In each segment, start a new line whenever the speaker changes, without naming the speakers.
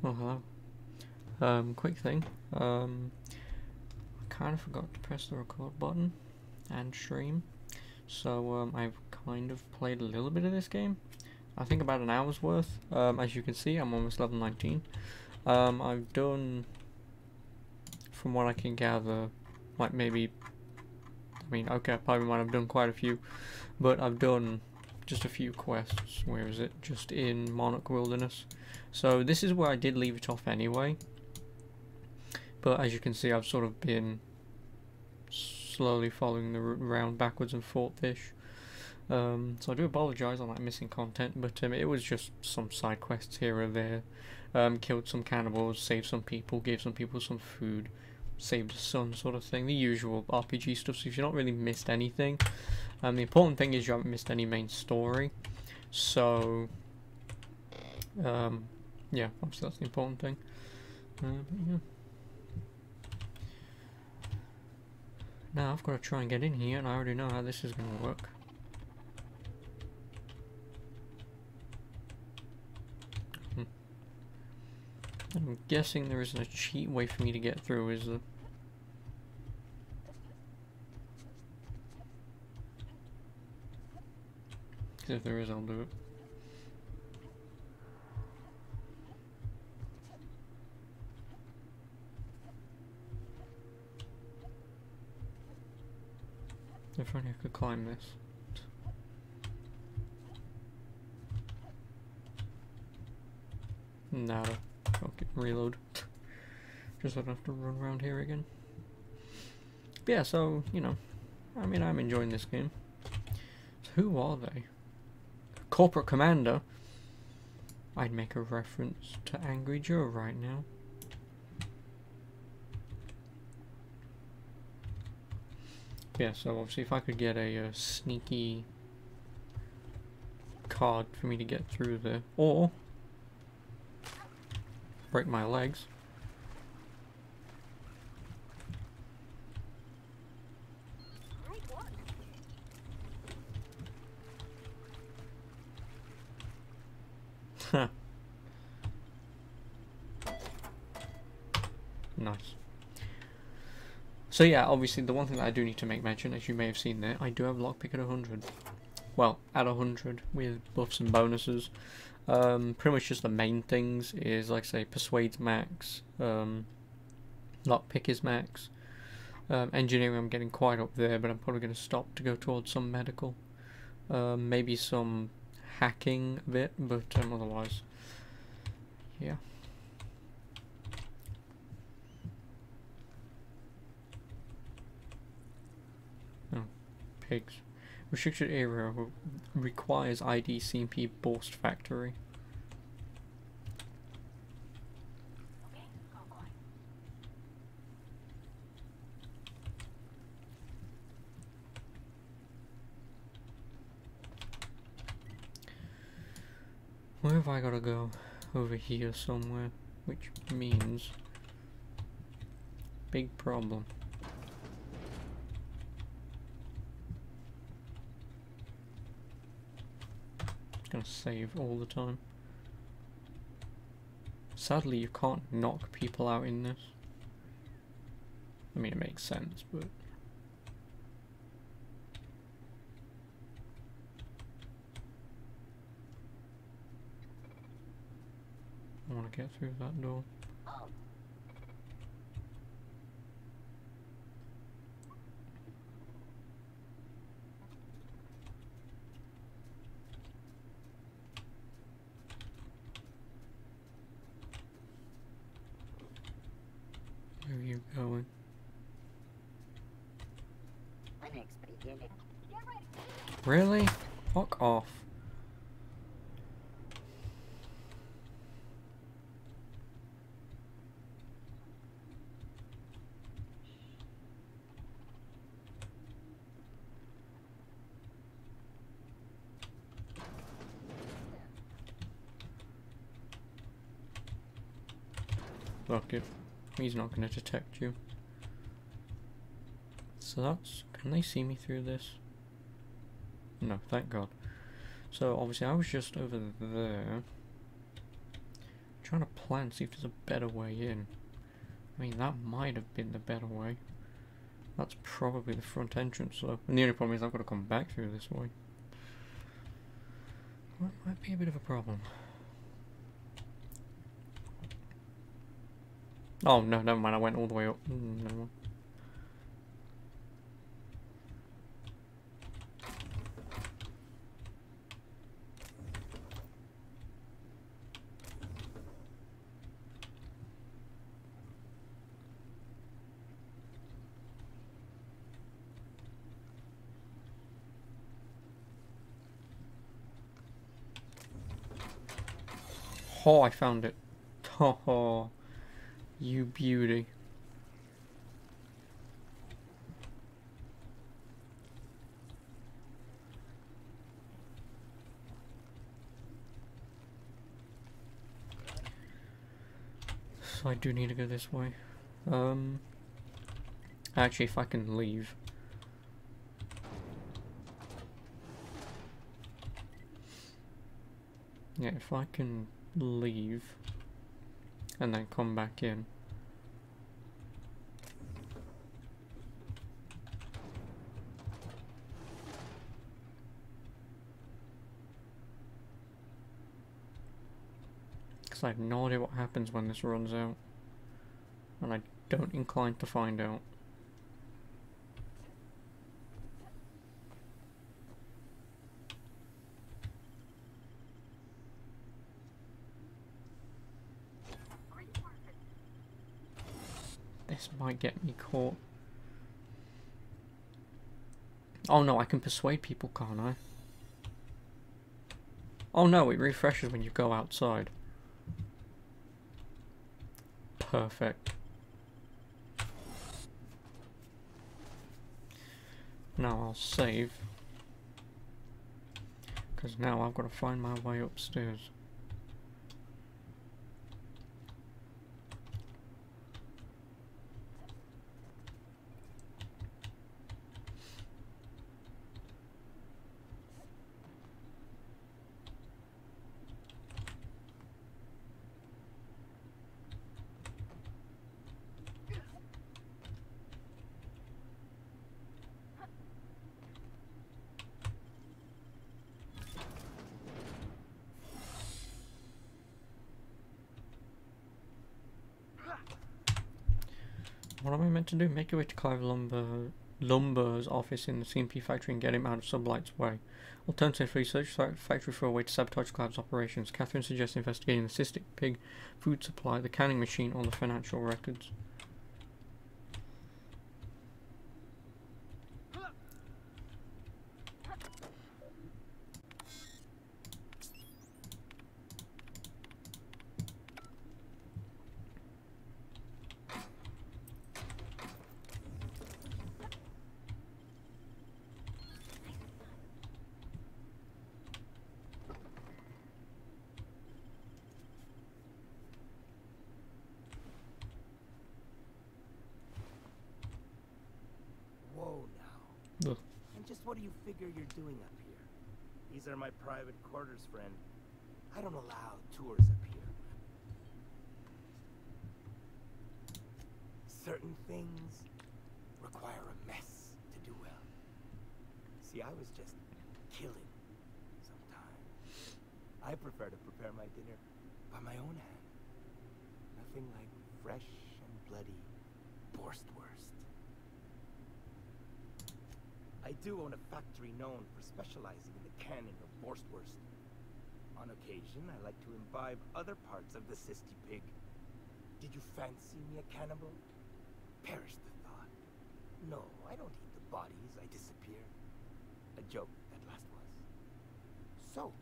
Oh, hello. Quick thing. I kind of forgot to press the record button and stream. So, I've kind of played a little bit of this game. I think about an hour's worth. As you can see, I'm almost level 19. I've done, from what I can gather, like maybe, I mean, okay, I probably might have done quite a few, but I've done just a few quests. Where is it? Just in Monarch Wilderness. So this is where I did leave it off anyway. But as you can see, I've sort of been slowly following the route around backwards and forth-ish. So I do apologise on that missing content, but it was just some side quests here or there. Killed some cannibals, saved some people, gave some people some food, saved a son, sort of thing. The usual RPG stuff, so if you've not really missed anything. The important thing is you haven't missed any main story. So, yeah, obviously that's the important thing. But yeah. Now I've got to try and get in here, and I already know how this is going to work. I'm guessing there isn't a cheat way for me to get through, is there? Because if there is, I'll do it. If only I could climb this. Nada. Okay, reload. Just don't have to run around here again. But yeah, so, you know, I mean, I'm enjoying this game. So who are they? Corporate Commander? I'd make a reference to Angry Joe right now. Yeah, so obviously if I could get a sneaky card for me to get through there, or break my legs. Huh. Nice. So yeah, obviously the one thing that I do need to make mention, as you may have seen there, I do have lockpick at 100. Well, at 100 with buffs and bonuses. Pretty much just the main things is, like say, Persuade's max, lockpick is max, engineering I'm getting quite up there, but I'm probably going to stop to go towards some medical, maybe some hacking a bit, but otherwise, yeah. Oh, pigs. Restricted area requires ID CMP Burst Factory. Where have I got to go? Over here somewhere, which means big problem. Gonna save all the time. Sadly, you can't knock people out in this. I mean, it makes sense, but I want to get through that door. Where are you going? Really? Fuck off. Fuck it. He's not going to detect you. So that's... Can they see me through this? No, thank God. So obviously I was just over there trying to plan, see if there's a better way in. I mean, that might have been the better way. That's probably the front entrance, though. And the only problem is I've got to come back through this way. That might be a bit of a problem. Oh, no, never mind. I went all the way up. Never mind. Oh, I found it. Oh, you beauty. So I do need to go this way. Actually, if I can leave. Yeah, if I can leave and then come back in. Because I have no idea what happens when this runs out. And I don't incline to find out. This might get me caught. Oh no, I can persuade people, can't I? Oh no, it refreshes when you go outside. Perfect. Now I'll save. Because now I've got to find my way upstairs. What am I meant to do? Make your way to Clive Lumber's office in the CMP factory and get him out of Sublight's way. Alternatively, search the factory for a way to sabotage Clive's operations. Catherine suggests investigating the cystic pig food supply, the canning machine, or the financial records. Ugh.
And just what do you figure you're doing up here? These are my private quarters, friend. I don't allow tours up here. Certain things require a mess to do well. See, I was just killing sometimes. I prefer to prepare my dinner by my own hand. Nothing like fresh and bloody Borstwurst. I do own a factory known for specializing in the canning of Borstwurst. On occasion, I like to imbibe other parts of the cysty pig. Did you fancy me a cannibal? Perish the thought. No, I don't eat the bodies, I disappear. A joke, that last was. So,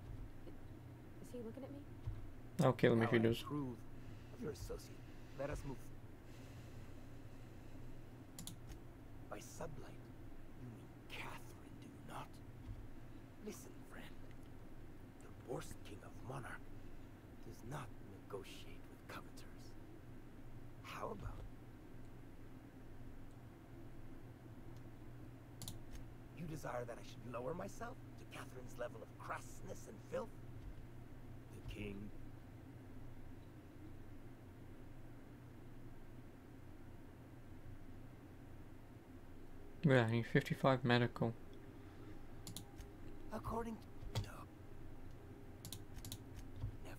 is he looking at me?
I'll kill him if he
now I
does.
approve of your associate. Let us move. By sublight, you mean Catherine, do you not? Listen, friend. The Borst King of Monarch does not negotiate with coveters. How about you desire that I should lower myself to Catherine's level of crassness and filth? The king
Yeah, I need 55 medical.
According to... No. Never.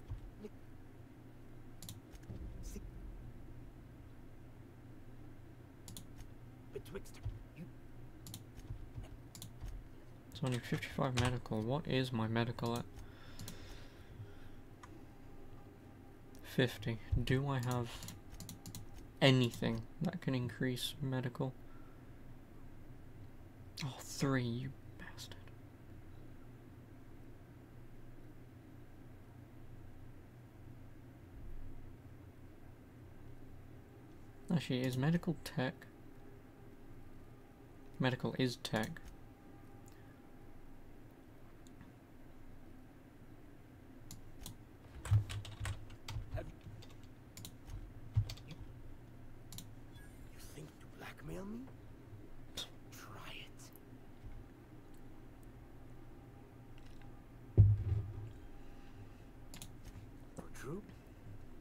See, betwixt you...
So I need 55 medical. What is my medical at? 50. Do I have anything that can increase medical? Oh, 3, you bastard. Actually, is medical tech? Medical is tech.
You think to blackmail me? Try it. For true?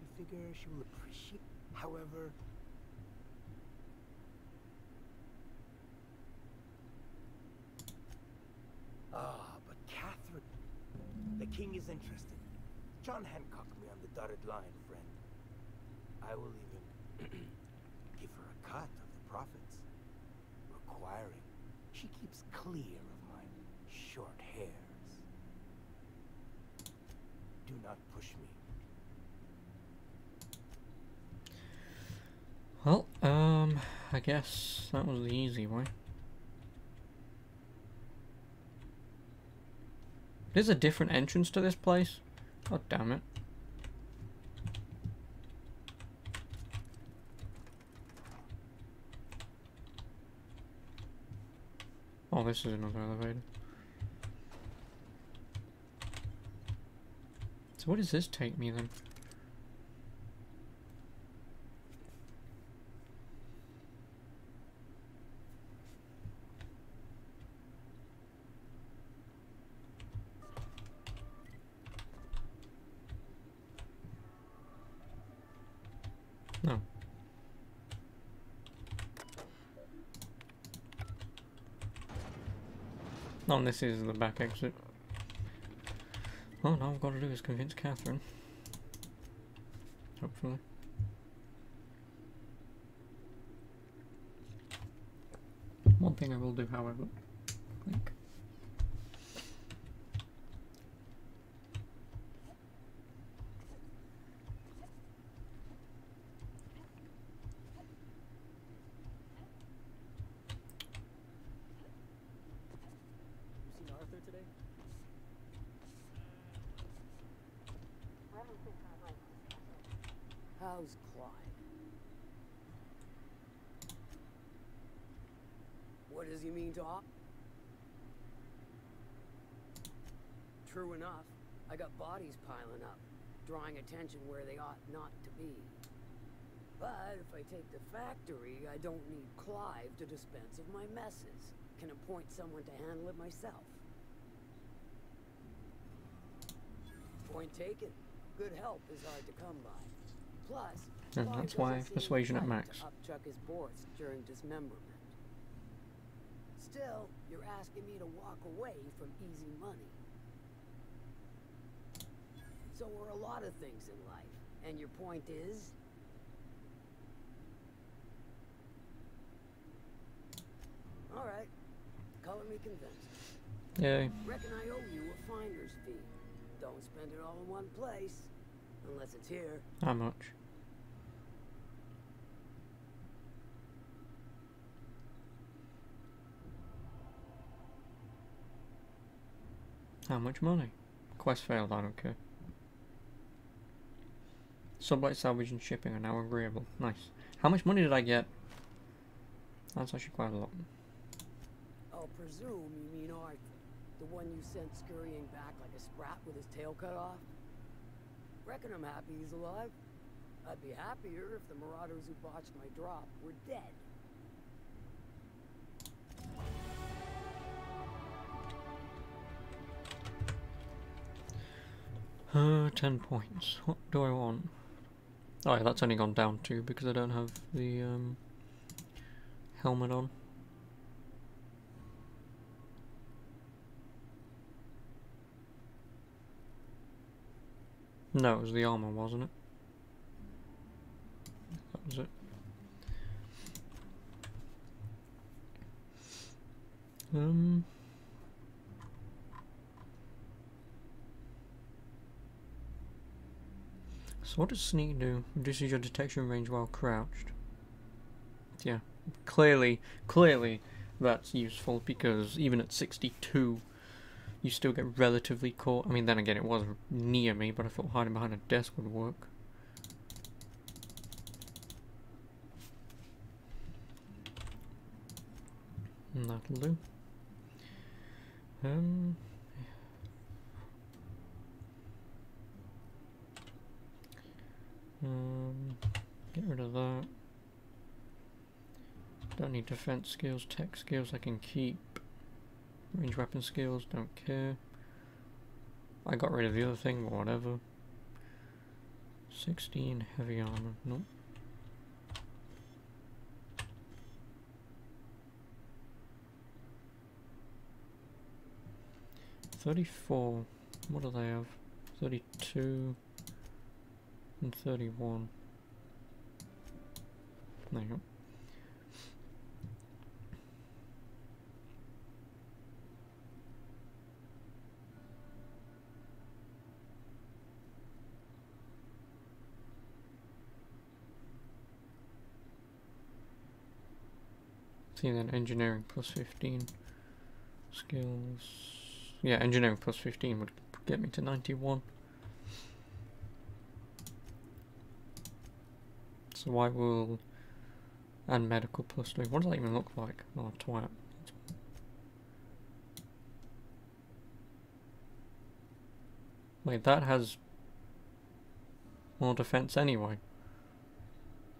You figure she will appreciate... However... Ah, but Catherine... The king is interested. John Hancock me on the dotted line, friend. I will even give her a cut of the profits, requiring she keeps clear of my short hairs. Do not push me.
Well, I guess that was the easy way. There's a different entrance to this place? God damn it. Oh, this is another elevator. So what does this take me then? No. Oh, and this is the back exit. Well, all I've got to do is convince Catherine. Hopefully. One thing I will do, however, Link.
You seen Arthur today? How's Clyde? What does he mean, Doc? True enough, I got bodies piling up, drawing attention where they ought not to be. But if I take the factory, I don't need Clive to dispense of my messes. Can appoint someone to handle it myself. Point taken. Good help is hard to come by. Plus,
And
Clive
that's why
doesn't seem
persuasion at
inclined
max.
to upchuck his boards during dismemberment. Still, you're asking me to walk away from easy money. So are a lot of things in life. And your point is? Alright. Color me convinced.
Yay.
Reckon I owe you a finder's fee. Don't spend it all in one place. Unless it's here.
How much? How much money? Quest failed, I don't care. Sublight salvage and shipping are now agreeable. Nice. How much money did I get? That's actually quite a lot.
I'll presume you mean Arthur. The one you sent scurrying back like a sprat with his tail cut off? Reckon I'm happy he's alive. I'd be happier if the marauders who botched my drop were dead.
10 points. What do I want? Oh yeah, that's only gone down 2 because I don't have the helmet on. No, it was the armor, wasn't it? That was it. So what does sneak do? Reduces your detection range while crouched. Yeah, clearly that's useful, because even at 62 you still get relatively caught. I mean, then again, it was near me, but I thought hiding behind a desk would work. And that'll do. Get rid of that. Don't need defense skills. Tech skills I can keep. Range weapon skills, don't care. I got rid of the other thing, but whatever. 16 heavy armor. Nope. $34. What do they have? 32 and 31. There you go. See, then engineering plus 15 skills. Yeah, engineering plus 15 would get me to 91. So why will... and medical plus 3. What does that even look like? Oh, twat. Wait, that has more defense anyway.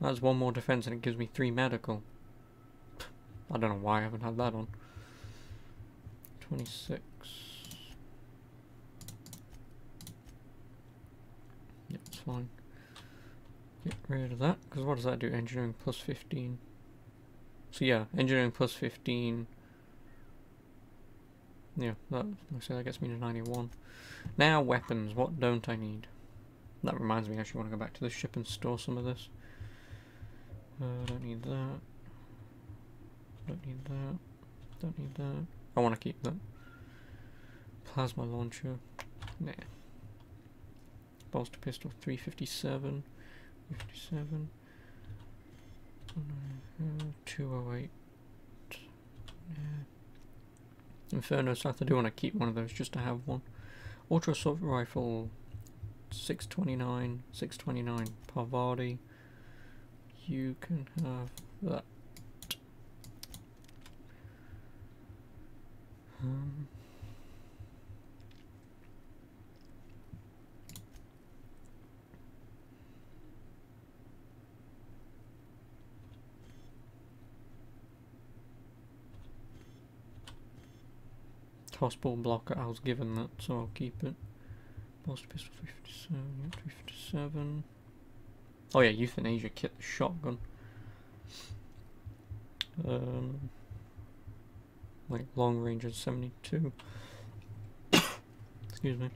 That's one more defense and it gives me 3 medical. I don't know why I haven't had that on. 26. Yeah, it's fine. Get rid of that, because what does that do? Engineering plus 15. So yeah, engineering plus 15. Yeah, that gets me to 91. Now weapons, what don't I need? That reminds me, I actually want to go back to the ship and store some of this. Don't need that. Don't need that. Don't need that. I want to keep that. Plasma launcher. Nah. Bolster pistol 357. 57. 208. Yeah. Inferno South. I do want to keep one of those just to have one. Ultra assault rifle 629. 629. Parvati. You can have that. Hospital blocker, I was given that, so I'll keep it. Bolster pistol 57, 357. Oh yeah, euthanasia kit, the shotgun. Like long range is 72. Excuse me.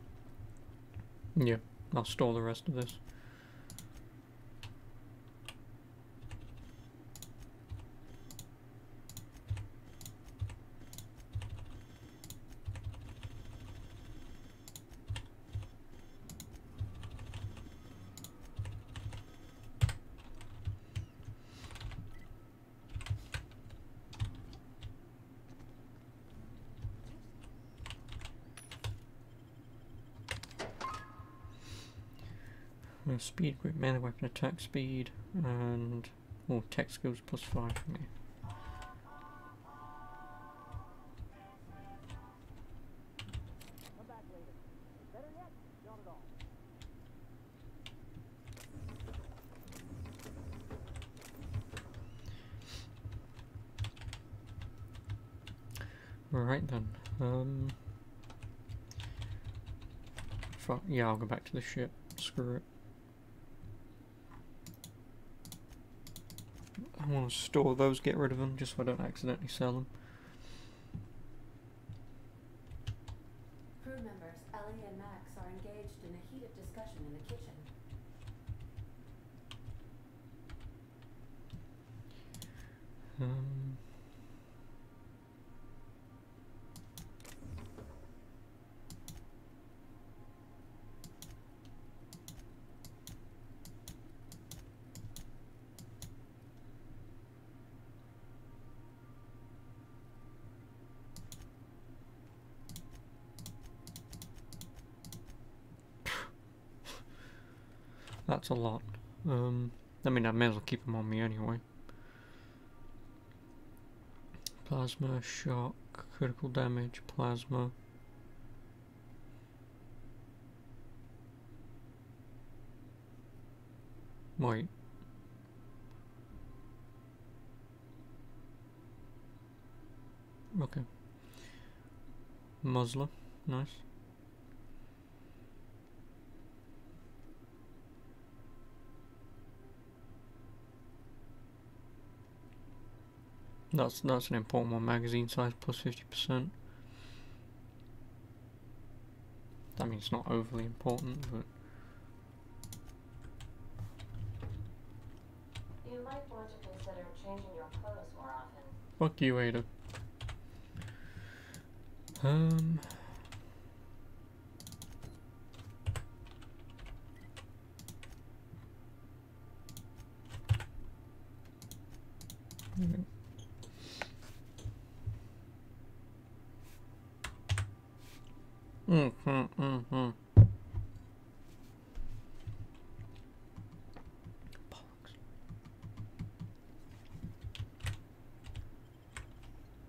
Yeah, I'll store the rest of this. Speed, quick melee weapon attack speed, and tech skills plus 5 for me.
Come back later. Better yet, not at all.
Right then. Fuck yeah, I'll go back to the ship. Screw it. I want to store those, get rid of them, just so I don't accidentally sell them.
Crew members Ellie and Max are engaged in a heated discussion in the kitchen.
Um, that's a lot. I mean, I may as well keep them on me anyway. Plasma, shock, critical damage, plasma. Wait. Okay. Muzzler, nice. That's an important one. Magazine size plus 50%. I mean, it's not overly important, but
You might want to consider changing your clothes more often.
fuck you, Ada. Bollocks.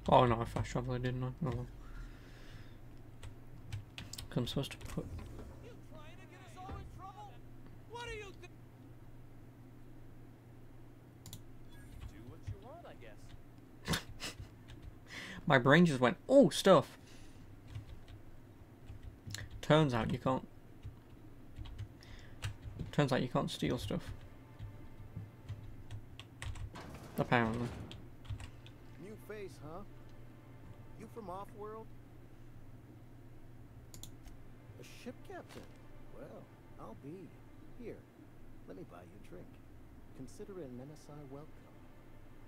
Oh no, I fast traveled, didn't I? Oh well. I'm supposed to put.
You trying to get us all in trouble? What are you do what you want, I guess.
My brain just went, oh, stuff. Turns out you can't steal stuff. Apparently.
New face, huh? You from Offworld? A ship captain? Well, I'll be. Here, let me buy you a drink. Consider it an NSI welcome.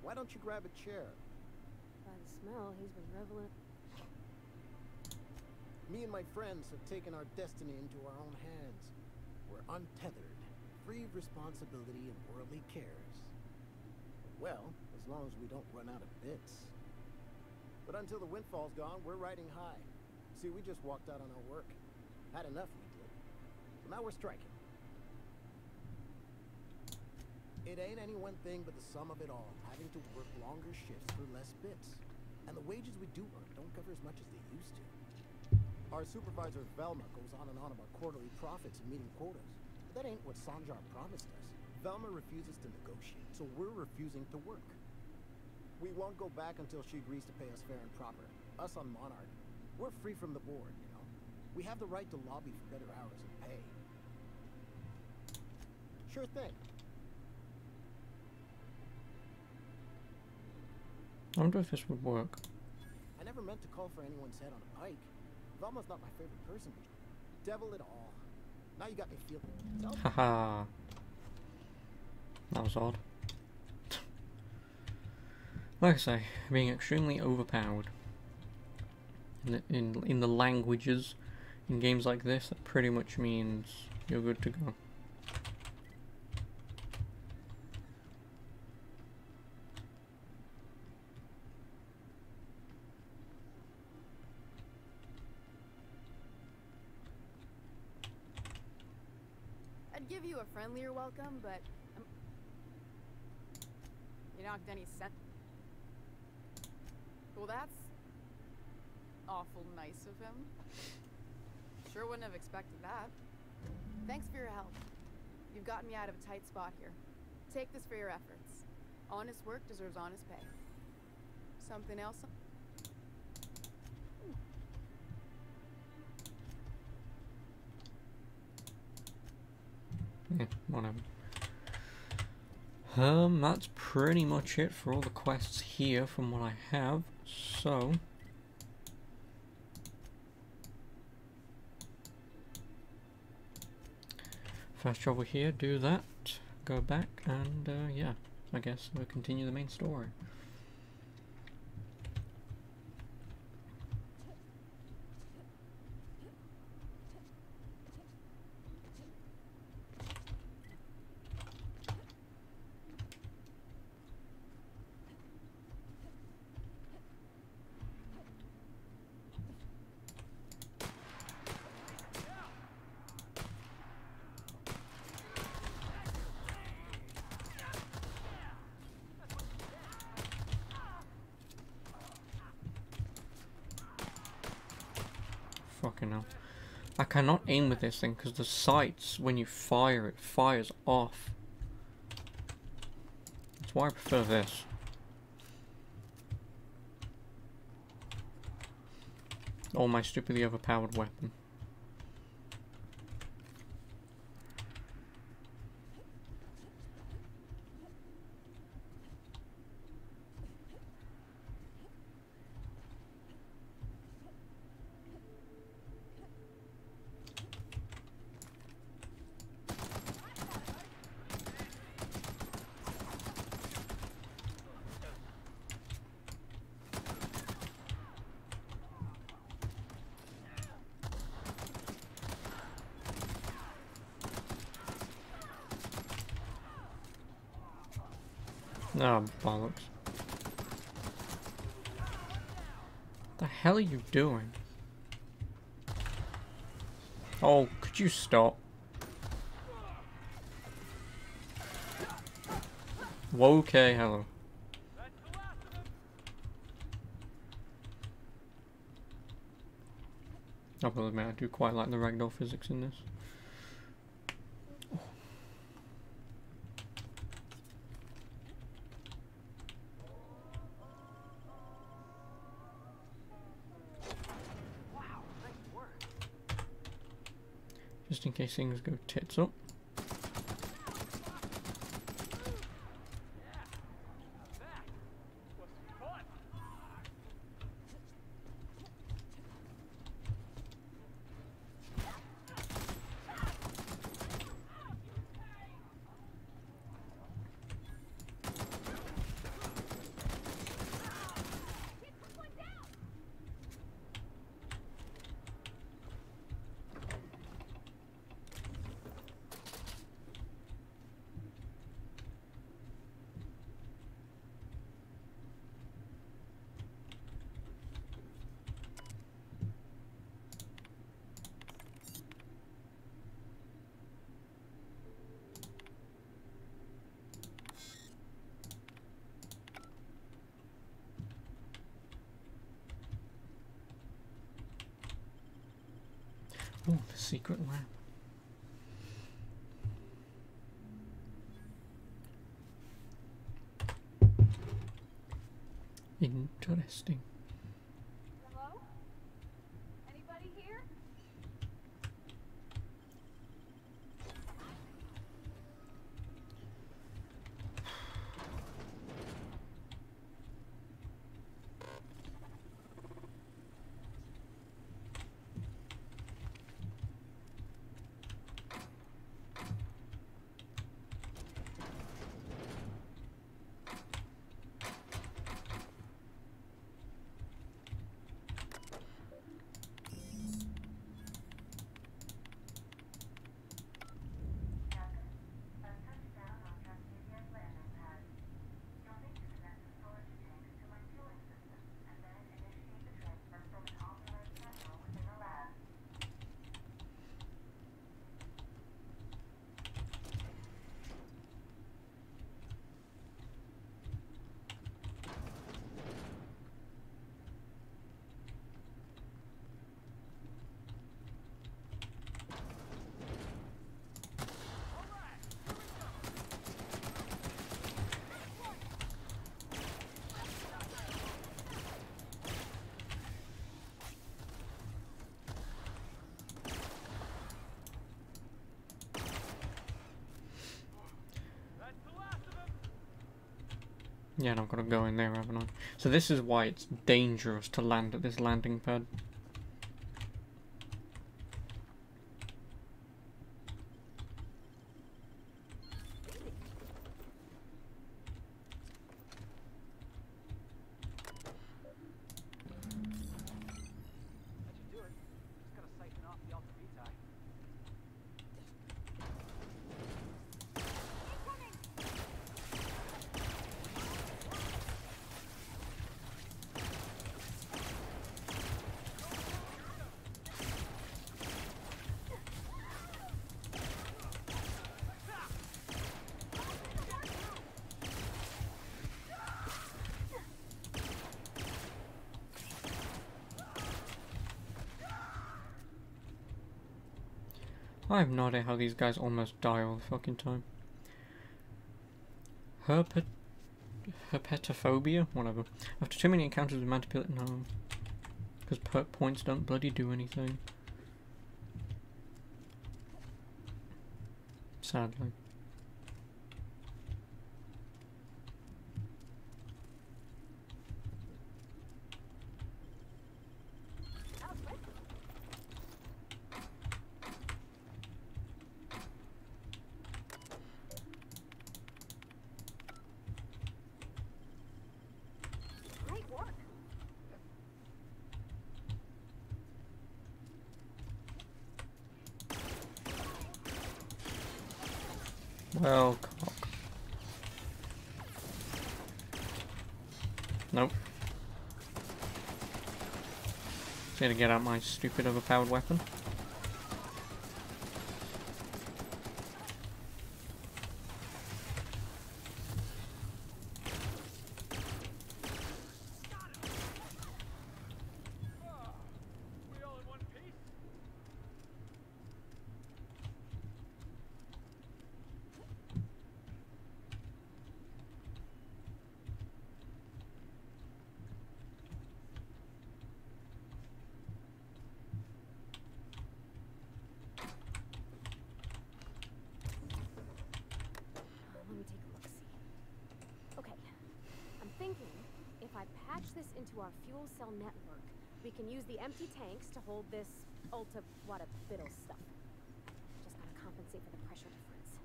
Why don't you grab a chair?
By the smell, he's been reveling.
Me and my friends have taken our destiny into our own hands. We're untethered, free of responsibility and worldly cares. Well, as long as we don't run out of bits. But until the windfall's gone, we're riding high. See, we just walked out on our work. Had enough, we did. So now we're striking. It ain't any one thing but the sum of it all, having to work longer shifts for less bits. And the wages we do earn don't cover as much as they used to. Our supervisor Velma goes on and on about quarterly profits and meeting quotas. But that ain't what Sanjar promised us. Velma refuses to negotiate, so we're refusing to work. We won't go back until she agrees to pay us fair and proper. Us on Monarch, we're free from the board, you know. We have the right to lobby for better hours and pay. Sure thing.
I wonder if this would work.
I never meant to call for anyone's head on a pike. Velma's not my favorite person, but devil it all. Now you got me feeling.
Haha. That was odd. Like I say, being extremely overpowered. In the languages, in games like this, that pretty much means you're good to go.
I'd give you a friendlier welcome, but you knocked any sense. Well, that's awful nice of him. Sure wouldn't have expected that. Thanks for your help. You've gotten me out of a tight spot here. Take this for your efforts. Honest work deserves honest pay. Something else?
Yeah, whatever. That's pretty much it for all the quests here from what I have. So fast travel here, do that, go back, and yeah, I guess we'll continue the main story. Fucking hell. I cannot aim with this thing because the sights, when you fire, it fires off. That's why I prefer this. Or my stupidly overpowered weapon. Oh, bollocks. The hell are you doing? Oh, could you stop? Okay, hello. I will admit, I do quite like the ragdoll physics in this. Just in case things go tits up. Oh, the secret lab. Interesting.
Hello? Anybody here?
Yeah, and I've got to go in there, haven't I? So this is why it's dangerous to land at this landing pad. I have no idea how these guys almost die all the fucking time. Herpetophobia? Whatever. After too many encounters with Mantipill, no. Because perk points don't bloody do anything. Sadly.
Great work.
Well, cock. Nope. Just gonna get out my stupid overpowered weapon.
We all in one piece?
Let me take a look-see. Okay, I'm thinking if I patch this into our fuel cell network, we can use the empty tanks to hold this ultra-wada-biddle stuff. Just gotta compensate for the pressure difference.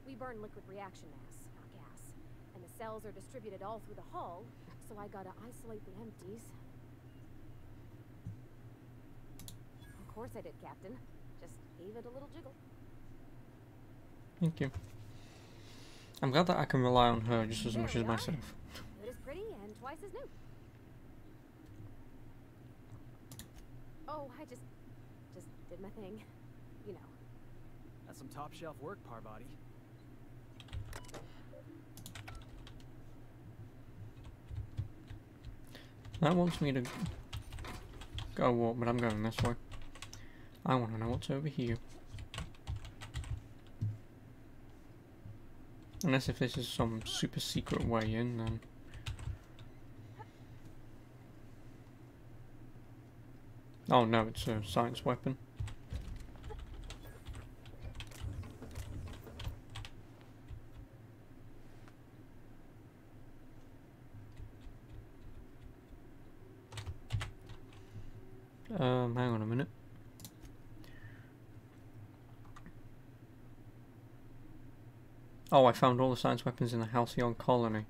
We burn liquid reaction mass, not gas, and the cells are distributed all through the hull, so I gotta isolate the empties. Of course I did, Captain. Just gave it a little jiggle.
Thank you. I'm glad that I can rely on her just as
There
much
we
as
are.
myself.
Good as pretty and twice as new. Oh, I just did my thing. You know.
That's some top shelf work, Parvati.
That wants me to go walk, but I'm going this way. I want to know what's over here. Unless if this is some super secret way in, then... Oh no, it's a science weapon. Hang on a minute. Oh, I found all the science weapons in the Halcyon colony.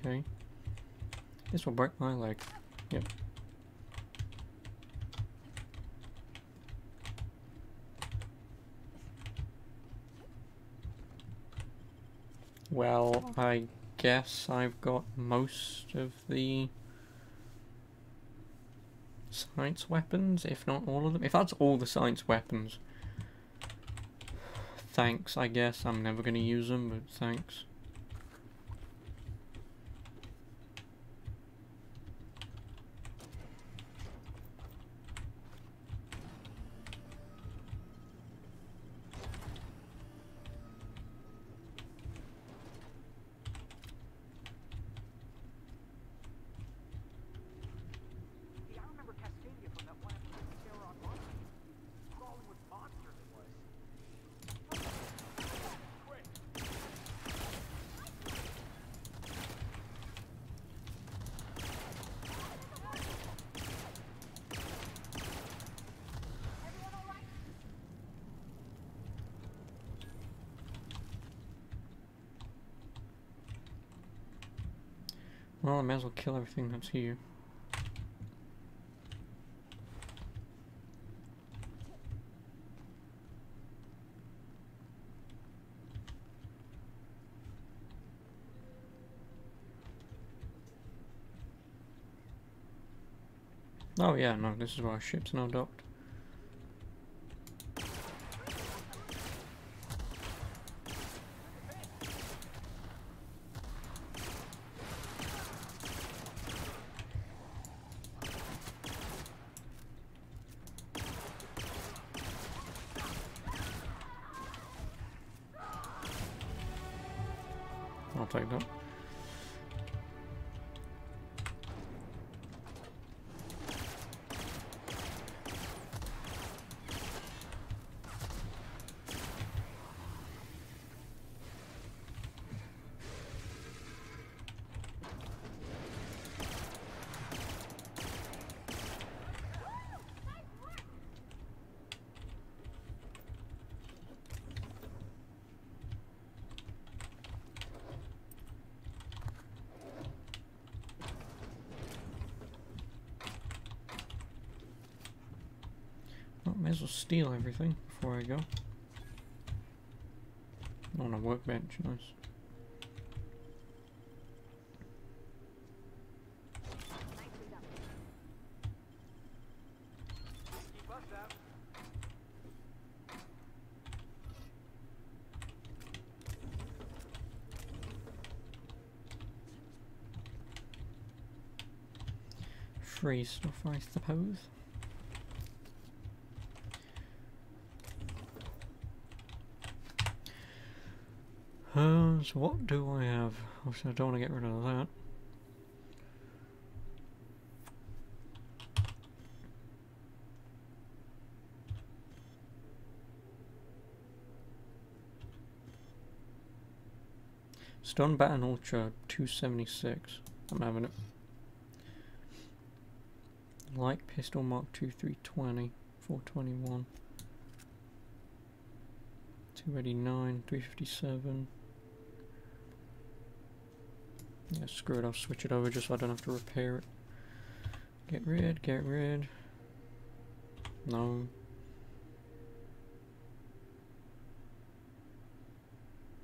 Okay. This will break my leg. Yep. Well, I guess I've got most of the science weapons, if not all of them. If that's all the science weapons, thanks, I guess. I'm never going to use them, but thanks.
Hey, I remember Cascadia from that one episode of Terror on Mars. Crawling with monsters it was. Quick!
Well, I may as well kill everything that's here. Oh yeah, no, this is where our ship's now docked. take that. May as well steal everything before I go. On a workbench, nice.
Keep us out.
Free stuff, I suppose. So what do I have? Obviously I don't want to get rid of that. Stun Baton Ultra 276. I'm having it. Light Pistol Mark II 320, 421. 289, 357. Yeah, screw it, I'll switch it over just so I don't have to repair it. Get rid, get rid. No.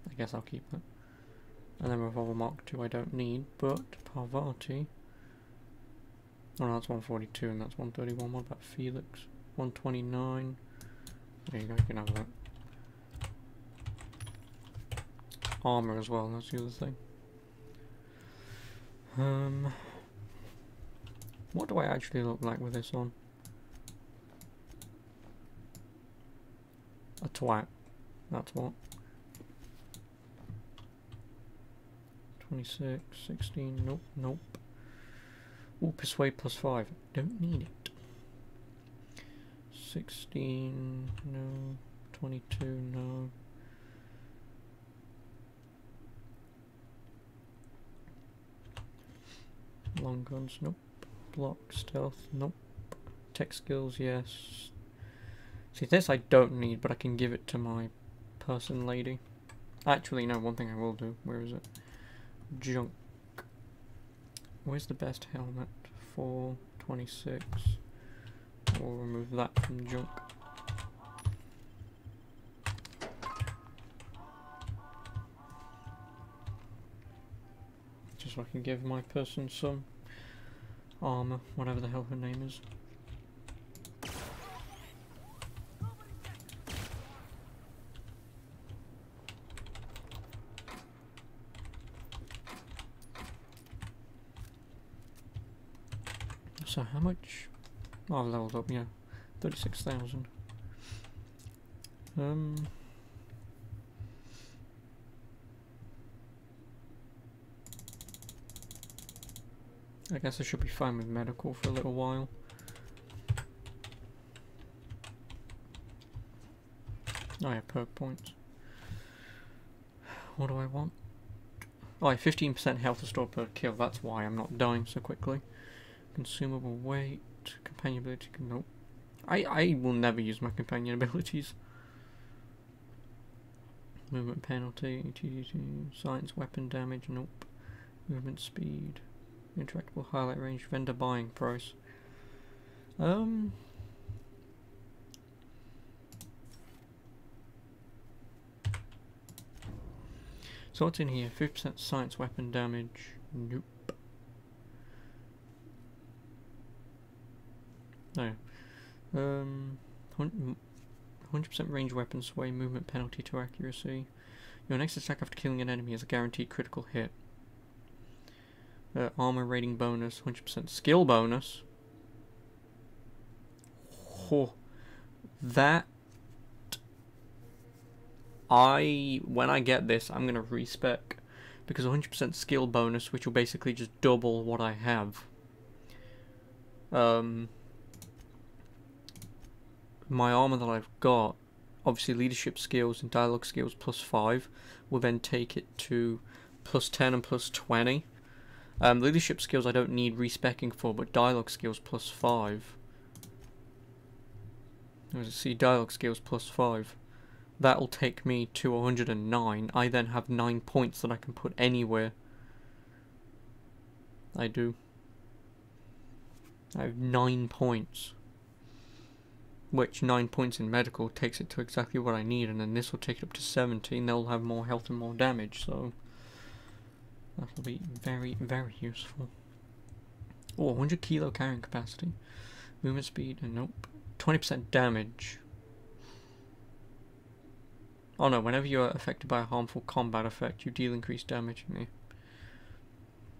I guess I'll keep it. And then Revolver Mark II I don't need, but Parvati. Oh no, that's 142 and that's 131. What about Felix? 129. There you go, you can have that. Armor as well, that's the other thing. What do I actually look like with this on? A twat. That's what. 26, 16, nope, nope. Ooh, Persuade +5. Don't need it. 16, no. 22, no. Long guns, nope. Block, stealth, nope. Tech skills, yes. See, this I don't need, but I can give it to my person lady. Actually, no, one thing I will do. Where is it? Junk. Where's the best helmet? 426. We'll remove that from junk. Just so I can give my person some armor, whatever the hell her name is. So how much? Oh, I've leveled up, yeah. 36,000. I guess I should be fine with medical for a little while. Oh yeah, perk points. What do I want? Oh, 15% health restore per kill, that's why I'm not dying so quickly. Consumable weight, companion ability, nope. I will never use my companion abilities. Movement penalty, science weapon damage, nope. Movement speed, interactable highlight range, vendor buying price. So what's in here? 50% science weapon damage, nope. No. 100% range weapon sway, movement penalty to accuracy. Your next attack after killing an enemy is a guaranteed critical hit. Armor rating bonus, 100% skill bonus. Oh, that when I get this, I'm gonna respec because 100% skill bonus, which will basically just double what I have. My armor that I've got, obviously leadership skills and dialogue skills +5, will then take it to +10 and +20. Leadership skills I don't need respecking for, but dialogue skills +5. As you see, dialogue skills +5. That'll take me to 109. I then have 9 points that I can put anywhere. I do. I have 9 points. Which 9 points in medical takes it to exactly what I need, and then this will take it up to 17. They'll have more health and more damage, so that'll be very, very useful. Oh, 100 kilo carrying capacity. Movement speed, and nope. 20% damage. Oh no, whenever you are affected by a harmful combat effect, you deal increased damage. Nah.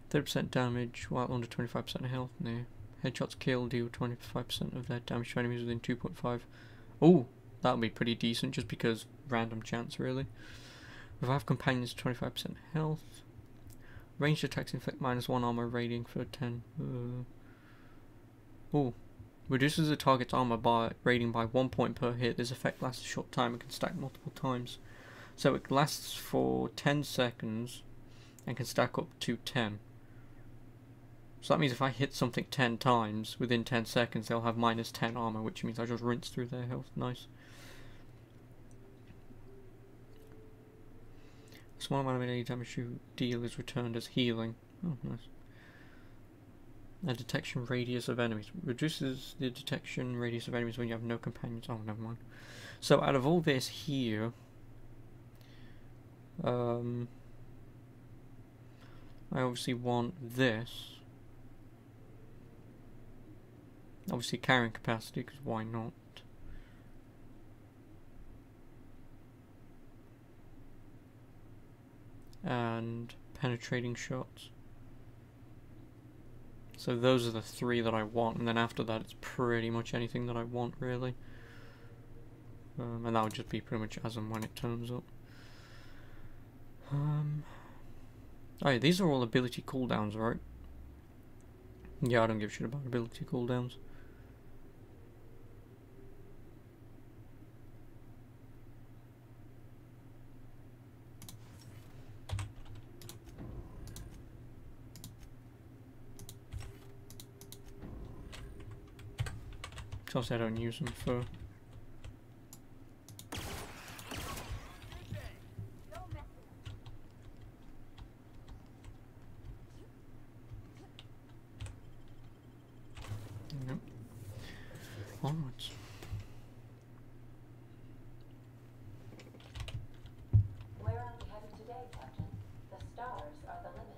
30% damage while under 25% health. Nah. Headshots kill, deal 25% of their damage to enemies within 2.5. Oh, that'll be pretty decent just because random chance, really. Revive companions 25% health. Ranged attacks inflict -1 armor rating for 10. Oh. Reduces the target's armor rating by 1 point per hit. This effect lasts a short time and can stack multiple times. So it lasts for 10 seconds and can stack up to 10. So that means if I hit something 10 times, within 10 seconds they'll have -10 armor, which means I just rinse through their health. Nice. A small amount of any damage you deal is returned as healing. Oh, nice. A detection radius of enemies. Reduces the detection radius of enemies when you have no companions. Oh, never mind. So out of all this here, I obviously want this. Obviously carrying capacity, because why not? And penetrating shots. So those are the 3 that I want, and then after that it's pretty much anything that I want, really. And that would just be pretty much as and when it turns up. Oh yeah, these are all ability cooldowns, right? Yeah, I don't give a shit about ability cooldowns. Obviously I don't use them for... Yep. Onwards.
Where are we headed today, Captain? The stars are the limit.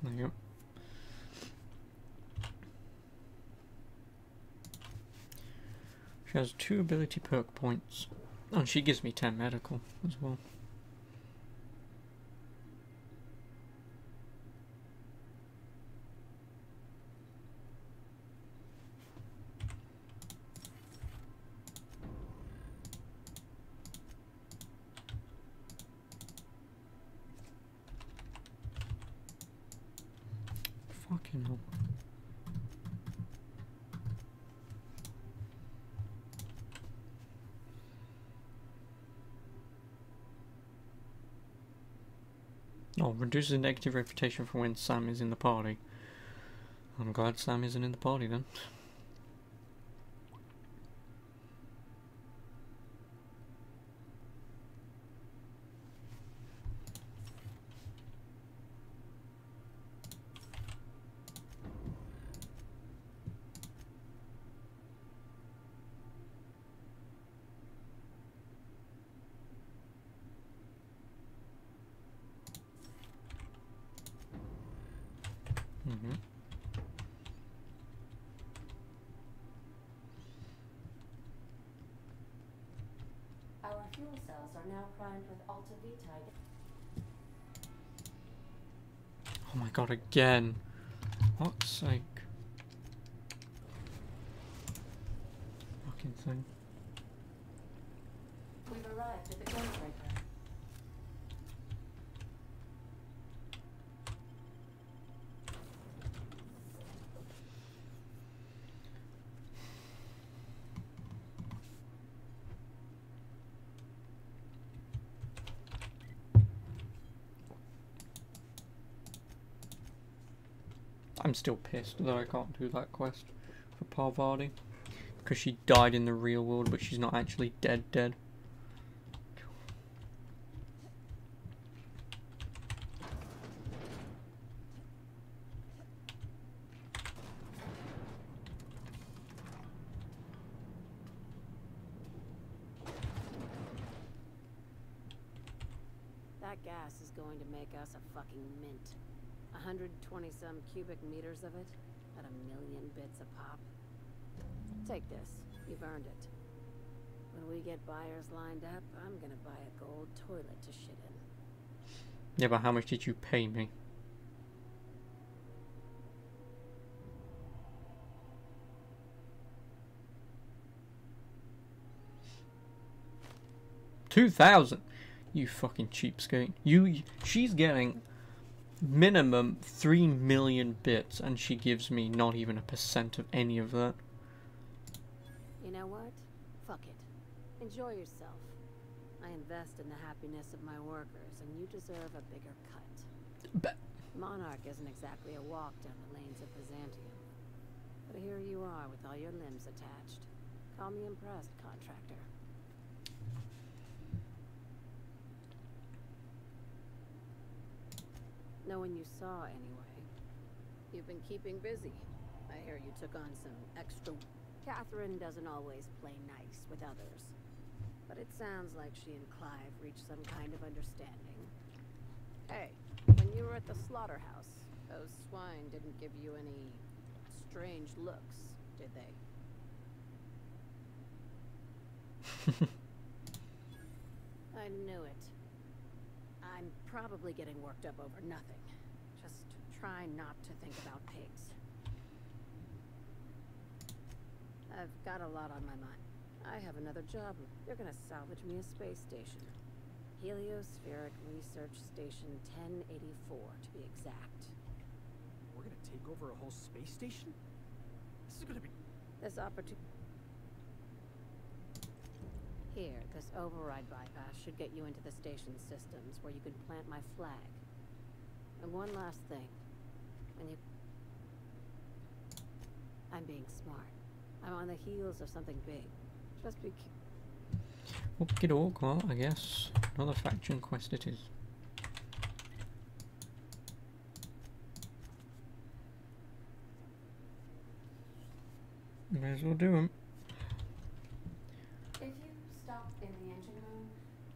There you go. She has 2 ability perk points. And she gives me 10 medical as well. Fucking hell. Oh, reduces negative reputation for when Sam is in the party. I'm glad Sam isn't in the party then.
Our fuel cells are now primed with Alta Vitae.
Oh my god, again. Fuck's sake. Fucking thing.
We've arrived at the Gunbreaker.
I'm still pissed that I can't do that quest for Parvati. Because she died in the real world, but she's not actually dead.
That gas is going to make us a fucking mint. 120-some cubic meters of it, at 1,000,000 bits a pop. Take this. You've earned it. When we get buyers lined up, I'm gonna buy a gold toilet to shit in.
Yeah, but how much did you pay me? $2,000. You fucking cheapskate. She's getting minimum 3 million bits, and she gives me not even a % of any of that.
You know what? Fuck it. Enjoy yourself. I invest in the happiness of my workers, and you deserve a bigger cut. Monarch isn't exactly a walk down the lanes of Byzantium. But here you are with all your limbs attached. Call me impressed, contractor. No one you saw, anyway. You've been keeping busy. I hear you took on some extra... Catherine doesn't always play nice with others. But it sounds like she and Clive reached some kind of understanding. Hey, when you were at the slaughterhouse, those swine didn't give you any strange looks, did they? I knew it. I'm probably getting worked up over nothing. Just try not to think about pigs. I've got a lot on my mind. I have another job. They're gonna salvage me a space station. Heliospheric Research Station 1084, to be exact.
We're gonna take over a whole space station? This is gonna be...
This opportunity... Here, this override bypass should get you into the station systems where you can plant my flag. And one last thing. When you... I'm being smart. I'm on the heels of something big. Just be...
Okie doke, well, I guess another faction quest it is. May as well do them.
If you stop in the engine room,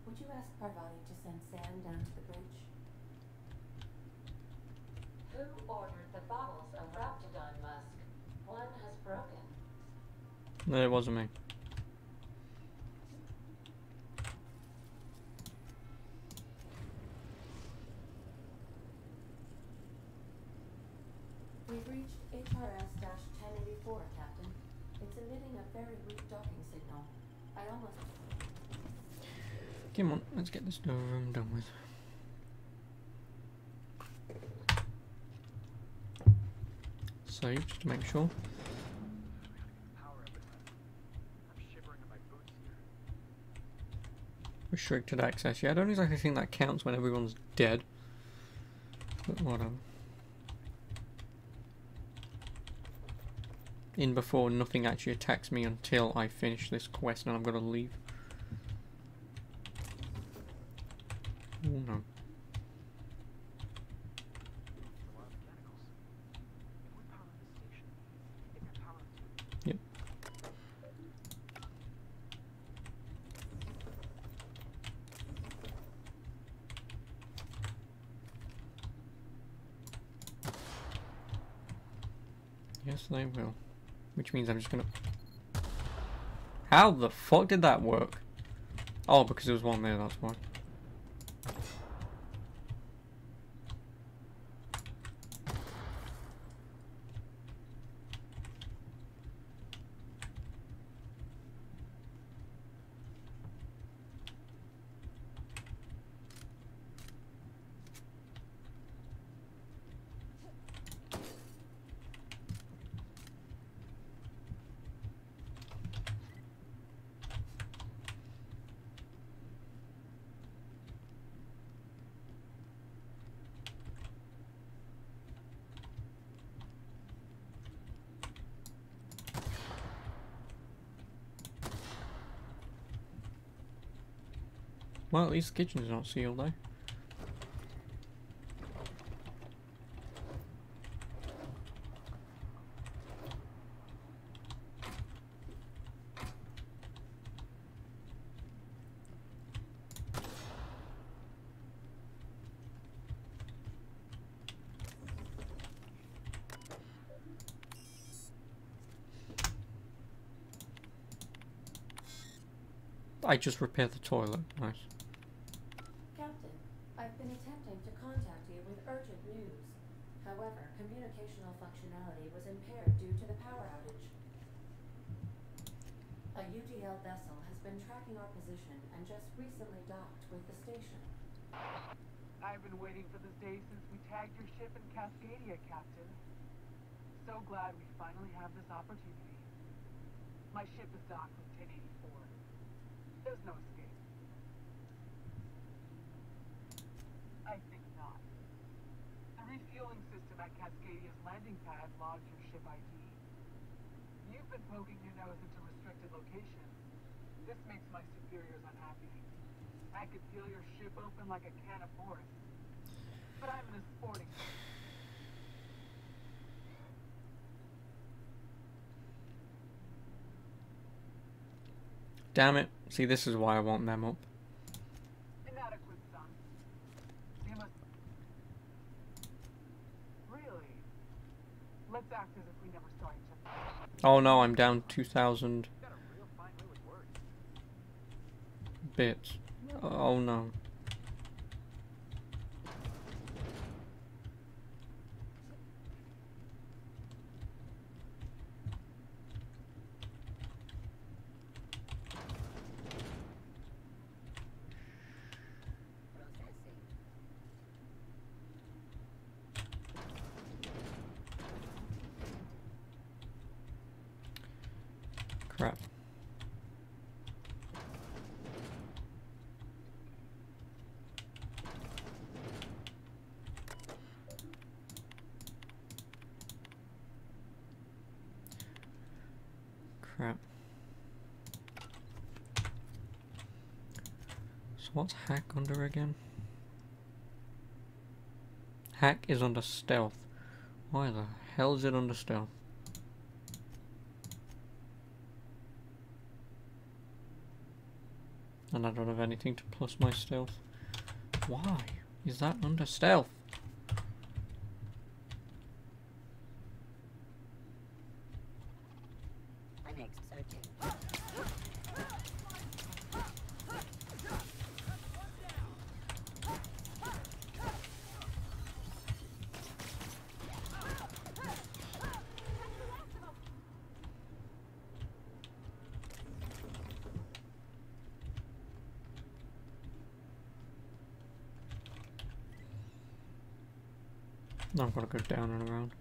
would you ask Parvati to send Sam down to the bridge? Who ordered the bottles of Raptidon musk? One has broken.
No, it wasn't me.
We've reached HRS-1084, Captain. It's emitting a very weak docking signal. I almost...
Come on, let's get this done with. Save, just to make sure. Restricted access. Yeah, I don't exactly think that counts when everyone's dead. But whatever. In before nothing actually attacks me until I finish this quest and I'm gonna leave. Oh no. Yep. Yes, they will. Which means I'm just gonna... How the fuck did that work? Oh, because there was one there, that's why. Well, at least the kitchen's not sealed though. I just repaired the toilet. Nice.
Captain, I've been attempting to contact you with urgent news. However, communicational functionality was impaired due to the power outage. A UGL vessel has been tracking our position and just recently docked with the station.
I've been waiting for this day since we tagged your ship in Cascadia, Captain. So glad we finally have this opportunity. My ship is docked with 1084. There's no escape. I think not. The refueling system at Cascadia's landing pad logs your ship ID. You've been poking your nose into restricted locations. This makes my superiors unhappy. I could peel your ship open like a can of Boris. But I'm in a sporting mood.
Damn it. See, this is why I want them up.
Inadequate, son. You must... Really? Let's act as if we never saw each other.
Oh no, I'm down 2,000
Got a real fine way with words.
bits. Oh no. Crap. Crap. So what's hack under again? Hack is under stealth. Why the hell is it under stealth? And I don't have anything to plus my stealth. Why is that under stealth?
Next searching.
I've got to go down and around.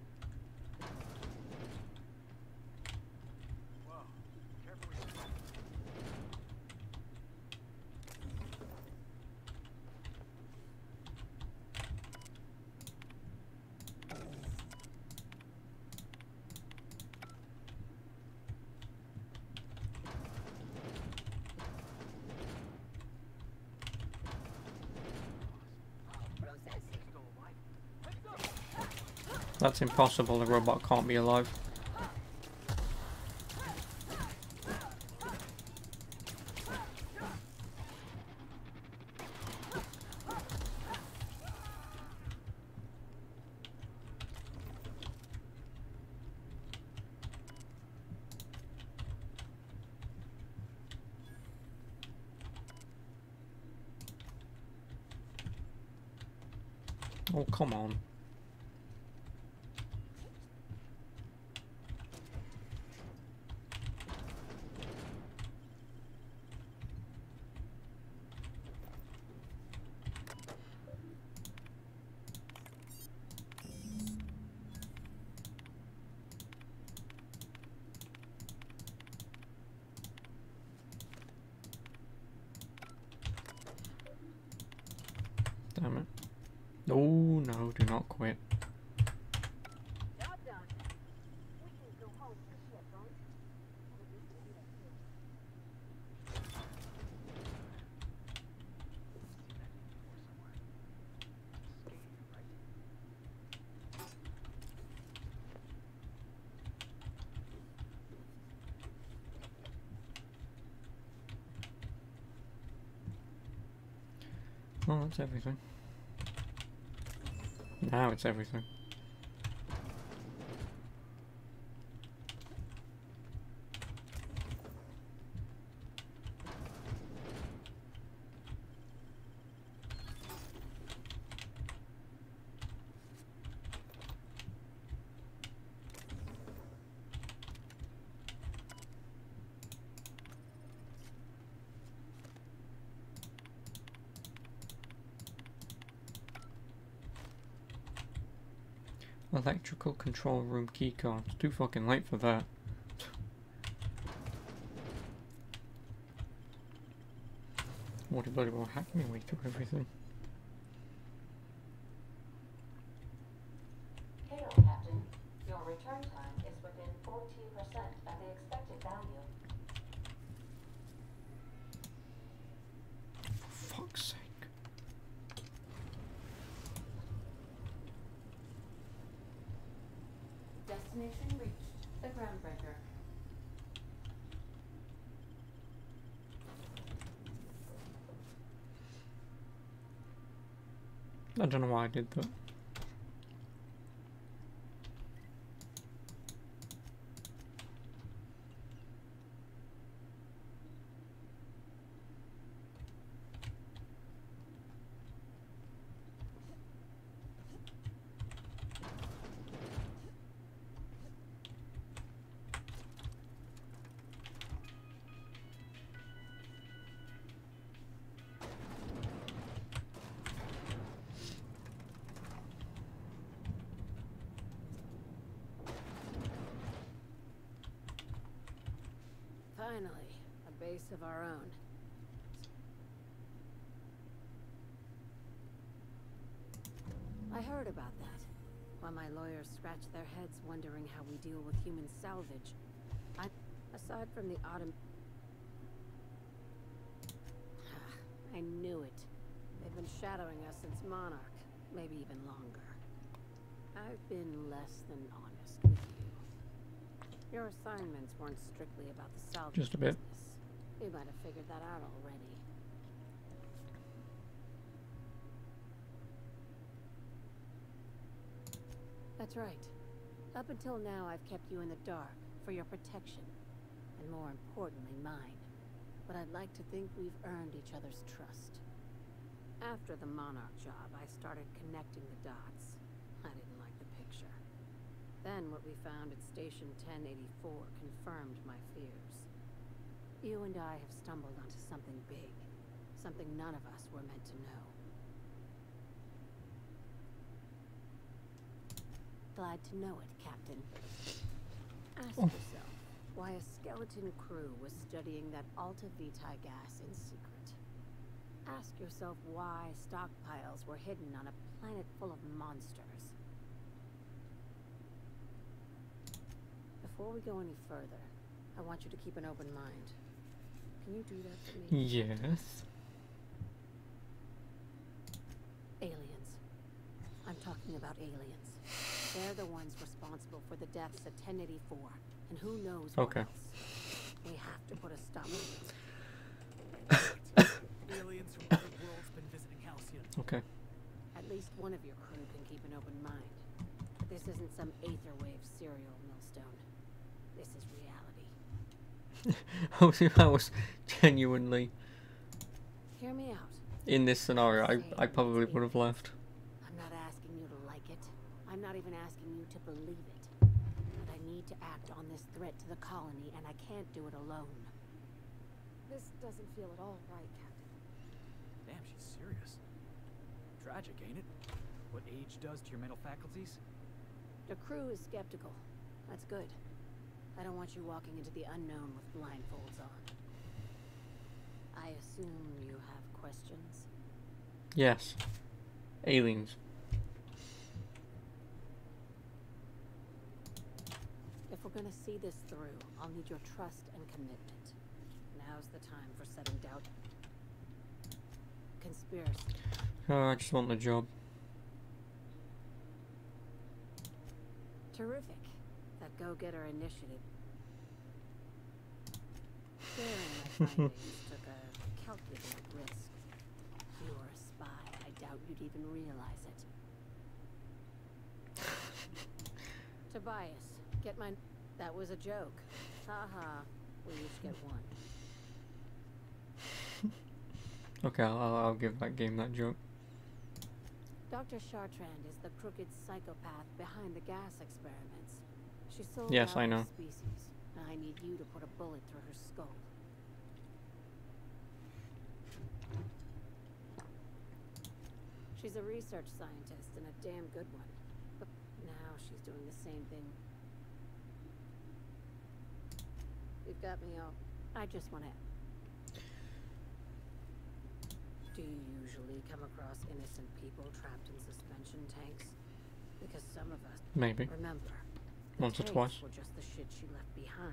That's impossible, the robot can't be alive. Oh, come on. Damn it. Oh no, do not quit.
Job done. We can go home for shit, right?
Oh, that's everything. Now it's everything. Electrical control room keycard. It's too fucking late for that. What a bloody well hack me way through everything.
Hail, Captain. Your return time is within 14% of the expected value.
For fuck's sake.
Destination reached. The Groundbreaker.
I don't know why I did that.
Finally, a base of our own. I heard about that. While my lawyers scratch their heads wondering how we deal with human salvage. Aside from the I knew it. They've been shadowing us since Monarch, maybe even longer. I've been less than honest with you. Your assignments weren't strictly about the salvage
Just a bit.
business. You might have figured that out already. That's right. Up until now, I've kept you in the dark for your protection, and more importantly, mine. But I'd like to think we've earned each other's trust. After the Monarch job, I started connecting the dots. I didn't like the picture. Then what we found at Station 1084 confirmed my fears. You and I have stumbled onto something big. Something none of us were meant to know. Glad to know it, Captain. Ask yourself why a skeleton crew was studying that Alta Vitae gas in secret. Ask yourself why stockpiles were hidden on a planet full of monsters. Before we go any further, I want you to keep an open mind. Can you do that for me?
Yes.
Aliens. I'm talking about aliens. They're the ones responsible for the deaths at 1084, and who knows what
Okay.
else. We have to put a stop to it.
Aliens from other worlds been visiting Halcyon.
Okay.
At least one of your crew can keep an open mind. This isn't some aetherwave serial, Millstone. This is reality.
I was genuinely
Hear me out.
in this scenario. I probably would have left.
I'm not asking
not even asking you to believe it. But I need to act on this threat to the colony, and I can't do it alone. This doesn't feel at all right, Captain.
Damn, she's serious. Tragic, ain't it? What age does to your mental faculties?
The crew is skeptical. That's good. I don't want you walking into the unknown with blindfolds on. I assume you have questions?
Yes. Aliens.
If we're gonna see this through, I'll need your trust and commitment. Now's the time for setting doubt. Conspiracy.
Oh, I just want the job.
Terrific. That go-getter initiative. Sharing my findings took a calculated risk. If you were a spy, I doubt you'd even realize it. Tobias, get my... That was a joke. Haha. We each get one.
Okay, I'll give that game that joke.
Dr. Chartrand is the crooked psychopath behind the gas experiments. She sold
Yes,
out
I know.
her species, and I need you to put a bullet through her skull. She's a research scientist and a damn good one. But now she's doing the same thing. You've got me all... I just want to... Do you usually come across innocent people trapped in suspension tanks? Because some of us...
Maybe.
Remember,
Once or
tanks
twice.
were just the shit she left behind.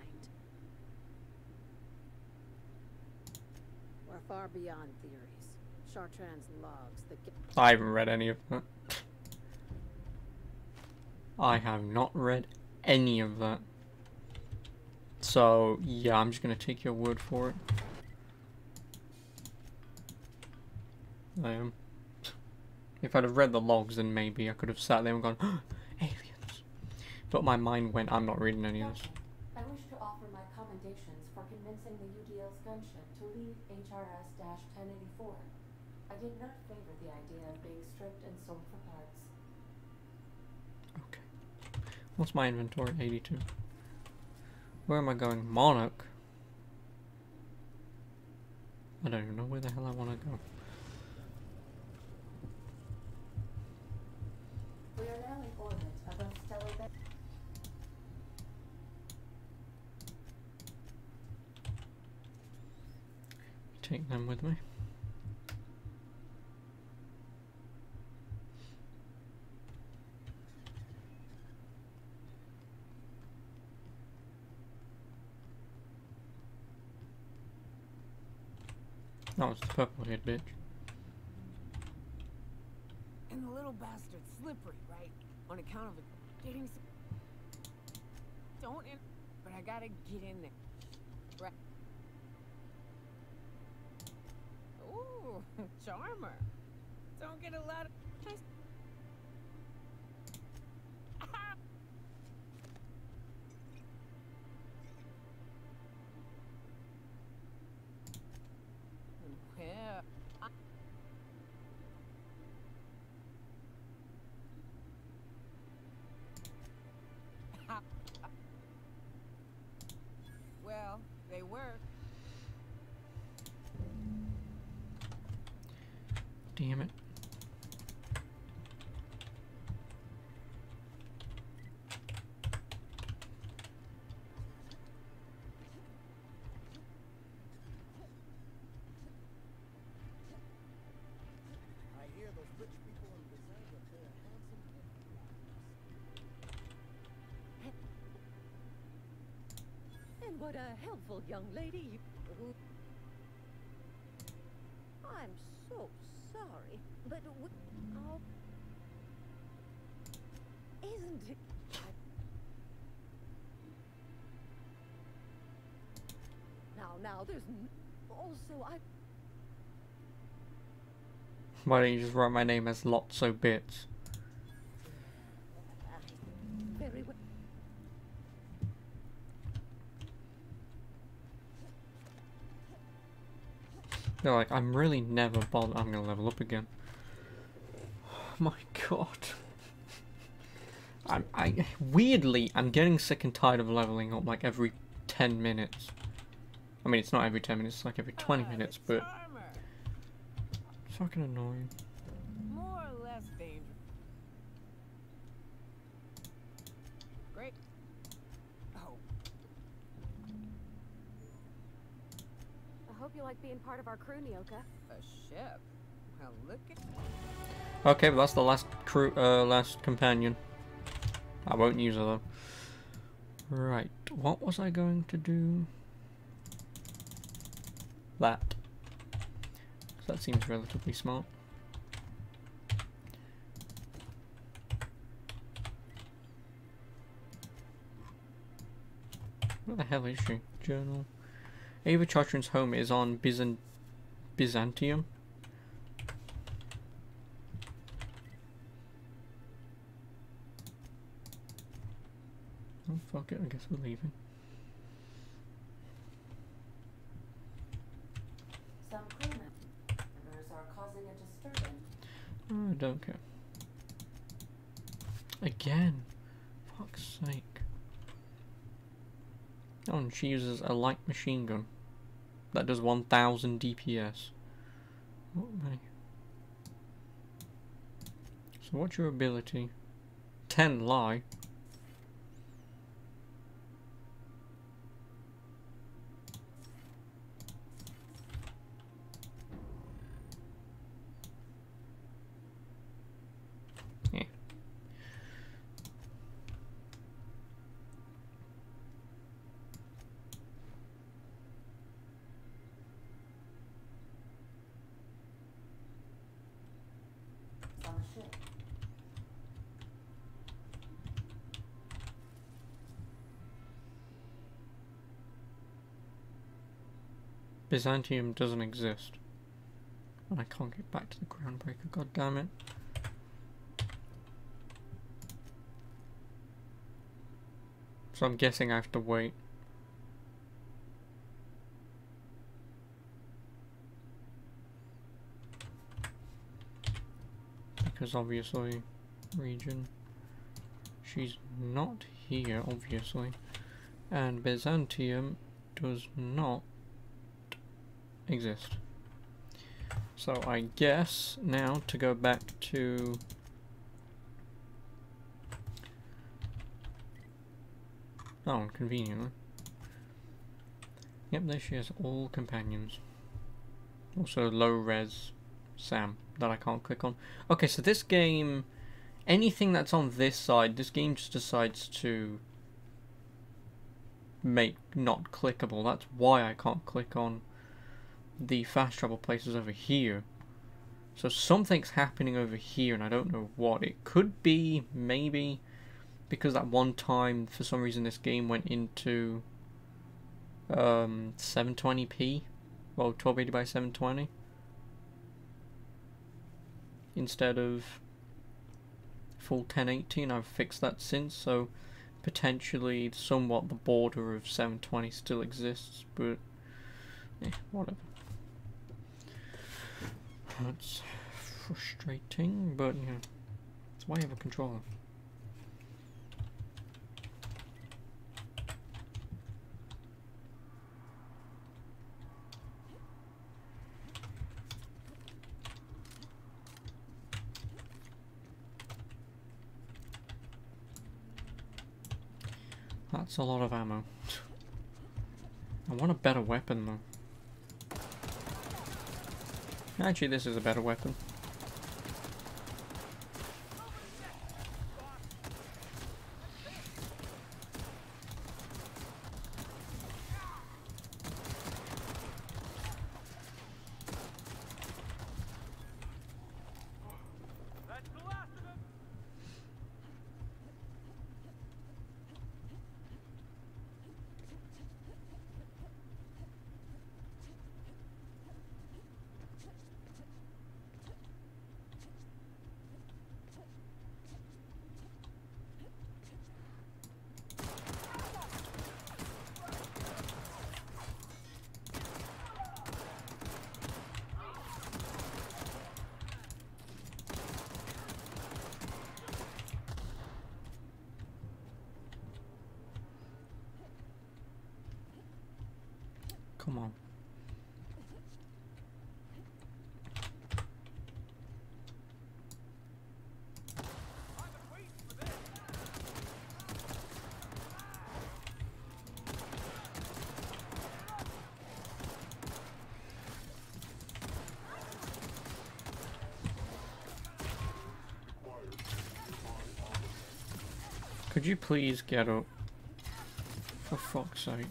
We're far beyond theories. Chartrand's logs that get...
I haven't read any of that. I have not read any of that. So, yeah, I'm just gonna take your word for it. I am. If I'd have read the logs, then maybe I could have sat there and gone, oh, aliens. But my mind went, I'm not reading any of this.
I wish to offer my commendations for convincing the UDL's gunship to leave HRS-1084. I did not favor the idea of being stripped and sold for parts.
Okay. What's my inventory? 82. Where am I going? Monarch? I don't even know where the hell I want to go.
We are now in orbit above stellar bed.
Take them with me. Oh, it's the purple head bitch.
And the little bastard's slippery, right? On account of it getting don't in but I gotta get in there. Right. Ooh, charmer. Don't get a lot of well, they work.
Damn it.
I hear those rich people in Bethesda pay a handsome gift for that.
And what a helpful young lady. I'm so sorry, but oh, isn't it? Now, there's also
Why don't you just write my name as Lotso Bits?
very well.
They're like, I'm really never bothered. I'm gonna level up again. Oh my god. Weirdly, I'm getting sick and tired of leveling up like every 10 minutes. I mean, it's not every 10 minutes, it's like every 20 minutes, but it's fucking annoying.
More or less dangerous. Great. Oh.
I hope you like being part of our crew, Nyoka.
A ship? Well, look at...
Okay, but that's the last crew, last companion. I won't use her though. Right, what was I going to do? That. 'Cause that seems relatively smart. Where the hell is she? Journal. Ava Chotrin's home is on Byzantium. Oh fuck it, I guess we're leaving.
Some crew members are causing a disturbance.
Oh, I don't care. Again. Fuck's sake. Oh, and she uses a light machine gun. That does 1000 DPS. What am I? So what's your ability? 10 lie. Yeah.
On the ship.
Byzantium doesn't exist. And I can't get back to the Groundbreaker, god damn it. So I'm guessing I have to wait. Because obviously, region. She's not here, obviously. And Byzantium does not exist. So I guess now to go back to oh, conveniently. Yep, there she is, all companions. Also low res Sam that I can't click on. Okay, so this game, anything that's on this side, this game just decides to make not clickable. That's why I can't click on the fast travel places over here. So something's happening over here and I don't know what. It could be maybe because that one time for some reason this game went into 720p, well 1280 by 720 instead of full 1080, and I've fixed that since, so potentially somewhat the border of 720 still exists, but whatever. That's frustrating, but yeah, that's why I have a controller. That's a lot of ammo. I want a better weapon though. Actually, this is a better weapon. Come on. Could you please get up? For fuck's sake.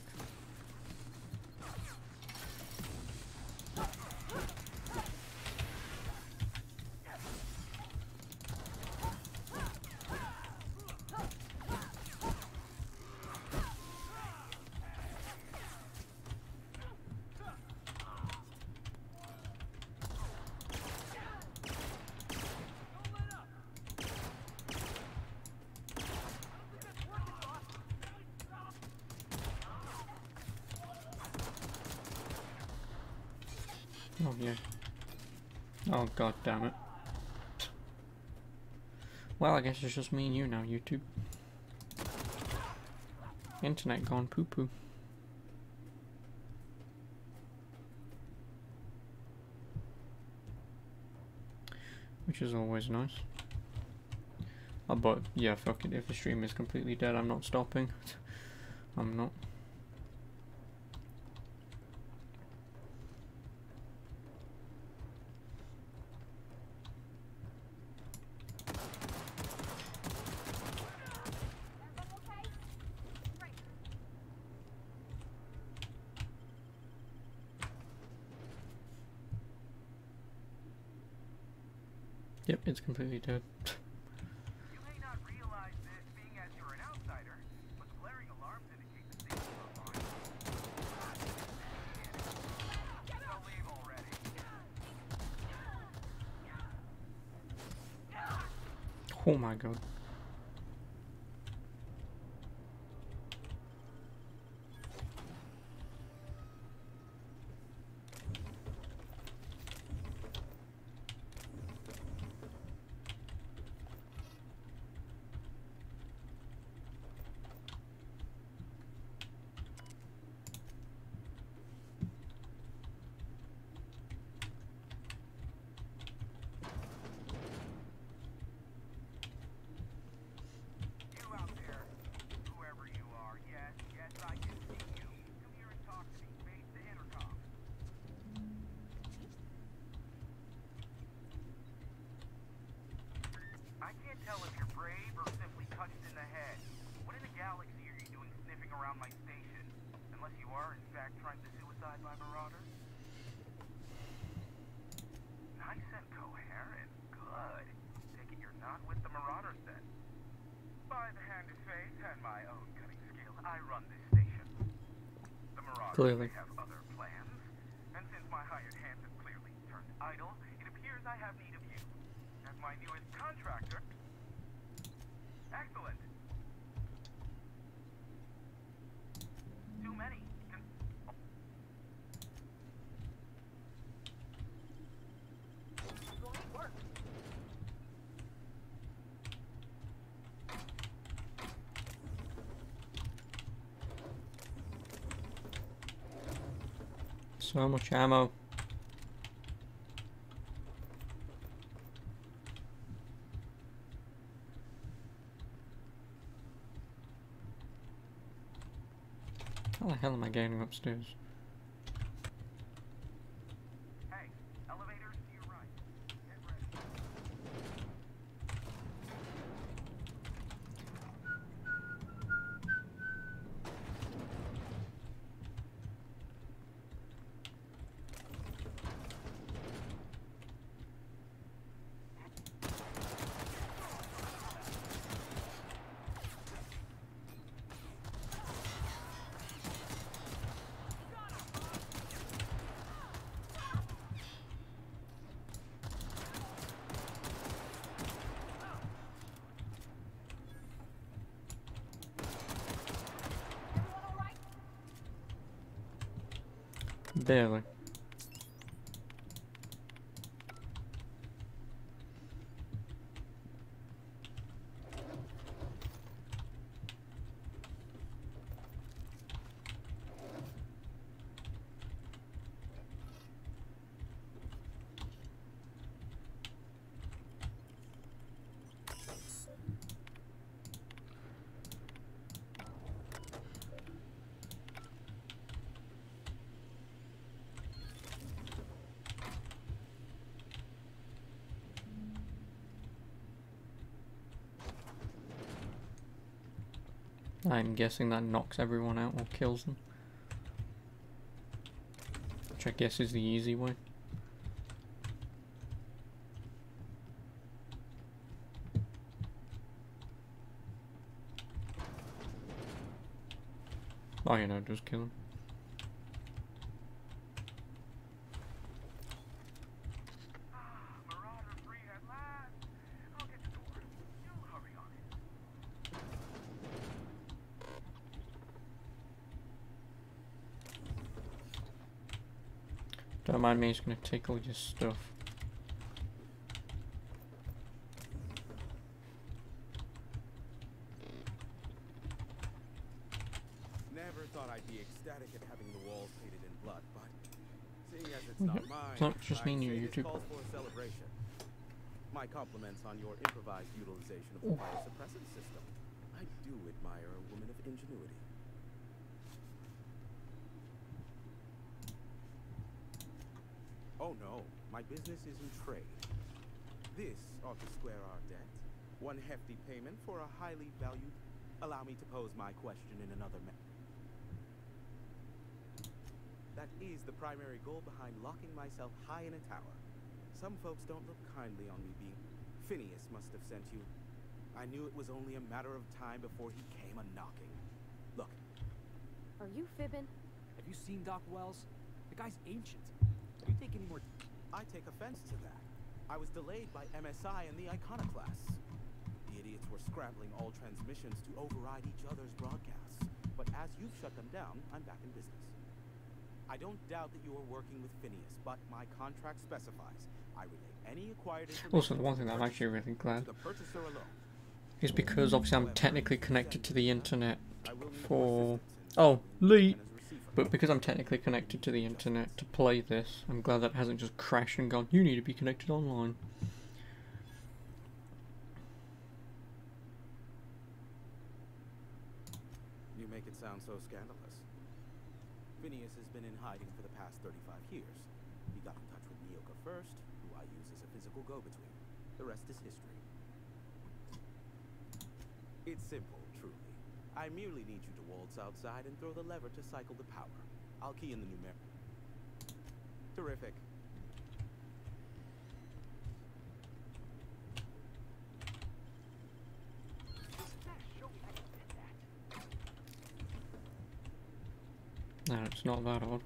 Oh yeah. Oh god damn it. Well, I guess it's just me and you now, YouTube. Internet gone poo poo. Which is always nice. Oh, but yeah, fuck it, if the stream is completely dead, I'm not stopping. I'm not. Yep, it's completely dead.
You may not realize this, being as you're an outsider, but blaring alarms indicate the safety of our line. So leave already.
Oh my god.
I can't tell if you're brave or simply touched in the head. What in the galaxy are you doing sniffing around my station? Unless you are, in fact, trying to suicide my marauders? Nice and coherent. Good. Take it you're not with the marauders then. By the hand of fate and my own cutting skill, I run this station. The marauders
Clearly.
may have other plans, and since my hired hands have clearly turned idle, it appears I have need of you. As my newest contractor. Excellent. Too many.
Great work.
So much ammo. How the hell am I getting upstairs?
Hey, elevators to your right. Get ready.
Barely. I'm guessing that knocks everyone out or kills them. Which I guess is the easy way. Oh, you know, just kill him. Don't mind me, he's gonna take all your stuff.
Never thought I'd be ecstatic at having the walls painted in blood, but seeing as it's not mine,
It's not just me and you,
I'd say
YouTube.
this calls for a celebration. My compliments on your improvised utilization of the fire suppressant system. I do admire a woman of ingenuity. Oh no, my business is in trade. This ought to square our debt. One hefty payment for a highly valued... Allow me to pose my question in another That is the primary goal behind locking myself high in a tower. Some folks don't look kindly on me being... Phineas must have sent you. I knew it was only a matter of time before he came a-knocking. Look.
Are you fibbing?
Have you seen Doc Wells? The guy's ancient. Do you take any more...
I take offense to that. I was delayed by MSI and the Iconoclasts. The idiots were scrambling all transmissions to override each other's broadcasts. But as you've shut them down, I'm back in business. I don't doubt that you are working with Phineas, but my contract specifies I relay any acquired information.
Also, the one thing that I'm actually really glad
to the purchaser alone.
is because obviously I'm technically connected to the internet for... Oh, Lee! But because I'm technically connected to the internet to play this, I'm glad that hasn't just crashed and gone, you need to be connected online.
You make it sound so scandalous. Phineas has been in hiding for the past 35 years. He got in touch with Nyoka first, who I use as a physical go-between. The rest is history. It's simple, truly. I merely need you to waltz outside and throw the lever to cycle the power. I'll key in the numeric. Terrific.
No, it's not that odd.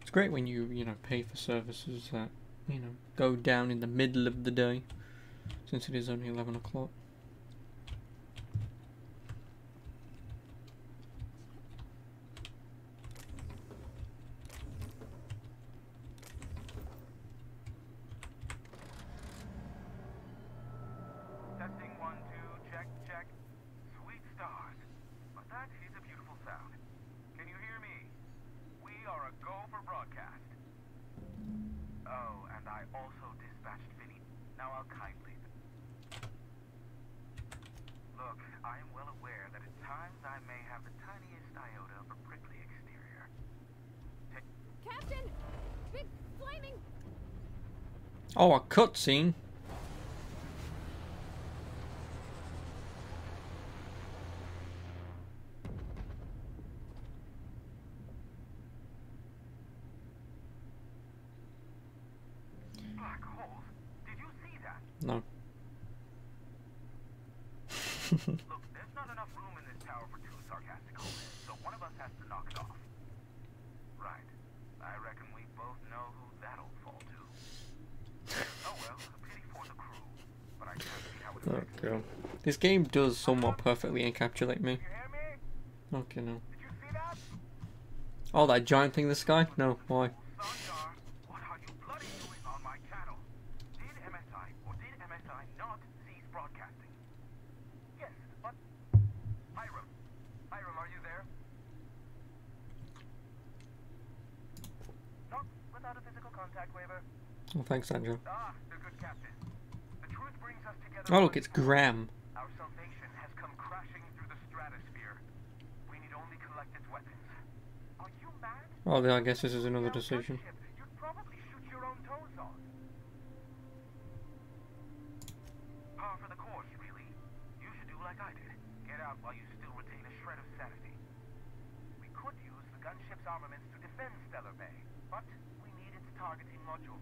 It's great when you know, pay for services that, you know, go down in the middle of the day, since it is only 11 o'clock.
Testing 1, 2, check, check. Sweet stars. But that is a beautiful sound. Can you hear me? We are a go for broadcast. Oh, and I also dispatched Vinny. Now I'll kindly... Look, I am well aware that at times I may have the tiniest iota of a prickly exterior.
Captain! Big flaming...
Oh, a cutscene.
Black holes? Did you see that?
No.
Look, there's not enough room in this tower for two sarcastic holes, so one of us has to knock it off. Right. I reckon we both know who that'll fall to. Oh well, a pity for the crew, but I can't see how it affects
Okay. This game does somewhat perfectly encapsulate me. Okay, no.
Did you see that?
Oh, that giant thing in the sky? No, why?
Sanjar, what are you bloody doing on my channel? Did MSI or did MSI not cease broadcasting? Yes, but... Hiram. Hiram, are you there? Not without a physical contact waiver.
Oh, thanks, Andrew.
Ah, the good captain. The truth brings us together.
Oh, look, it's Graham.
Our salvation has come crashing through the stratosphere. We need only collect its weapons. Are you mad?
Oh, I guess this is another decision.
You'd probably shoot your own toes off. Par for the course, really. You should do like I did. Get out while you still retain a shred of sanity. We could use the gunship's armaments to defend Stellar Bay, but we need its targeting module.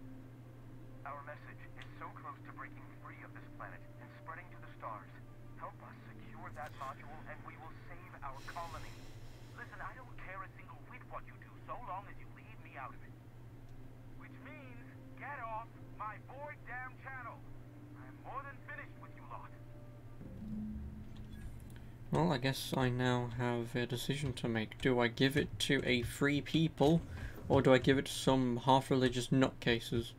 Our message is so close to breaking free of this planet and spreading to the stars. Help us secure that module and we will save our colony. Listen, I don't care a single whit what you do so long as you leave me out of it. Which means, get off my void damn channel. I'm more than finished with you lot.
Well, I guess I now have a decision to make. Do I give it to a free people, or do I give it to some half-religious nutcases?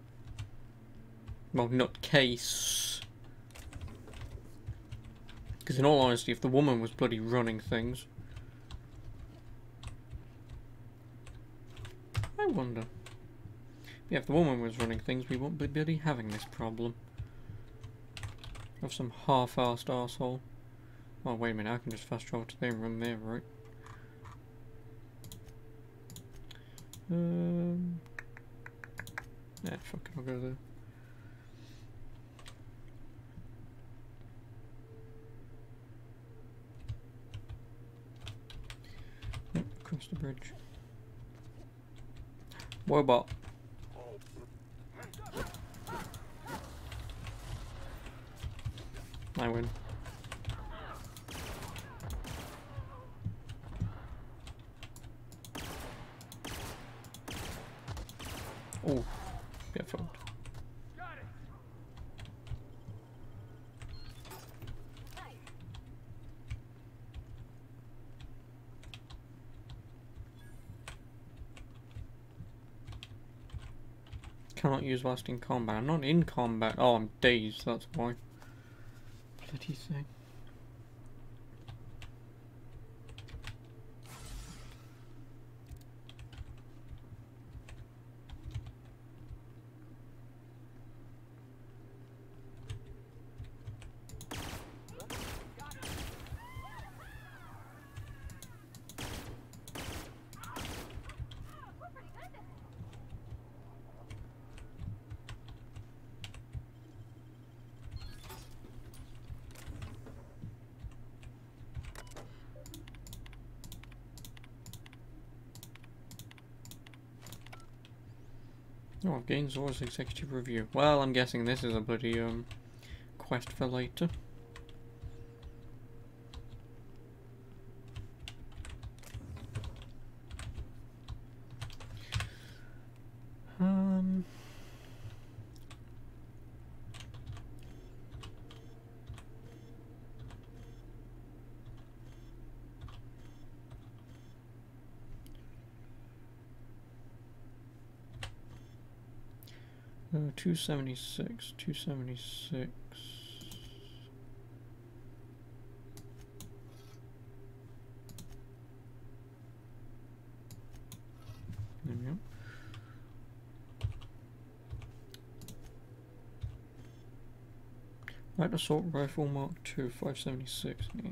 Well, nutcase. Because in all honesty, if the woman was bloody running things... I wonder. Yeah, if the woman was running things, we wouldn't be bloody having this problem. Of some half-assed arsehole. Oh, wait a minute, I can just fast travel to there and run there, right? Yeah, fuck it, I'll go there. Yep, across the bridge. Wobot. I win. Oh, get fucked. Cannot use whilst in combat. I'm not in combat. Oh, I'm dazed, that's why. Bloody thing. Oh, I've gained Zora's executive review. Well, I'm guessing this is a bloody quest for later. Uh, 276, 276. There we go. Light assault rifle Mark II, 576. Yeah.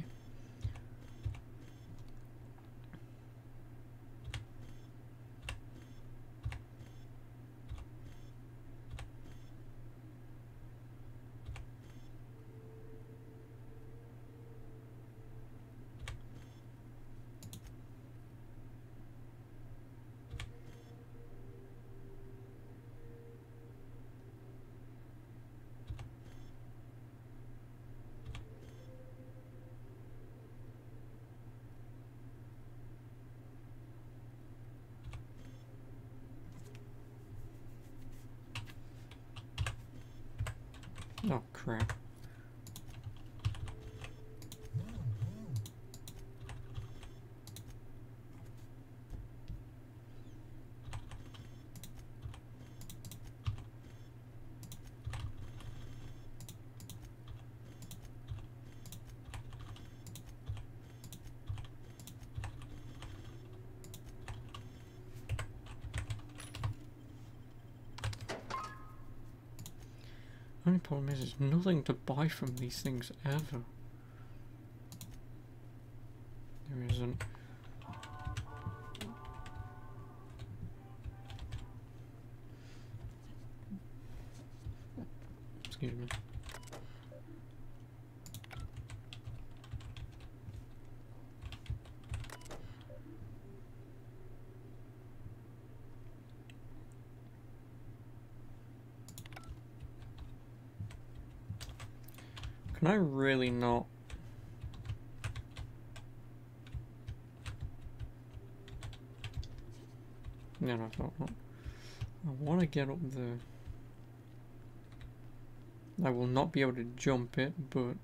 Oh crap. Only problem is, there's nothing to buy from these things ever. there isn't. Excuse me. Can I really not? No, no, no, no. I want to get up there. I will not be able to jump it, but...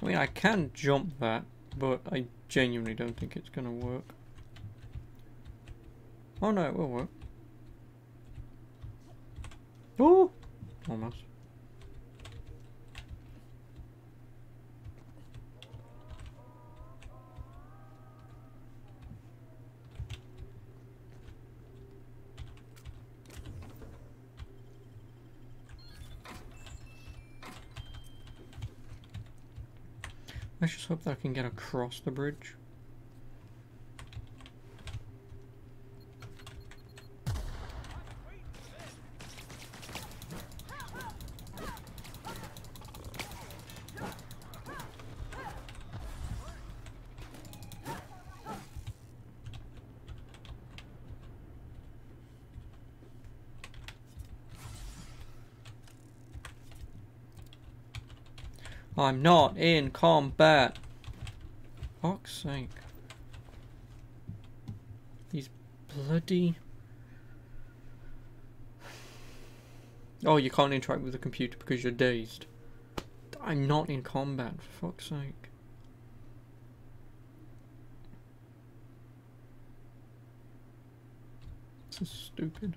I mean, I can jump that, but I genuinely don't think it's gonna work. Oh no, it will work. Oh! Almost. Let's just hope that I can get across the bridge. I'm not in combat. Fuck's sake. These bloody... Oh, you can't interact with the computer because you're dazed. I'm not in combat, for fuck's sake. This is stupid.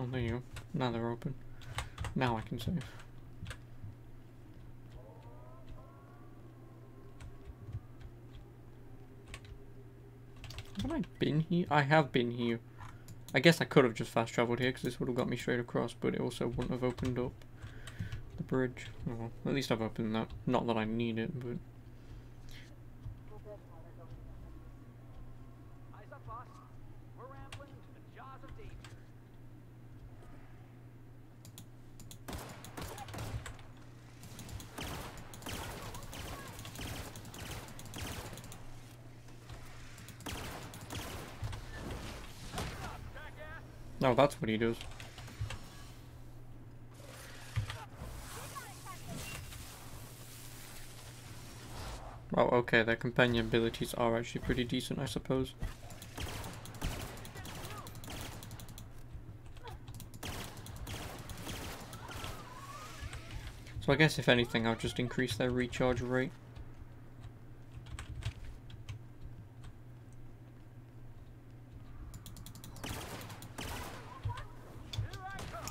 Oh, there you go. Now they're open. Now I can save. Have I been here? I have been here. I guess I could have just fast traveled here because this would have got me straight across, but it also wouldn't have opened up the bridge. Oh, well, at least I've opened that. Not that I need it, but...
Eyes up, boss. We're rambling to the jaws of danger.
Oh, that's what he does. Oh, okay, their companion abilities are actually pretty decent, I suppose. So I guess if anything, I'll just increase their recharge rate.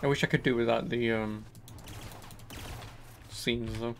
I wish I could do without the scenes though.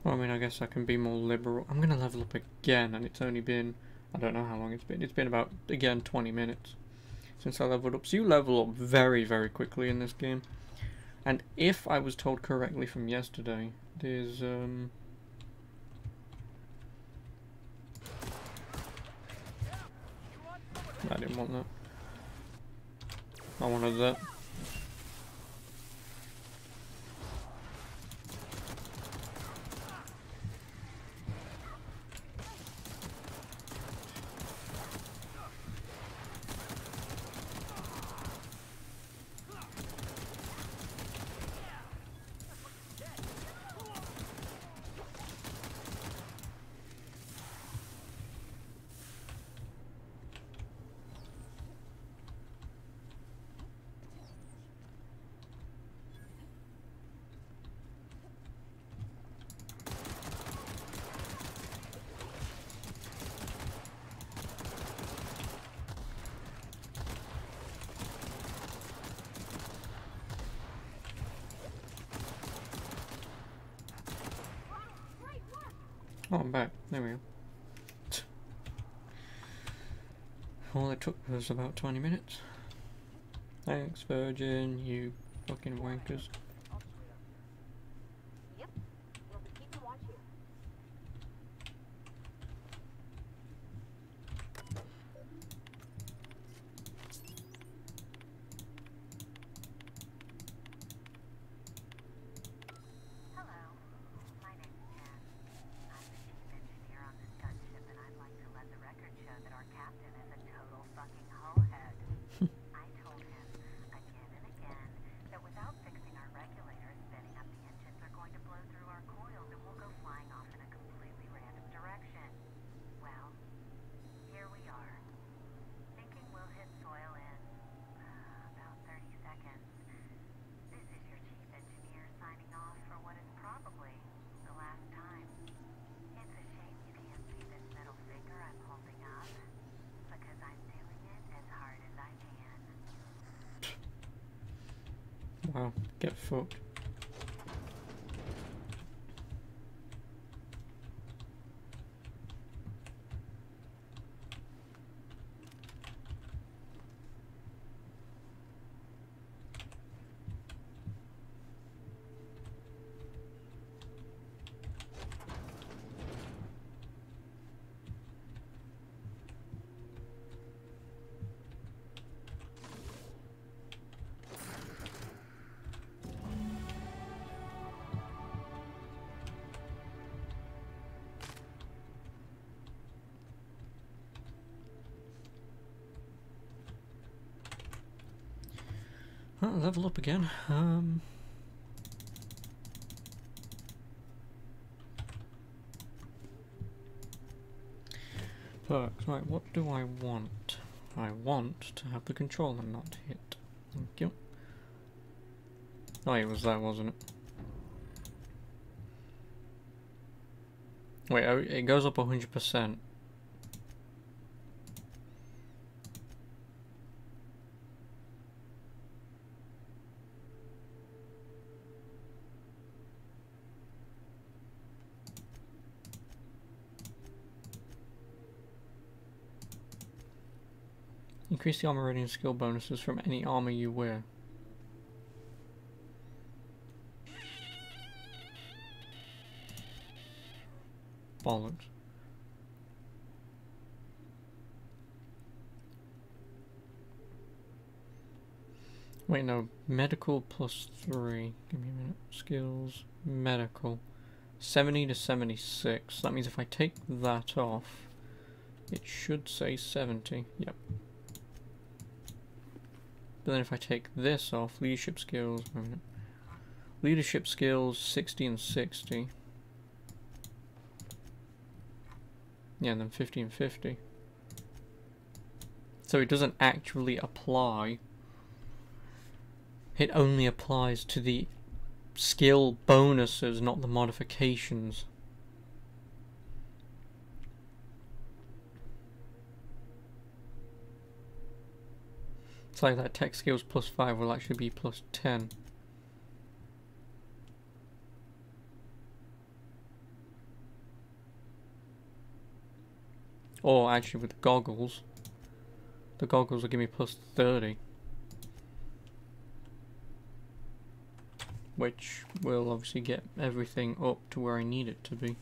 Well, I mean, I guess I can be more liberal. I'm gonna level up again, and it's only been, I don't know how long it's been. It's been about, again, 20 minutes since I leveled up. So you level up very, very quickly in this game. And if I was told correctly from yesterday, there's, I didn't want that. I wanted that. Oh, I'm back. There we go. All it took was about 20 minutes. Thanks, Virgin, you fucking wankers.
Yep. We'll be keeping watch here.
Wow, get fucked. Well, level up again. Perks. Right, what do I want? I want to have the controller not hit. Thank you. Oh, it was that, wasn't it? Wait, oh, it goes up 100%. Increase the armor rating and skill bonuses from any armor you wear. Bollocks. Wait, no. Medical plus 3. Give me a minute. Skills. Medical. 70 to 76. That means if I take that off, it should say 70. Yep. But then if I take this off, leadership skills, wait a minute. Leadership skills 60 and 60. Yeah, and then 50 and 50. So it doesn't actually apply. It only applies to the skill bonuses, not the modifications. It's like that tech skills plus 5 will actually be plus 10. Or actually with the goggles will give me plus 30. Which will obviously get everything up to where I need it to be.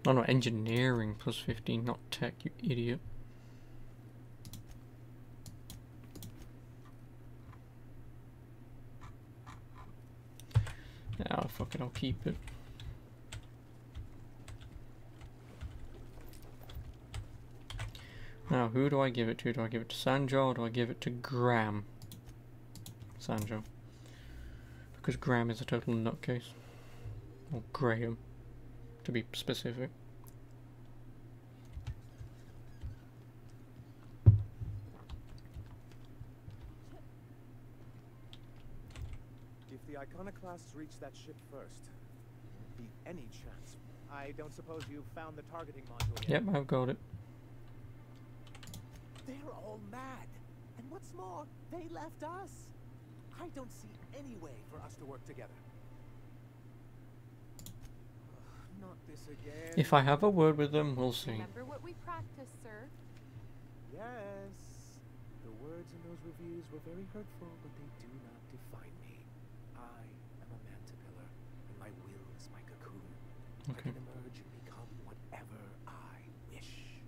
Oh no, engineering plus 15, not tech, you idiot. Oh, fuck it, I'll keep it. Now, who do I give it to? Do I give it to Sanjo or do I give it to Graham? Sanjo. Because Graham is a total nutcase. Or Graham, to be specific.
If the Iconoclasts reach that ship first, be any chance. I don't suppose you've found the targeting module yet?
Yep, I've got it.
They're all mad. And what's more, they left us. I don't see any way for us to work together. Not this again.
If I have a word with them, we'll see.
Remember what we practiced, sir.
Yes. The words in those reviews were very hurtful, but they do not define me. I am a Mantipillar, and my will is my cocoon.
Okay.
I can emerge and become whatever I wish.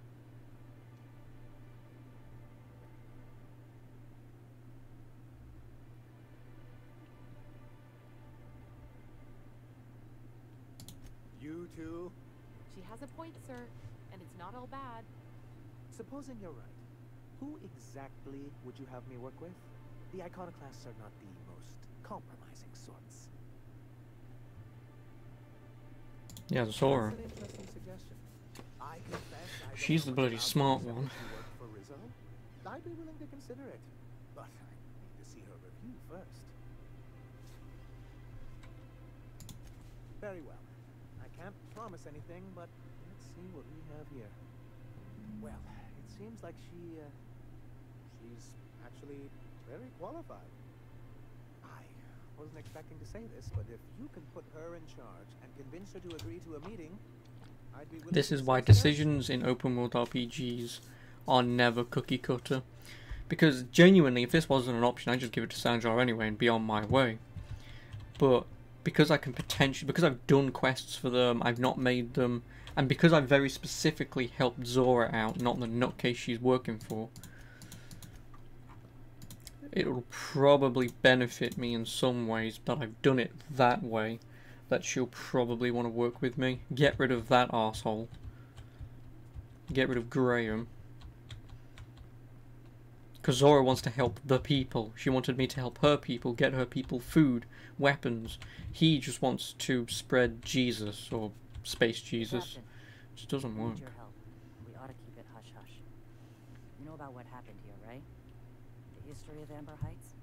You two?
She has a point, sir, and it's not all bad.
Supposing you're right, who exactly would you have me work with? The Iconoclasts are not the most compromising sorts.
Yeah, I saw her.
That's an interesting suggestion. I confess I don't
She's
know
the bloody
much about
smart
Rizzo.
one.
She worked for Rizzo. I'd be willing to consider it, but I need to see her review first. Very well. I can't promise anything, but let's see what we have here. Well, it seems like she's actually very qualified. I wasn't expecting to say this, but if you can put her in charge and convince her to agree to a meeting, I'd be willing
This
to
is why
discuss
decisions in open world RPGs are never cookie cutter. Because genuinely, if this wasn't an option, I'd just give it to Sanjar anyway and be on my way. But because I can potentially, because I've done quests for them, I've not made them, and because I've very specifically helped Zora out, not the nutcase she's working for, it'll probably benefit me in some ways that I've done it that way, that she'll probably want to work with me. Get rid of that arsehole. Get rid of Graham. Because Zora wants to help the people. She wanted me to help her people, get her people food, weapons. He just wants to spread Jesus, or space Jesus.
Captain,
It just doesn't
we
work.
need your help. We ought to keep it hush-hush. You know about what happened here, right? The history of Amber Heights?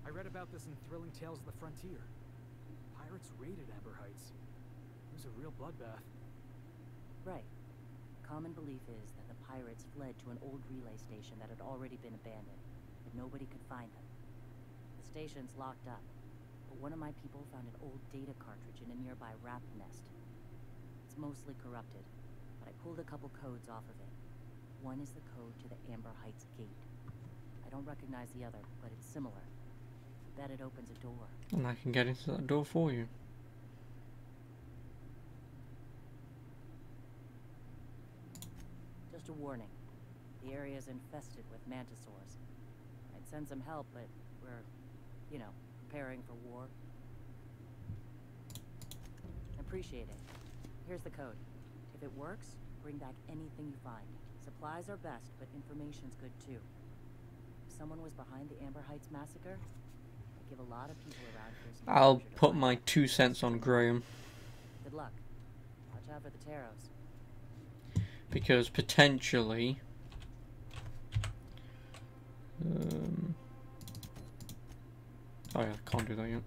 I read about this in Thrilling Tales of the Frontier. Pirates raided Amber Heights. It was a real bloodbath.
Right. Common belief is that the pirates fled to an old relay station that had already been abandoned, but nobody could find them. The station's locked up, but one of my people found an old data cartridge in a nearby rat nest. It's mostly corrupted, but I pulled a couple codes off of it. One is the code to the Amber Heights gate. I don't recognize the other, but it's similar. Bet it opens a door.
And I can get into that door for you.
Just a warning. The area is infested with mantisaurs. I'd send some help, but we're, you know, preparing for war. Appreciate it. Here's the code. If it works, bring back anything you find. Supplies are best, but information's good too. If someone was behind the Amber Heights massacre, I'd give a lot of people around here some
I'll
exposure to
put
find
my
out.
2 cents on Graham.
Good luck. Watch out for the Taros.
Because potentially... oh yeah, I can't do that yet.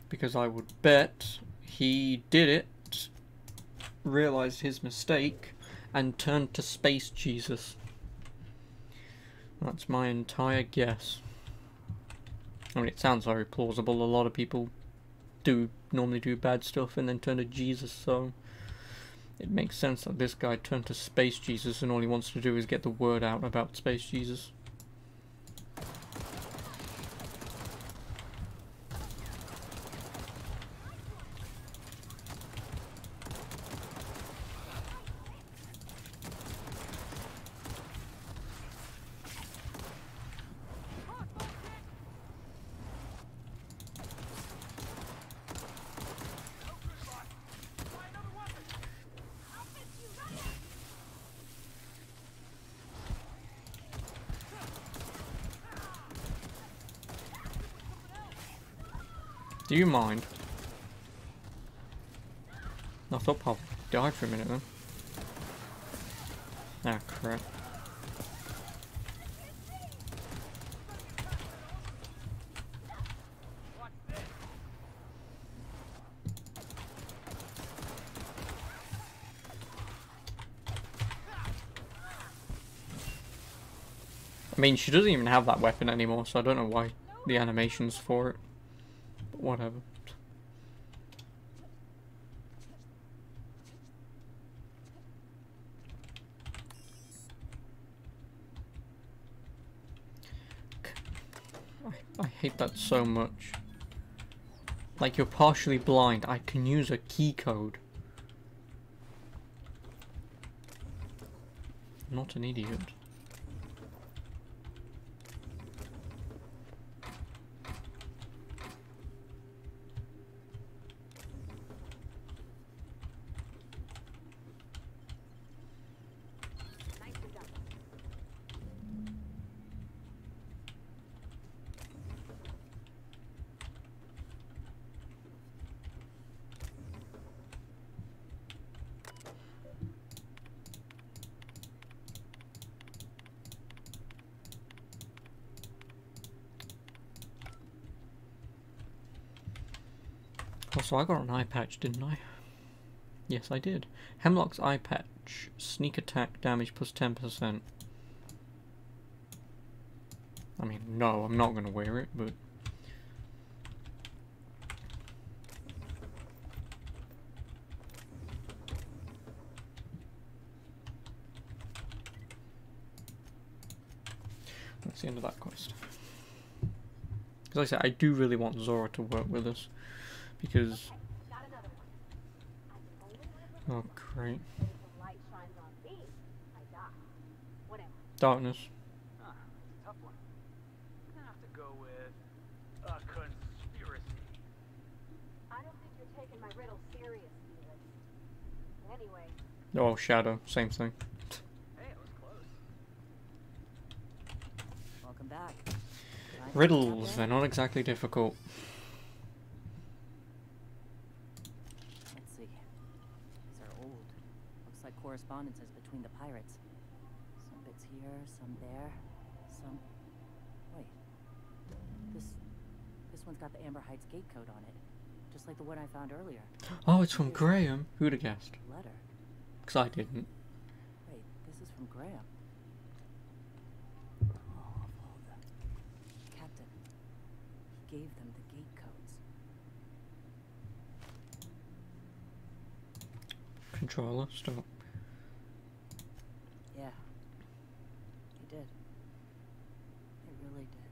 Because I would bet he did it, realised his mistake, and turned to Space Jesus. That's my entire guess. I mean, it sounds very plausible. A lot of people normally do bad stuff and then turn to Jesus, so it makes sense that this guy turned to Space Jesus and all he wants to do is get the word out about Space Jesus. Do you mind? I thought Pop died for a minute then. Ah, crap. I mean, she doesn't even have that weapon anymore, so I don't know why the animation's for it. But whatever. I hate that so much. Like, you're partially blind. I can use a key code. I'm not an idiot. So I got an eye patch, didn't I? Yes, I did. Hemlock's eye patch. Sneak attack damage plus 10%. I mean, no, I'm not going to wear it, but... That's the end of that quest. Because like I said, I do really want Zora to work with us. Because... Oh, great. Darkness.
Tough one. I'm gonna have to go with a conspiracy.
I don't think you're taking my riddle serious, Felix. Anyway.
Oh, Shadow. Same thing.
Hey, it was close.
Welcome back.
Riddles, they're not exactly difficult.
Let's see. These are old. Looks like correspondences between the pirates. Some bits here, some there, some... Wait. This one's got the Amber Heights gate code on it. Just like the one I found earlier.
Oh, it's from Graham. Who'd have guessed?
Letter.
Because I didn't.
Wait, this is from Graham. Oh, of all the... Captain. He gave them the gate codes.
Controller, stop.
Yeah. He did. He really did.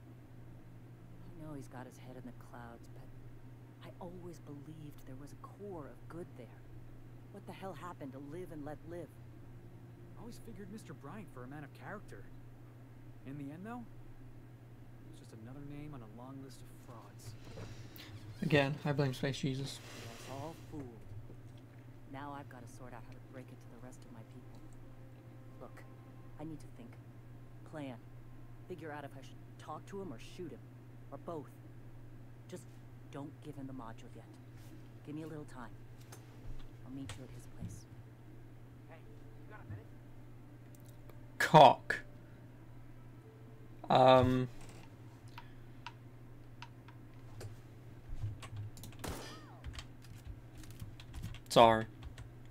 I know he's got his head in the clouds, but I always believed there was a core of good there. What the hell happened to live and let live?
Always figured Mr. Bryant for a man of character. In the end, though, it's just another name on a long list of frauds.
Again, I blame Space Jesus.
That's all fooled. Now I've got to sort out how to break it to the rest of my people. Look, I need to think. Plan. Figure out if I should talk to him or shoot him. Or both. Just don't give him the module yet. Give me a little time. I'll meet you at his place.
Hey, you got a minute?
Cock. Sorry.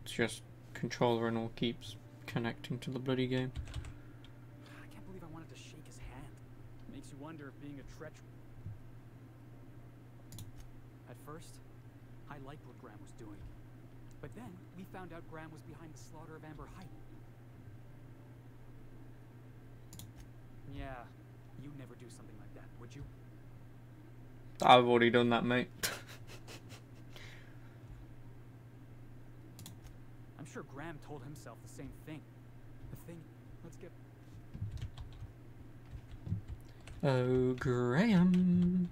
It's just controller and all keeps connecting to the bloody game.
I can't believe I wanted to shake his hand. Makes you wonder if being a treacherous... At first, I liked what Graham was doing. But then, we found out Graham was behind the slaughter of Amber Height. Yeah, you'd never do something like that, would you?
I've already done that, mate.
I'm sure Graham told himself the same thing. Let's get...
Oh, Graham.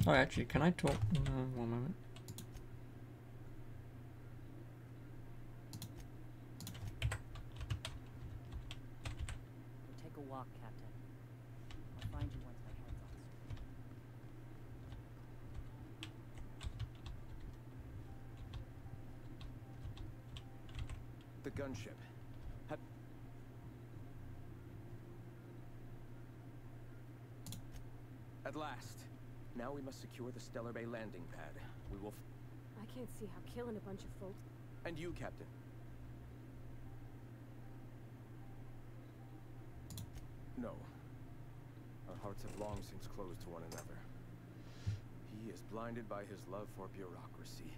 Oh, actually, can I talk? One moment.
Go take a walk, Captain. I'll find you once my head's on straight.
The gunship. At last. Now we must secure the Stellar Bay landing pad. We will...
I can't see how killing a bunch of folks...
And you, Captain. No. Our hearts have long since closed to one another. He is blinded by his love for bureaucracy.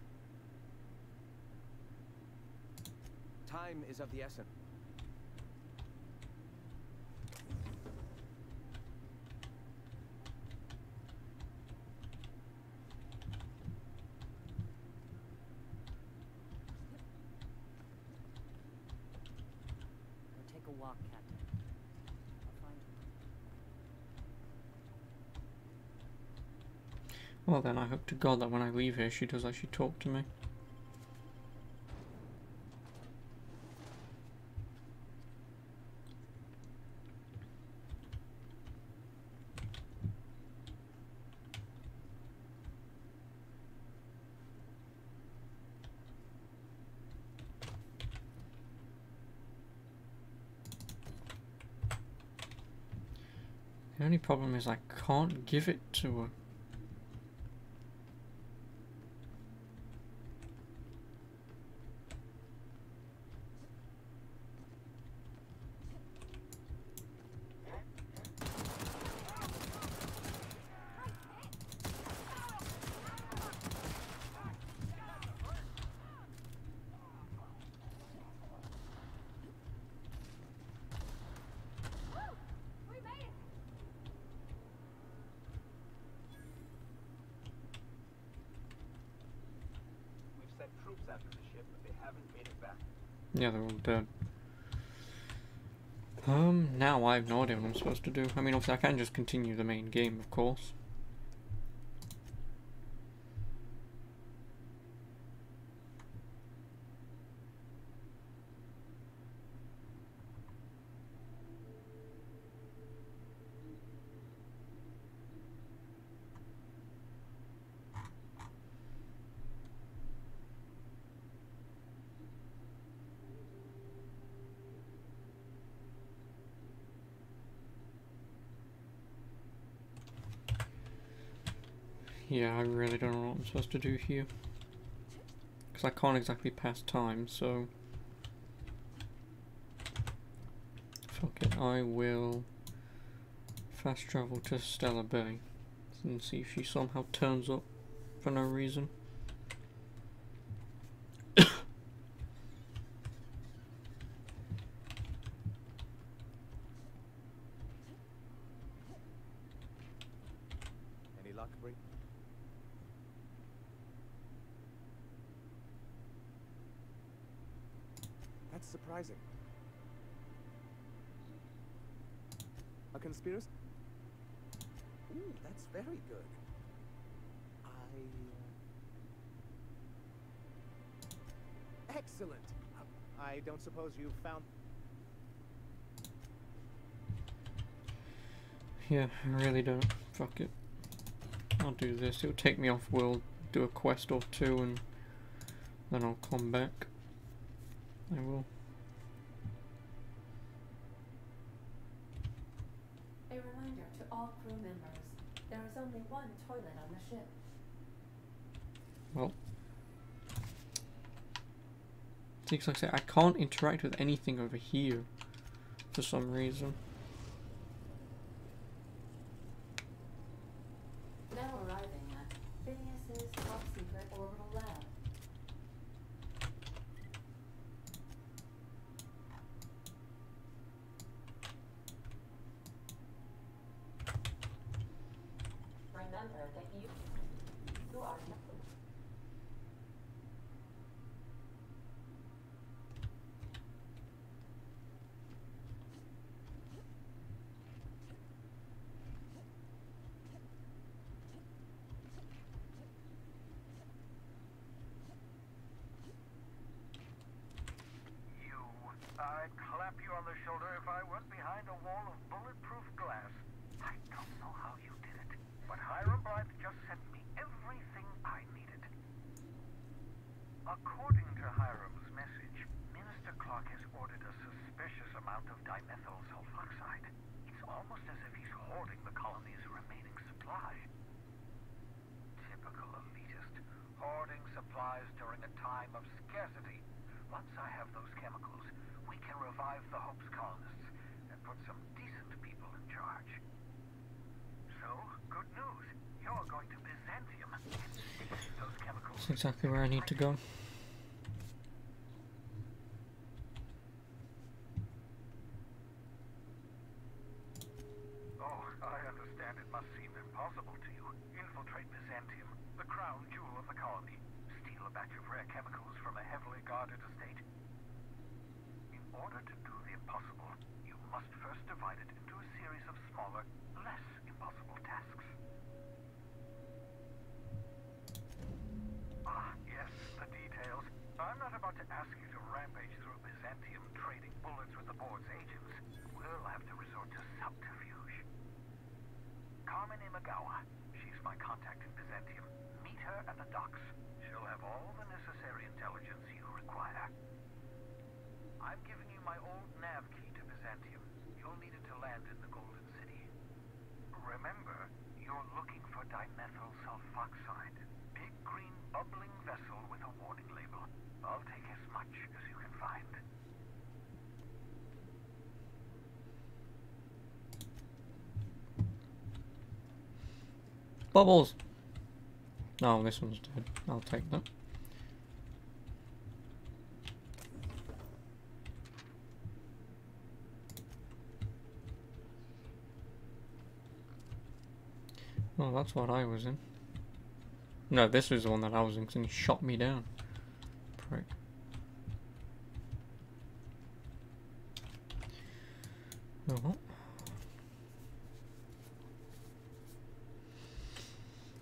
Time is of the essence.
Go take a walk, Captain. I'll find you.
Well then, I hope to God that when I leave here, she does actually talk to me. The only problem is I can't give it to her.
We've sent troops after the ship, but they haven't made it back.
Yeah, they're all dead. Now I have no idea what I'm supposed to do. I mean, obviously I can just continue the main game, of course. Yeah, I really don't know what I'm supposed to do here. Because I can't exactly pass time, so... Fuck it, I will fast travel to Stellar Bay and see if she somehow turns up for no reason.
Any luck, Bree? That's surprising. A conspiracy? Ooh, that's very good. Excellent. I don't suppose you found...
Yeah, I really don't. Fuck it. I'll do this. It'll take me off world, do a quest or two, and then I'll come back. I will.
A reminder to all crew members, there is only one toilet on the ship.
Well. Like I say, I can't interact with anything over here for some reason.
Now arriving at Phineas's top secret orbital lab. Remember that you are
I'd clap you on the shoulder if I was behind a wall of bulletproof glass. I don't know how you did it, but Hiram Blythe just sent me everything I needed. According to Hiram's message, Minister Clark has ordered a suspicious amount of dimethyl sulfoxide. It's almost as if he's hoarding the colony's remaining supply. Typical elitist, hoarding supplies during a time of scarcity. Once I have those chemicals, we can revive the Hope's colonists and put some decent people in charge. So, good news. You're going to Byzantium and station those chemicals.
That's exactly where I need to go.
Oh, I understand it must seem impossible to you. Infiltrate Byzantium, the crown jewel of the colony. Steal a batch of rare chemicals from a heavily guarded estate. In order to do the impossible, you must first divide it into a series of smaller, less impossible tasks. Ah, yes, the details. I'm not about to ask you to rampage through Byzantium trading bullets with the board's agents. We'll have to resort to subterfuge. Carmen Imagawa. She's my contact in Byzantium. Meet her at the docks. She'll have all the necessary intelligence you require. I'm giving you my old nav key to Byzantium. You'll need it to land in the Golden City. Remember, you're looking for dimethyl sulfoxide. Big green bubbling vessel with a warning label. I'll take as much as you can find.
Bubbles! Oh, this one's dead. I'll take that. Oh, that's what I was in. No, this was the one that I was in, because he shot me down. Prick. Oh, what?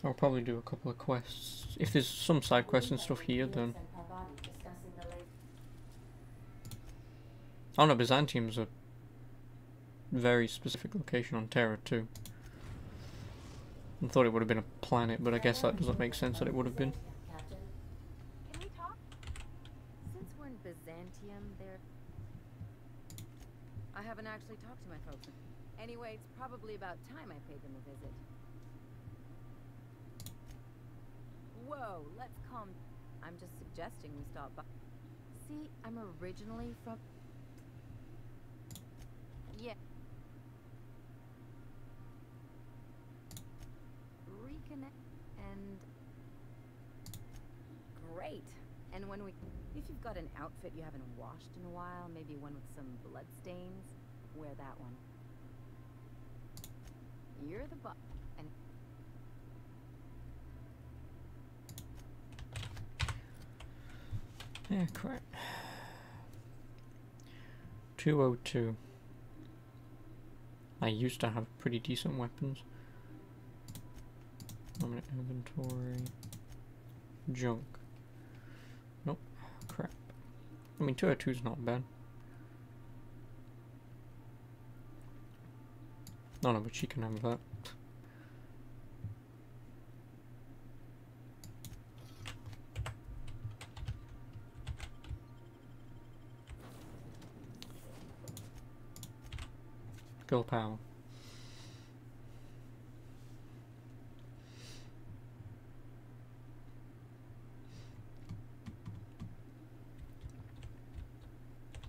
I'll probably do a couple of quests. If there's some side quests and stuff here, then... Oh no, Byzantium's a very specific location on Terra too. I thought it would have been a planet, but I guess that doesn't make sense that it would have been.
Can we talk? Since we're in Byzantium, I haven't actually talked to my folks. Anyway, it's probably about time I paid them a visit. Whoa, let's calm. I'm just suggesting we stop by. See, I'm originally from... Yeah. Reconnect and... Great. And when we... If you've got an outfit you haven't washed in a while, maybe one with some blood stains, wear that one. You're the boss. And...
Yeah, crap. 202. I used to have pretty decent weapons. Permanent inventory. Junk. Nope. Crap. I mean, 202 is not bad. No, no, but she can have that. Girl power.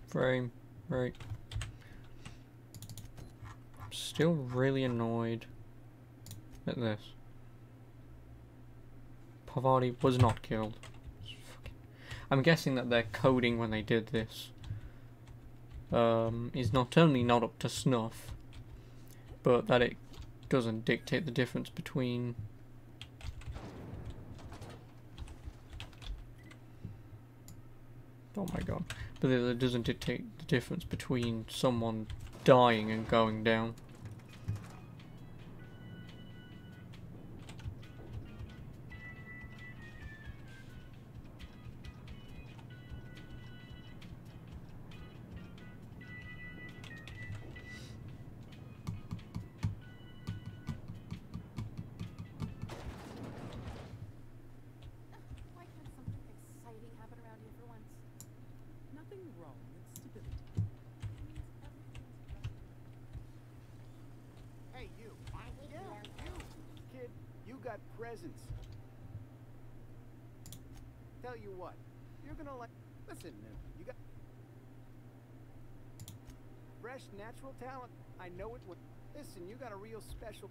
Frame. Right. I'm still really annoyed at this. Parvati was not killed. I'm guessing that their coding when they did this is not only not up to snuff, but that it doesn't dictate the difference between oh my god, but it doesn't dictate the difference between someone dying and going down.
Why can't something exciting happen around here for once?
Nothing wrong with stability.
Hey, you. Yeah, you. Kid, you got presents. Tell you what, you're gonna like... Listen, you got... fresh, natural talent. I know it would... Listen, you got a real special...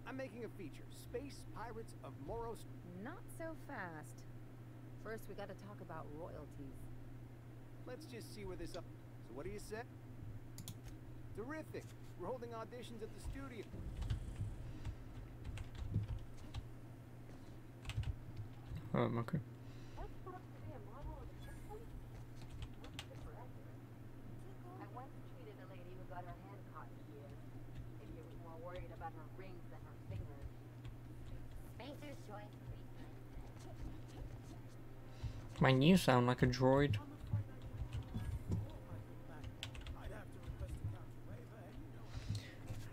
I'm making a feature. Space Pirates of Moros...
Not so fast. First, we gotta talk about royalties.
Let's just see where this up... So what do you say? Terrific. We're holding auditions at the studio.
Okay.
I once treated a lady who got her hand caught here. Maybe you was more worried about her rings than her fingers. Spencer's choice.
Man, you sound like a droid.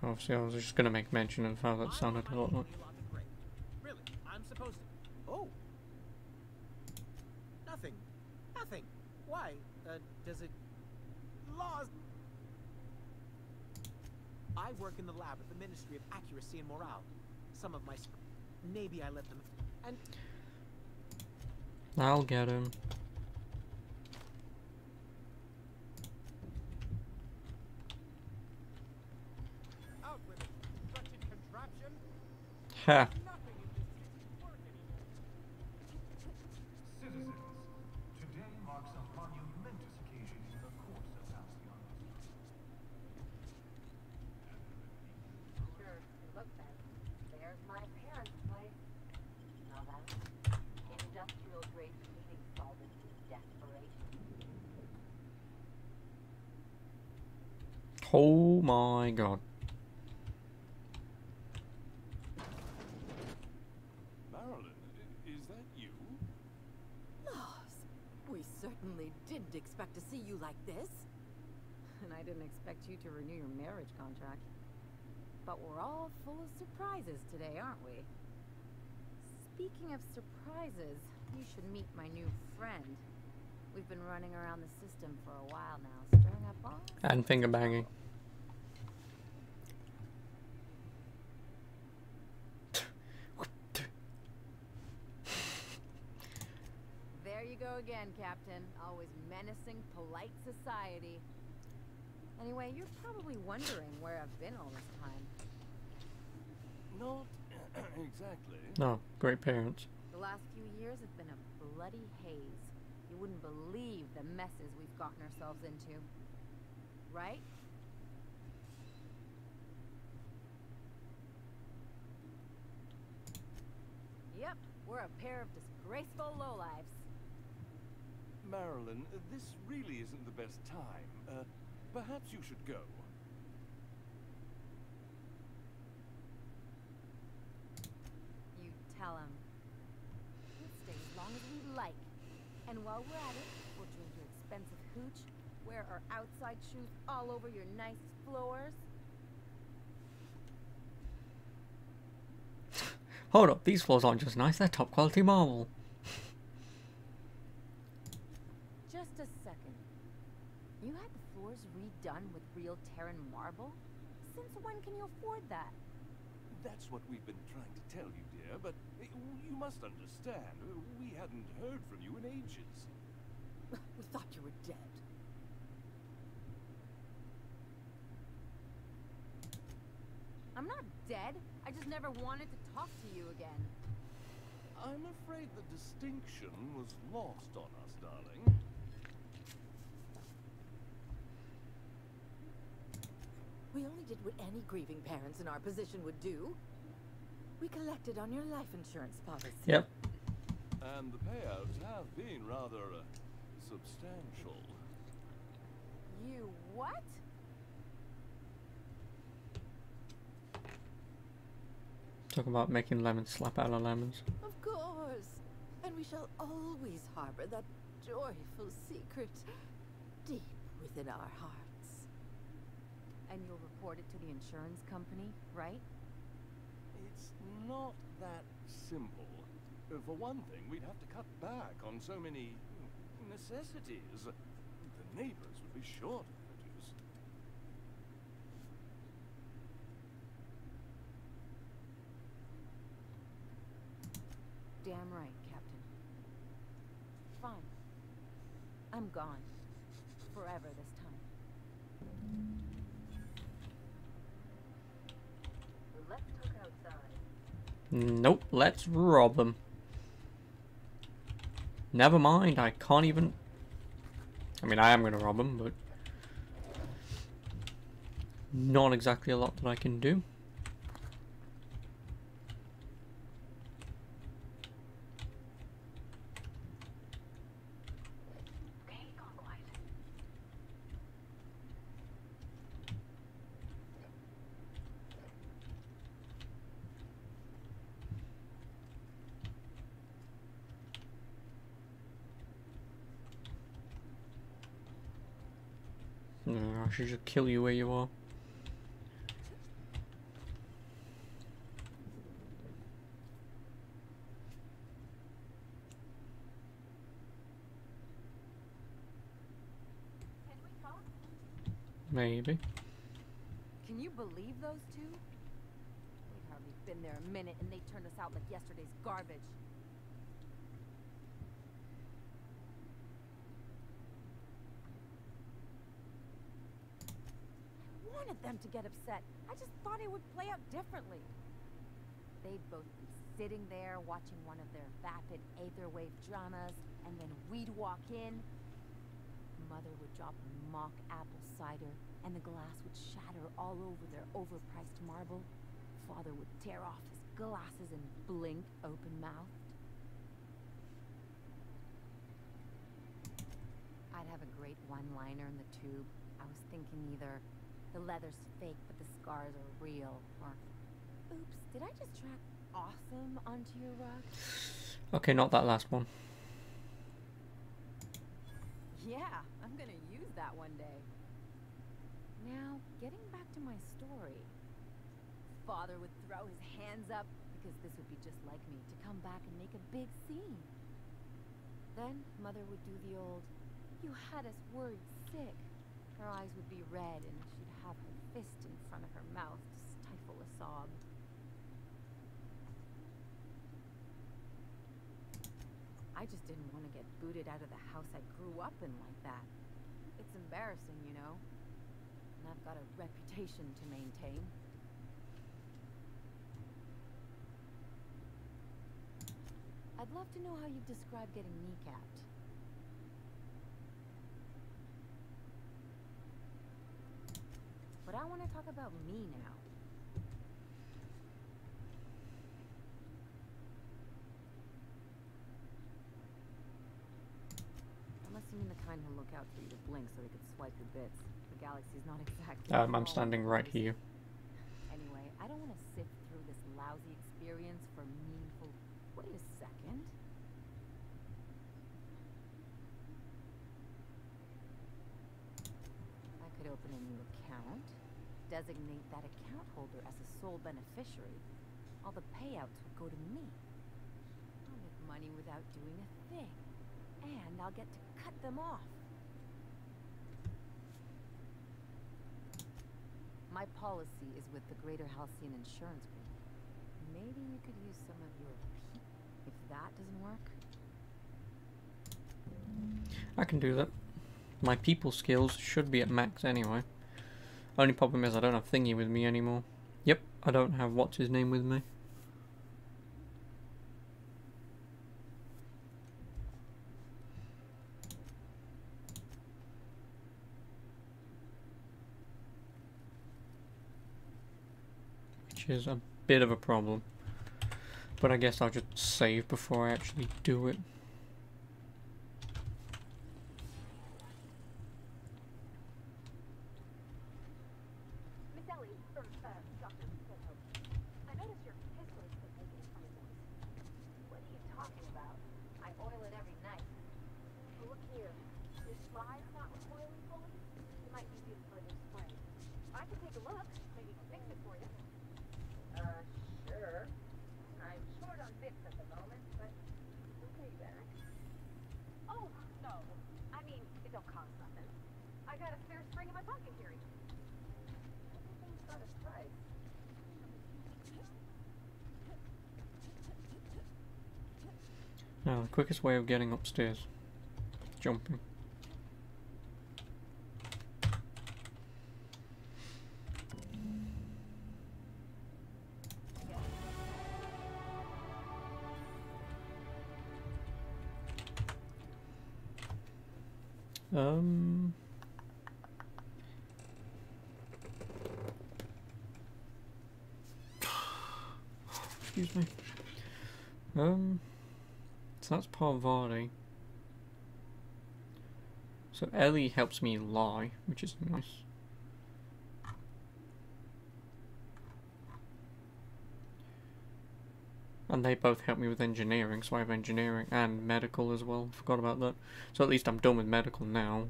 Obviously, I was just going to make mention of how that sounded a lot like.
Really? I'm supposed to... Oh. Nothing. Nothing. Why? Does it... Laws... I work in the lab at the Ministry of Accuracy and Morale. Some of my... Maybe I let them... And...
I'll get him.
Out with it. Wretched contraption.
Ha.
Nothing in this city work anymore.
Citizens, today marks a monumentous occasion in the course of Halcyon.
Sure, look then. There's my parents' place. Now that's industrial grade cleaning solvent to desperation.
Oh my god.
Marilyn, is that you?
Laws, we certainly didn't expect to see you like this. And I didn't expect you to renew your marriage contract. But we're all full of surprises today, aren't we? Speaking of surprises, you should meet my new friend. We've been running around the system for a while now, stirring up all...
And finger banging.
There you go again, Captain. Always menacing polite society. Anyway, you're probably wondering where I've been all this time.
Not exactly.
No, great parents.
The last few years have been a bloody haze. You wouldn't believe the messes we've gotten ourselves into. Right? Yep, we're a pair of disgraceful lowlifes.
Marilyn, this really isn't the best time. Perhaps you should go.
You tell him. We'll stay as long as we like. And while we're at it, we'll drink your expensive hooch, wear our outside shoes all over your nice floors.
Hold up, these floors aren't just nice, they're top quality marble.
Just a second. You had the floors redone with real Terran marble? Since when can you afford that?
That's what we've been trying to tell you, dear, but you must understand, we hadn't heard from you in ages.
We thought you were dead. dead. I just never wanted to talk to you again.
I'm afraid the distinction was lost on us, darling.
We only did what any grieving parents in our position would do. We collected on your life insurance policy.
Yep.
And the payouts have been rather substantial.
You what?
Talk about making lemons slap out of lemons.
Of course. And we shall always harbor that joyful secret deep within our hearts. And you'll report it to the insurance company, right?
It's not that simple. For one thing, we'd have to cut back on so many necessities. The neighbors would be sure to notice.
Damn right, Captain. Fine. I'm gone. Forever this time. Let's talk outside.
Nope, let's rob them. Never mind, I can't even... I mean, I am going to rob them, but... not exactly a lot that I can do. No, I should just kill you where you are. Maybe.
Can you believe those two? We'd hardly been there a minute and they turned us out like yesterday's garbage. I wanted them to get upset. I just thought it would play out differently. They'd both be sitting there watching one of their vapid aetherwave dramas, and then we'd walk in. Mother would drop mock apple cider, and the glass would shatter all over their overpriced marble. Father would tear off his glasses and blink open-mouthed. I'd have a great one-liner in the tube. I was thinking either the leather's fake but the scars are real, or oops, did I just track awesome onto your rug?
Okay, not that last one.
Yeah, I'm gonna use that one day. Now, getting back to my story. Father would throw his hands up, because this would be just like me, to come back and make a big scene. Then, Mother would do the old, "You had us worried sick." Her eyes would be red, and she'd have her fist in front of her mouth to stifle a sob. I just didn't want to get booted out of the house I grew up in like that. It's embarrassing, you know. And I've got a reputation to maintain. I'd love to know how you describe getting kneecapped. But I want to talk about me now. Unless you mean the kind who look out for you to blink so they could swipe your bits. The galaxy's not exactly...
I'm standing right here.
Anyway, I don't want to sift through this lousy experience for meaningful... Wait a second. I could open a new account, designate that account holder as a sole beneficiary. All the payouts would go to me. I'll make money without doing a thing. And I'll get to cut them off. My policy is with the Greater Halcyon Insurance Group. Maybe you could use some of your peep if that doesn't work.
I can do that. My people skills should be at max anyway. Only problem is I don't have Thingy with me anymore. Yep, I don't have what's his name with me. Which is a bit of a problem. But I guess I'll just save before I actually do it.
Miss Ellie, or, Dr. Pinto, I noticed your pistol has been making a funny noise. What are you talking about? I oil it every night. Well, look here. Your slide's not recoiling fully. You might need to put a new spring. I can take a look. Maybe fix it for you. Sure. I'm short on bits at the moment, but I'll pay you back. Oh, no. I mean, it don't cost nothing. I got a spare spring in my pocket here. Everything's got a price.
Now, the quickest way of getting upstairs. Jumping. Excuse me. So that's Parvati. So Ellie helps me lie, which is nice. And they both help me with engineering, so I have engineering and medical as well. Forgot about that. So at least I'm done with medical now.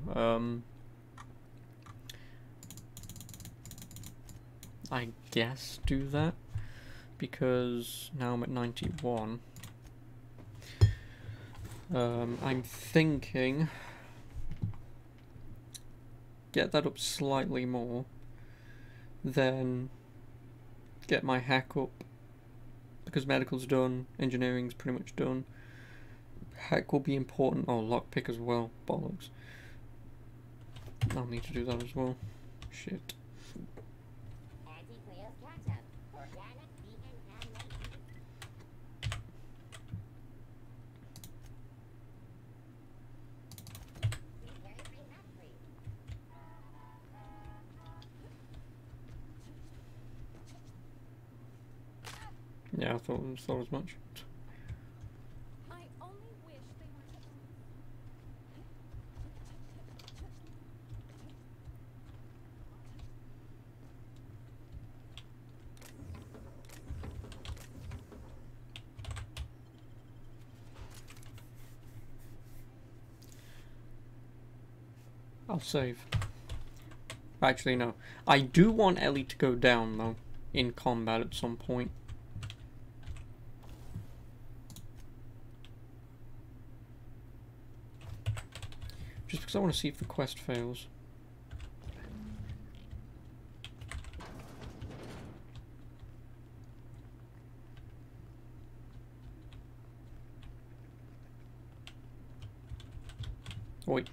I guess do that, because now I'm at 91. I'm thinking get that up slightly more, then get my hack up, because medical's done, engineering's pretty much done. Hack will be important. Oh, lockpick as well. Bollocks. I'll need to do that as well. Shit. Yeah, I thought as much.
I only wish they were.
I'll save. Actually, no. I do want Ellie to go down, though, in combat at some point. Just because I want to see if the quest fails. Wait.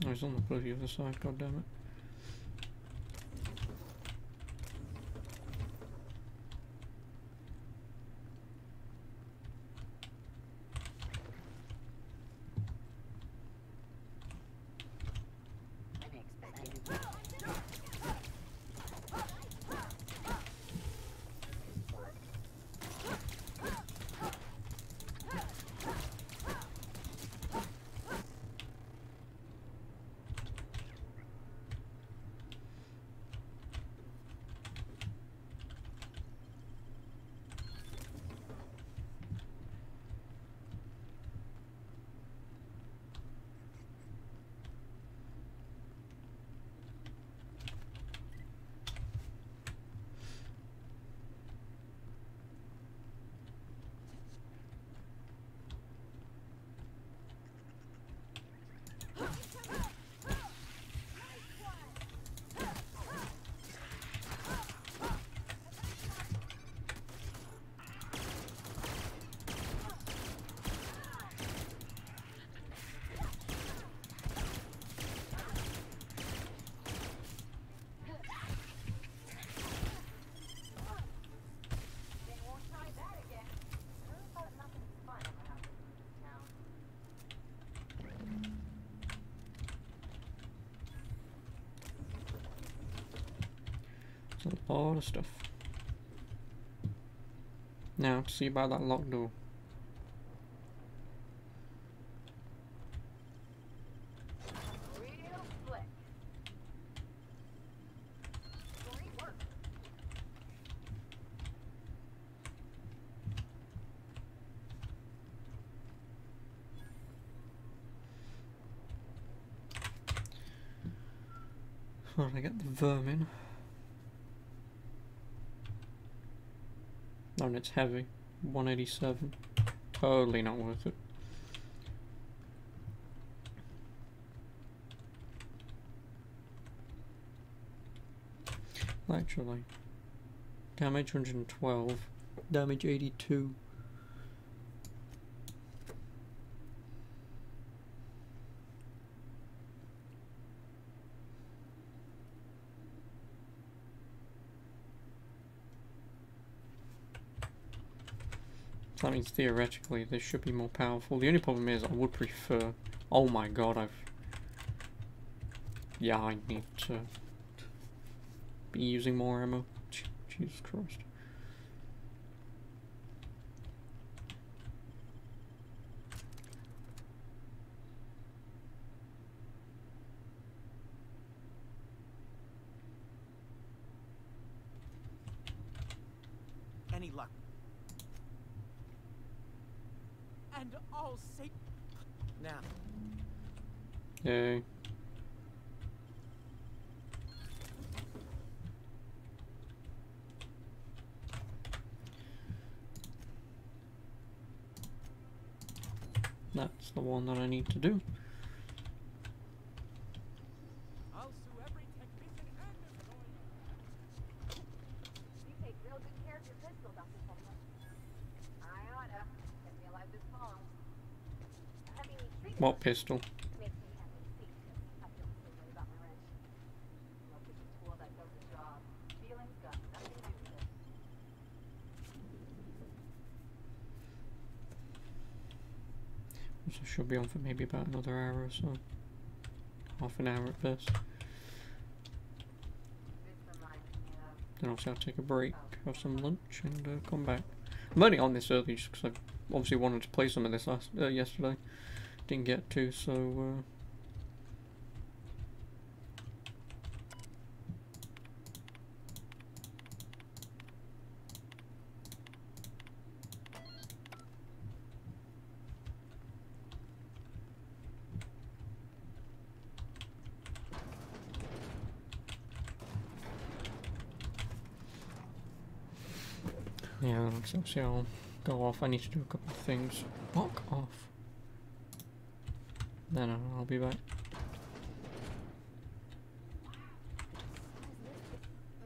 Oh, he's on the bloody other side, goddammit. It's a lot of stuff. Now, see about that locked door.
Real slick. Great work.
Alright, I get the vermin. Oh, and it's heavy. 187. Totally not worth it. Actually, damage 112, damage 82. So that means theoretically this should be more powerful. The only problem is I would prefer... Oh my god, yeah, I need to be using more ammo. Jesus Christ.
Any luck? And all safe. Now.
Yay. That's the one that I need to do.
I'll sue every technician and
You take real good care of your pistol, Dr. Fulton. I oughta. Kept me alive this long. I mean, treat
What pistol?
makes me happy to see because I feel the same way about my wrench. Look, it's a tool that does the job. Feelings got nothing to do with it.
So should be on for maybe about another hour or so. Half an hour at best. Then obviously I'll take a break, have some lunch, and come back. I'm only on this early just because I obviously wanted to play some of this yesterday. Didn't get to, so... Yeah, so obviously I'll go off. I need to do a couple of things. Walk off. Then I'll be back.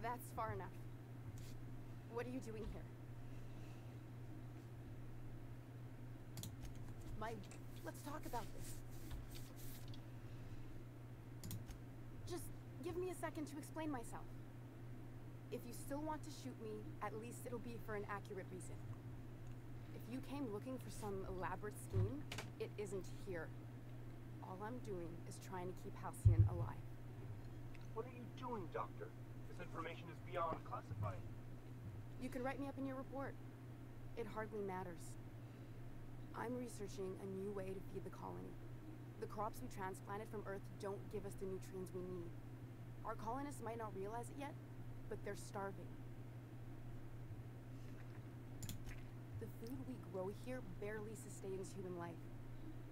That's far enough. What are you doing here? Mike, let's talk about this. Just give me a second to explain myself. If you still want to shoot me, at least it'll be for an accurate reason. If you came looking for some elaborate scheme, it isn't here. All I'm doing is trying to keep Halcyon alive.
What are you doing, Doctor? This information is beyond classified.
You can write me up in your report. It hardly matters. I'm researching a new way to feed the colony. The crops we transplanted from Earth don't give us the nutrients we need. Our colonists might not realize it yet, but they're starving. The food we grow here barely sustains human life.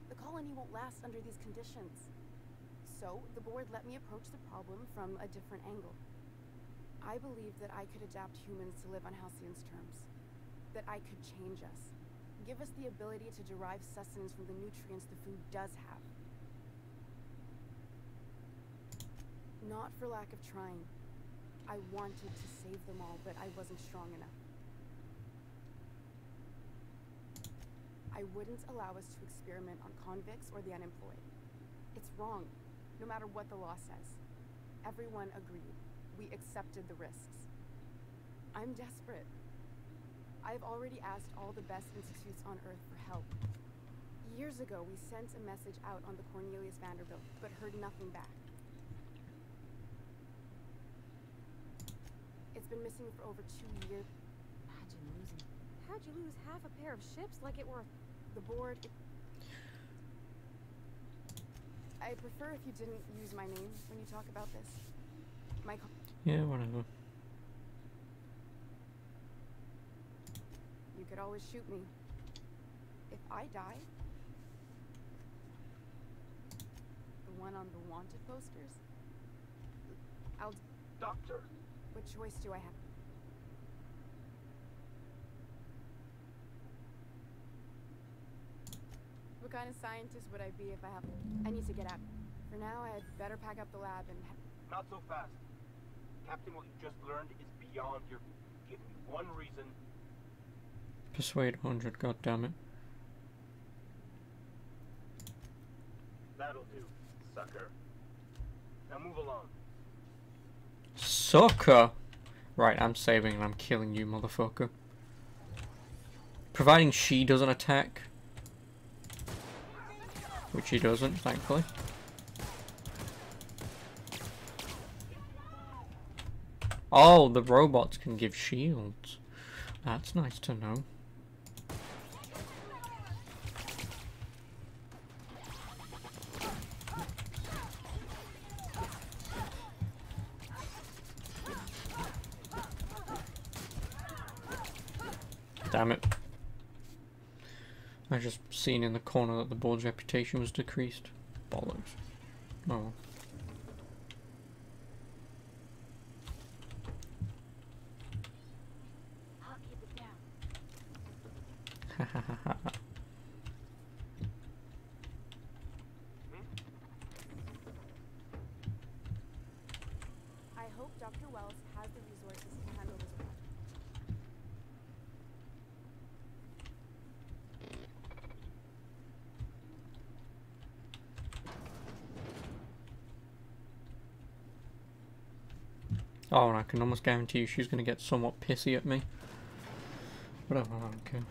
The colony won't last under these conditions. So, the board let me approach the problem from a different angle. I believe that I could adapt humans to live on Halcyon's terms. That I could change us. Give us the ability to derive sustenance from the nutrients the food does have. Not for lack of trying. I wanted to save them all, but I wasn't strong enough. I wouldn't allow us to experiment on convicts or the unemployed. It's wrong, no matter what the law says. Everyone agreed. We accepted the risks. I'm desperate. I've already asked all the best institutes on Earth for help. Years ago, we sent a message out on the Cornelius Vanderbilt, but heard nothing back. been missing for over 2 years.
How'd you lose half a pair of ships like it were
The board. I prefer if you didn't use my name when you talk about this.
Yeah, whatever.
You could always shoot me. If I die, the one on the wanted posters, I'll...
Doctor!
What choice do I have? What kind of scientist would I be if I have... I need to get out. For now, I'd better pack up the lab and...
Not so fast. Captain, what you just learned is beyond your... Give me one reason.
Persuade 100, goddammit.
That'll do, sucker. Now move along.
Sucker! Right, I'm saving and I'm killing you, motherfucker. Providing she doesn't attack. Which he doesn't, thankfully. Oh, the robots can give shields. That's nice to know. Damn it. I just seen in the corner that the board's reputation was decreased. Bollocks. Oh.
I'll keep it down.
Ha ha ha ha.
I hope Dr. Wells has the resources to handle this problem.
Oh, and I can almost guarantee you she's going to get somewhat pissy at me. Whatever, I don't care.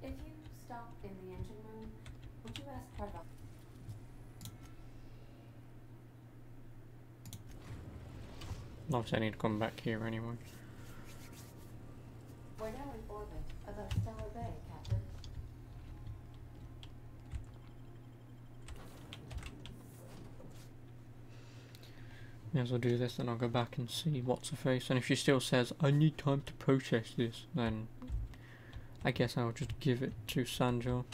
If you stop in the engine room, would you ask part of...
Obviously I need to come back here anyway.
We're now in orbit above Stellar Bay, Captain.
May as well do this, then I'll go back and see what's her face. And if she still says, I need time to process this, then I guess I'll just give it to Sanjo.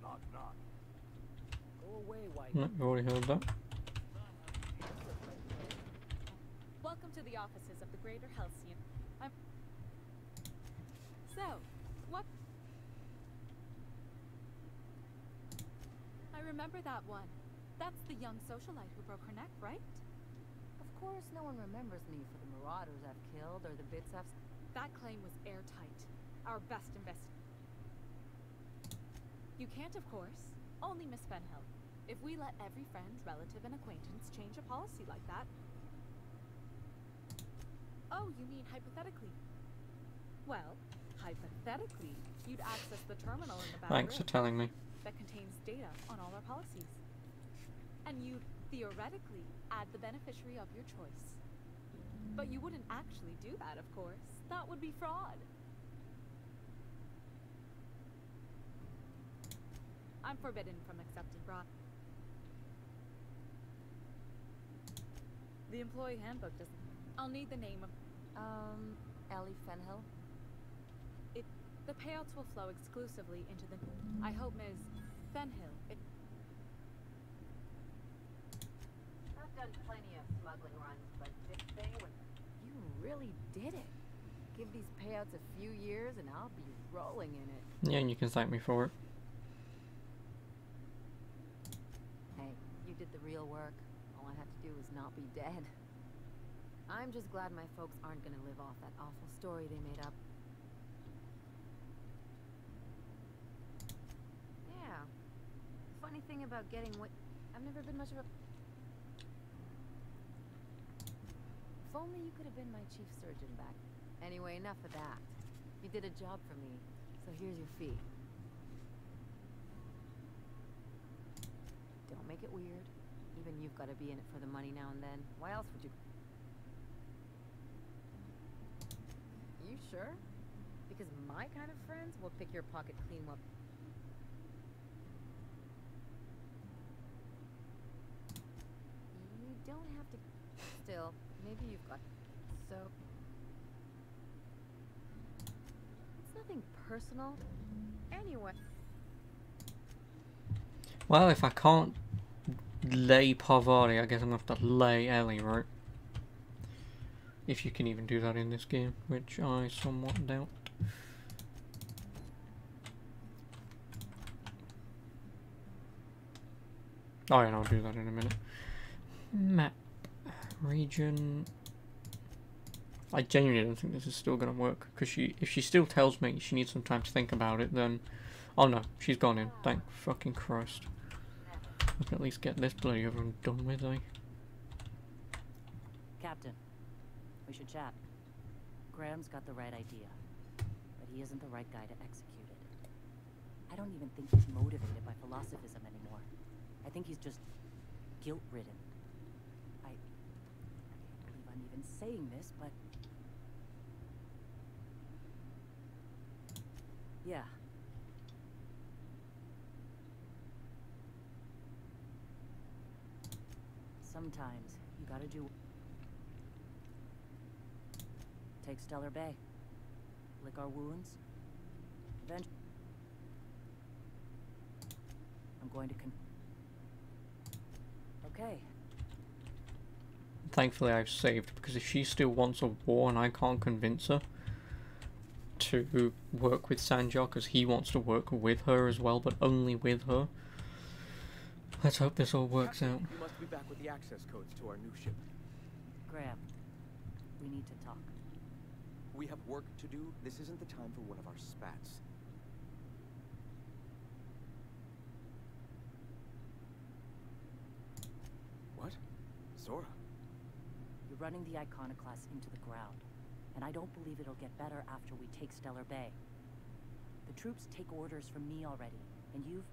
Knock, knock. Go away, white.
No, you already heard that.
Welcome to the offices of the Greater Halcyon. So, what? I remember that one. That's the young socialite who broke her neck, right?
Of course, no one remembers me for the marauders I've killed or the bits I've...
That claim was airtight. Our best invest. You can't, of course. Only Miss Fenhill. If we let every friend, relative, and acquaintance change a policy like that... Oh, you mean hypothetically? Well, hypothetically, you'd access the terminal in the back
Thanks for
room.
telling me.
that contains data on all our policies. And you'd theoretically add the beneficiary of your choice. But you wouldn't actually do that, of course. That would be fraud. I'm forbidden from accepting broad. The employee handbook doesn't. I'll need the name of.
Ellie Fenhill?
The payouts will flow exclusively into the. I hope Ms. Fenhill.
I've done plenty of smuggling runs, but this thing was. You really did it. Give these payouts a few years and I'll be rolling in it.
Yeah, and you can thank me for it.
Hey, you did the real work. All I had to do was not be dead. I'm just glad my folks aren't gonna live off that awful story they made up. Yeah. Funny thing about getting what... I've never been much of a... If only you could have been my chief surgeon back. Anyway, enough of that. You did a job for me, so here's your fee. Don't make it weird. Even you've got to be in it for the money now and then. Why else would you... You sure? Because my kind of friends will pick your pocket clean while... You don't have to... Still, maybe you've got... So... It's nothing personal. Anyway...
Well, if I can't lay Parvati, I guess I'm gonna have to lay Ellie, right? If you can even do that in this game, which I somewhat doubt. Oh yeah, I'll do that in a minute. Map. Region. I genuinely don't think this is still gonna work, because if she still tells me she needs some time to think about it, then... Oh no, she's gone in. Thank fucking Christ. I can at least get this bloody over and done with, eh?
Captain, we should chat. Graham's got the right idea, but he isn't the right guy to execute it. I don't even think he's motivated by philosophism anymore. I think he's just guilt-ridden. I can't believe I'm even saying this, but... Yeah. Sometimes you gotta do... Take Stellar Bay. Lick our wounds. Eventually... I'm going to Okay.
Thankfully I've saved, because if she still wants a war and I can't convince her to work with Sanjar, because he wants to work with her as well, but only with her. Let's hope this all works out.
You must be back with the access codes to our new ship.
Graham, we need to talk.
We have work to do. This isn't the time for one of our spats. What? Zora?
You're running the Iconoclast into the ground, and I don't believe it'll get better after we take Stellar Bay. The troops take orders from me already, and you've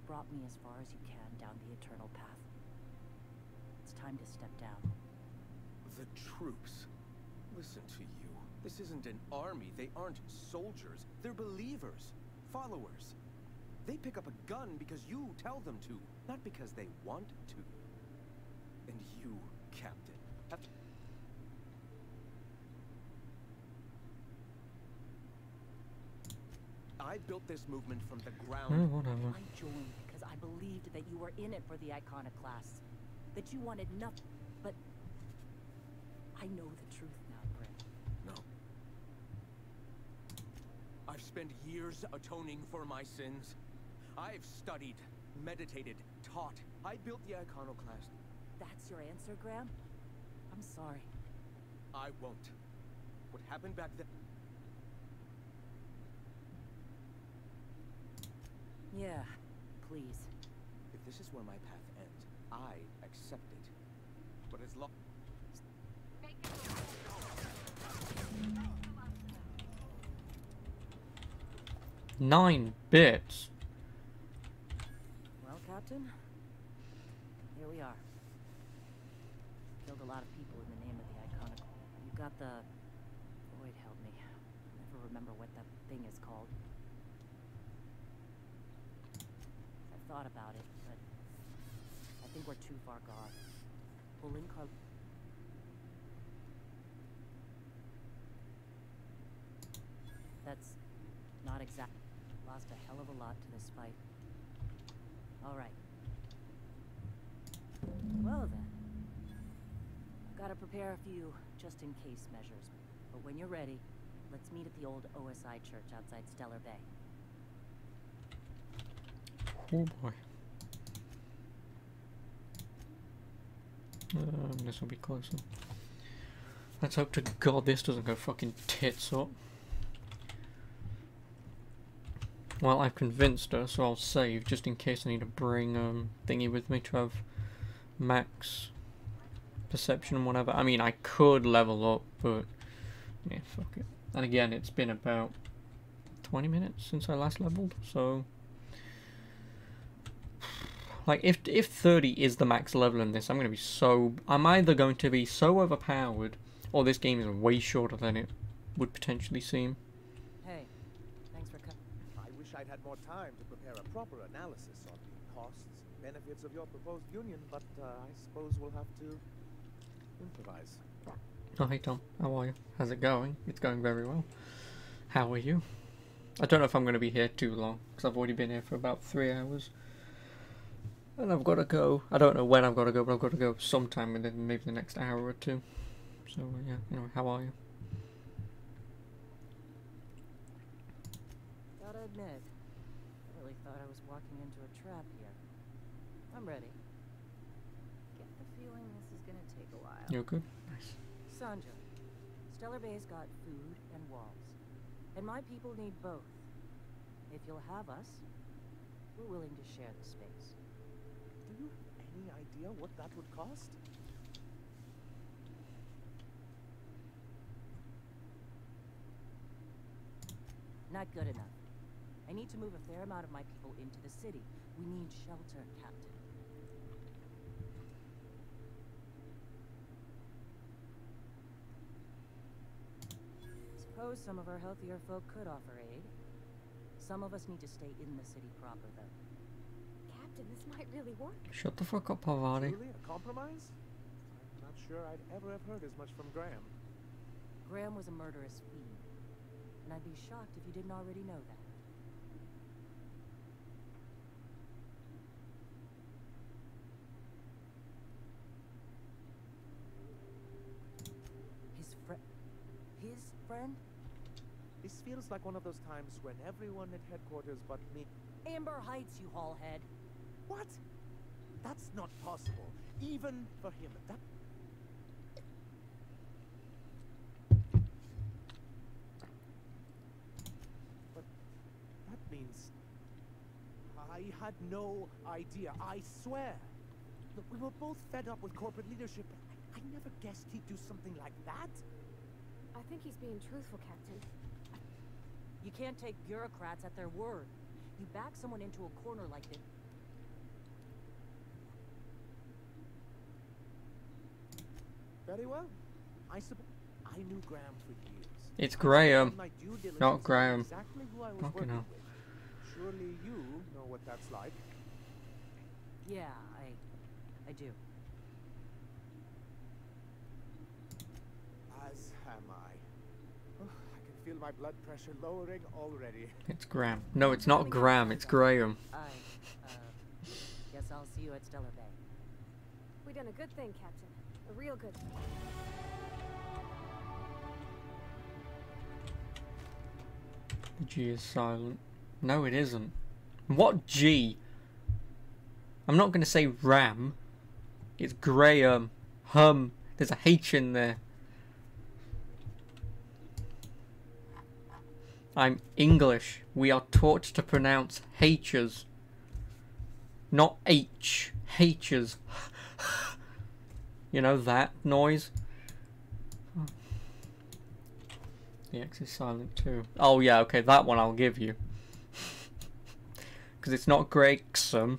brought me as far as you can down the Eternal Path. It's time to step down.
The troops. Listen to you. This isn't an army. They aren't soldiers. They're believers. Followers. They pick up a gun because you tell them to, not because they want to. And you, Captain, have to... I built this movement from the ground.
Whatever.
I joined because I believed that you were in it for the Iconoclasts. That you wanted nothing, but... I know the truth now, Graham.
No. I've spent years atoning for my sins. I've studied, meditated, taught. I built the Iconoclast.
That's your answer, Graham? I'm sorry.
I won't. What happened back then...
Yeah, please.
If this is where my path ends, I accept it. But as long...
9 bits.
Captain. Here we are. Killed a lot of people in the name of the Iconical. You got the... Wait, help me. I never remember what that thing is called. I've thought about it, but I think we're too far gone. Pulling Carl... That's not exact. Lost a hell of a lot to this fight. All right. Well then. I've got to prepare a few just-in-case measures. But when you're ready, let's meet at the old OSI church outside Stellar Bay.
Oh boy. This will be closer. Let's hope to God this doesn't go fucking tits up. Well, I've convinced her, so I'll save just in case I need to bring thingy with me to have max perception and whatever. I mean, I could level up, but yeah, fuck it. And again, it's been about 20 minutes since I last leveled, so like if 30 is the max level in this, I'm either going to be so overpowered, or this game is way shorter than it would potentially seem.
Hey, thanks for coming.
I wish I'd had more time to prepare a proper analysis on the costs and benefits of your proposed union, but I suppose we'll have to improvise.
Oh, hey Tom, how are you? How's it going? It's going very well. How are you? I don't know if I'm going to be here too long, because I've already been here for about 3 hours. And I've got to go. I don't know when I've got to go, but I've got to go sometime within maybe the next hour or two. So, yeah, anyway, how are you?
Gotta admit, I really thought I was walking into a trap here. I'm ready.
Get the feeling this is gonna take a while.
You're good? Nice.
Sanja, Stellar Bay's got food and walls. And my people need both. If you'll have us, we're willing to share the space.
Do you have any idea what that would cost?
Not good enough. I need to move a fair amount of my people into the city. We need shelter, Captain. Suppose some of our healthier folk could offer aid. Some of us need to stay in the city proper, though.
Captain, this might really work.
Shut the fuck up, Parvati.
Really? A compromise? I'm not sure I'd ever have heard as much from Graham.
Graham was a murderous fiend. And I'd be shocked if you didn't already know that. His friend?
This feels like one of those times when everyone at headquarters but me...
Amber Heights, you haulhead.
What? That's not possible. Even for him. That... But that means... I had no idea. I swear. Look, we were both fed up with corporate leadership. I never guessed he'd do something like that.
I think he's being truthful, Captain.
You can't take bureaucrats at their word. You back someone into a corner like this.
Very well. I knew Graham for years.
It's Graham,
My due diligence
not Graham.
Exactly who I was
Fucking
working
hell.
with. Surely you know what that's like.
Yeah, I do.
As am I. Oh, I can feel my blood pressure lowering already.
It's Graham. No, it's not Graham, it's Graham.
Guess I'll see you at Stellar Bay.
We done a good thing, Captain. A real good thing.
The G is silent. No, it isn't. What G? I'm not going to say Ram. It's Graham. There's a H in there. I'm English. We are taught to pronounce H's. Not H. H's. You know that noise? The X is silent too. Oh yeah, okay, that one I'll give you. Because it's not Gregson.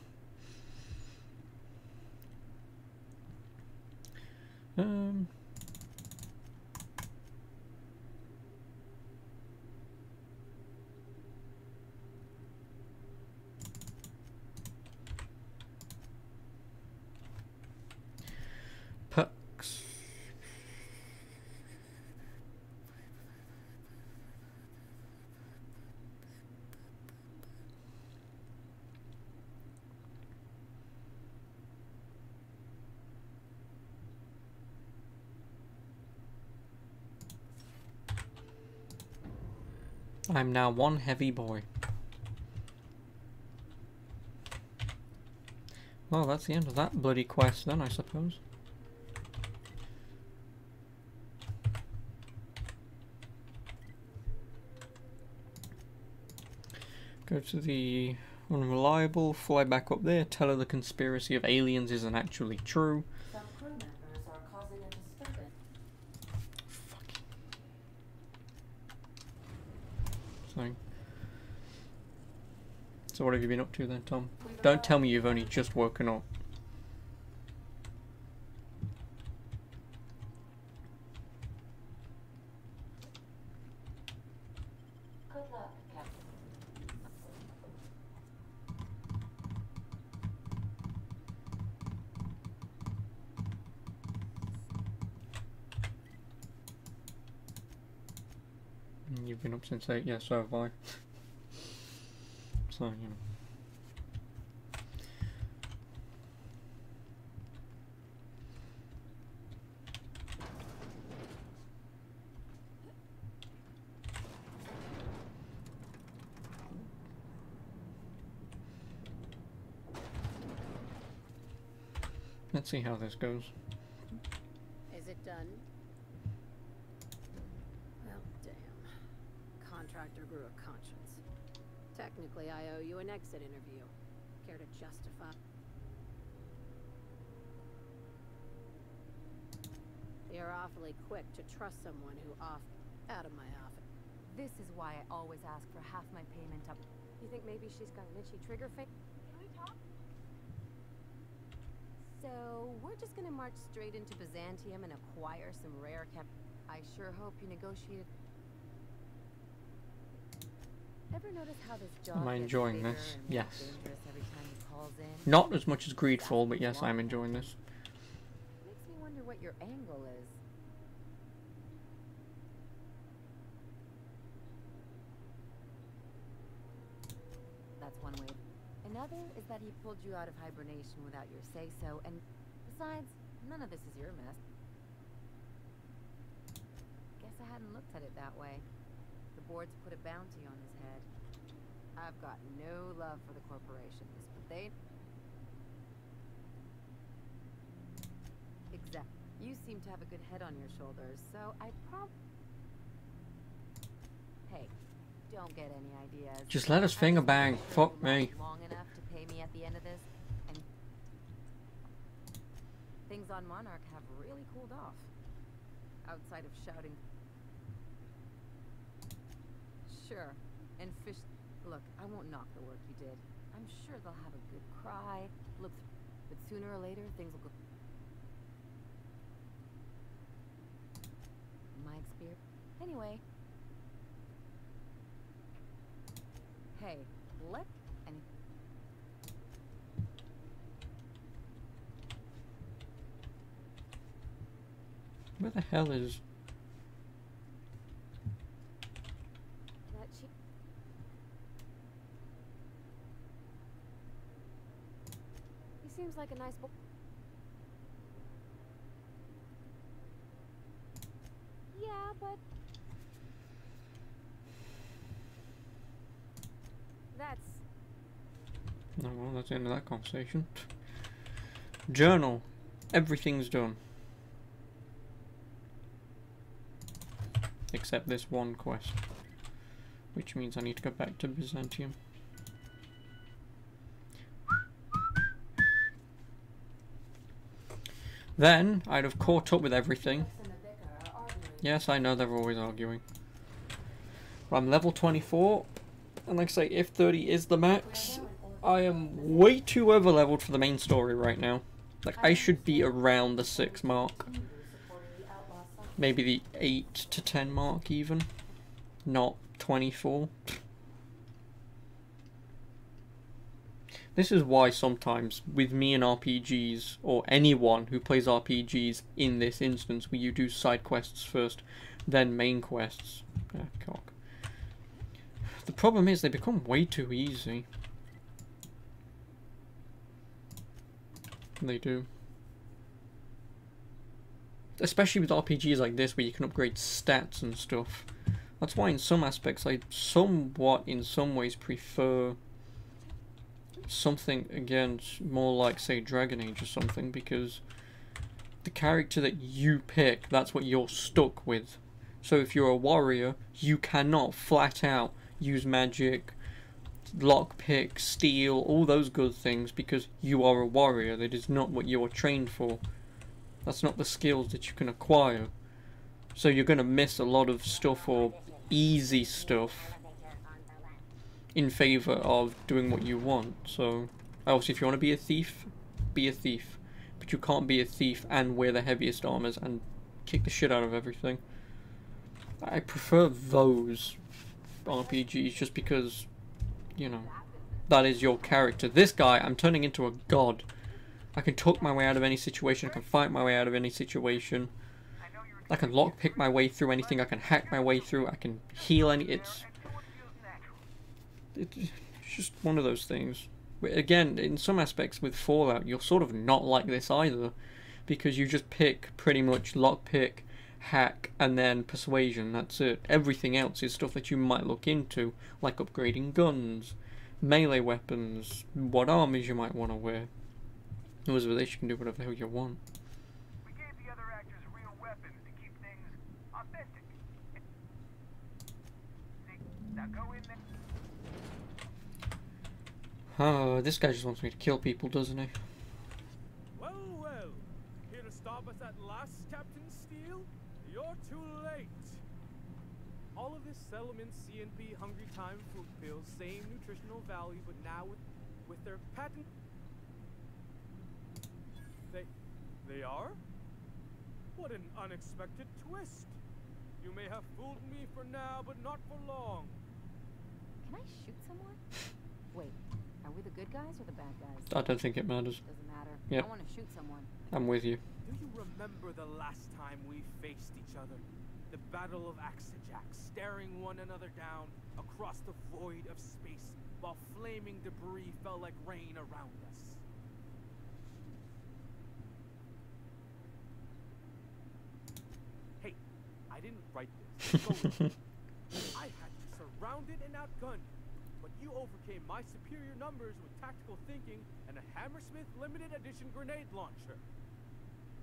Perks. I'm now one heavy boy. Well, that's the end of that bloody quest then, I suppose. Go to the Unreliable, fly back up there, tell her the conspiracy of aliens isn't actually true.
Some crew members are causing a disturbance.
So what have you been up to then, Tom? Don't tell me you've only just woken up.
Good luck, Captain.
You've been up since 8, yeah, so have I. So, you know. Let's see how this goes.
Is it done? Well, damn. Contractor grew a conscience. Technically, I owe you an exit interview. Care to justify? You're awfully quick to trust someone who out of my office.
This is why I always ask for half my payment up.
You think maybe she's got an itchy trigger finger?
Can we talk?
So, we're just gonna march straight into Byzantium and acquire some rare I sure hope you negotiated. Ever notice how this job
Am I
gets
enjoying
bigger
this?
and more
Yes.
dangerous every time he calls in?
Not as much as Greedfall, but yes, I'm enjoying this.
Makes me wonder what your angle is. That's one way. Another is that he pulled you out of hibernation without your say-so, and besides, none of this is your mess. Guess I hadn't looked at it that way. The board's put a bounty on his head. I've got no love for the corporations, but they... Exactly. You seem to have a good head on your shoulders, so I Hey, don't get any ideas.
Just let us finger bang. Fuck me.
Long enough to pay me at the end of this, and things on Monarch have really cooled off. Outside of shouting. Sure, and fish. Look, I won't knock the work you did. I'm sure they'll have a good cry. Look, but sooner or later things will go. My experience. Anyway. Hey, let any.
Where the hell is...
That cheap. He seems like a nice boy. Yeah, but that's...
No, well, that's the end of that conversation. Journal. Everything's done. Except this one quest. Which means I need to go back to Byzantium. Then, I'd have caught up with everything. Yes, I know they're always arguing. But I'm level 24. And like I say, if 30 is the max, I am way too over leveled for the main story right now. Like, I should be around the 6 mark. maybe the 8 to 10 mark even, not 24. This is why sometimes with me and RPGs, or anyone who plays RPGs in this instance, where you do side quests first, then main quests. Cock. The problem is they become way too easy. They do. Especially with RPGs like this where you can upgrade stats and stuff. That's why in some aspects I somewhat, in some ways, prefer something, again, more like, say, Dragon Age or something, because the character that you pick, that's what you're stuck with. So if you're a warrior, you cannot flat out use magic, lockpick, steal, all those good things, because you are a warrior. That is not what you are trained for. That's not the skills that you can acquire. So you're going to miss a lot of stuff, or easy stuff, in favour of doing what you want. So obviously if you want to be a thief, be a thief. But you can't be a thief and wear the heaviest armours and kick the shit out of everything. I prefer those RPGs just because, you know, that is your character. This guy, I'm turning into a god. I can talk my way out of any situation, I can fight my way out of any situation. I can lockpick my way through anything, I can hack my way through, I can heal any... It's just one of those things. But again, in some aspects with Fallout, you're sort of not like this either. Because you just pick pretty much lockpick, hack, and then persuasion, that's it. Everything else is stuff that you might look into, like upgrading guns, melee weapons, what armors you might want to wear. As with this, you can do whatever the hell you want.
We gave the other actors real weapons to keep things authentic. See, now go in there.
Oh, this guy just wants me to kill people, doesn't he?
Well, well. Here to stop us at last, Captain Steele? You're too late. All of this settlement CNP Hungry Time food pills, same nutritional value, but now with their patent... They are? What an unexpected twist. You may have fooled me for now, but not for long.
Can I shoot someone? Wait, are we the good guys or the bad guys?
I don't think it matters.
Doesn't matter.
Yep.
I want to shoot someone.
I'm with you.
Do you remember the last time we faced each other? The Battle of Axejack, staring one another down across the void of space while flaming debris fell like rain around us. Hey, I didn't write this. I had you surrounded and outgunned, but you overcame my superior numbers with tactical thinking and a Hammersmith limited edition grenade launcher.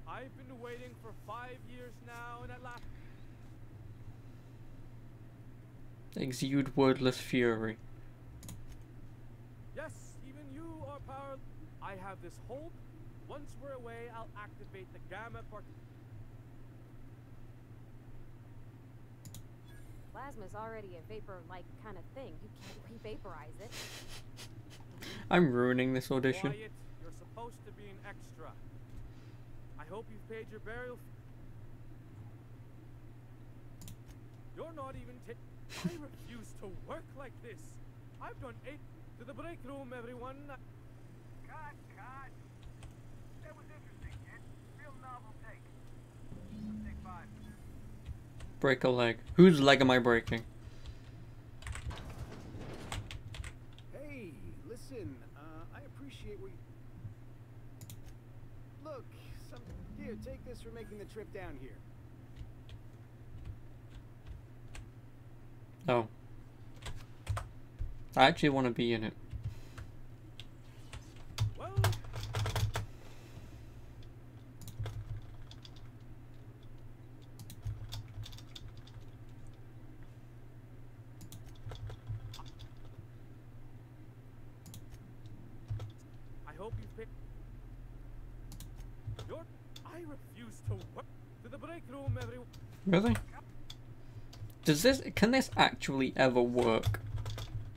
I've been waiting for 5 years now, and at last...
Exude wordless fury.
Yes, even you are power. I have this hope. Once we're away, I'll activate the gamma part.
Plasma's already a vapor-like kind of thing. You can't re-vaporize it.
I'm ruining this audition.
Quiet. You're supposed to be an extra. I hope you've paid your burial. You're not even I refuse to work like this. I've done 8 to the break room, everyone.
Cut. That was interesting, kid. Real novel take. Let's take 5.
Break a leg. Whose leg am I breaking?
Hey, listen, I appreciate what you... Look, here, take this for making the trip down here.
Oh. I actually want to be in it.
Well... I hope you pick... I refuse to work to the break room, everyone.
Really? Can this actually ever work?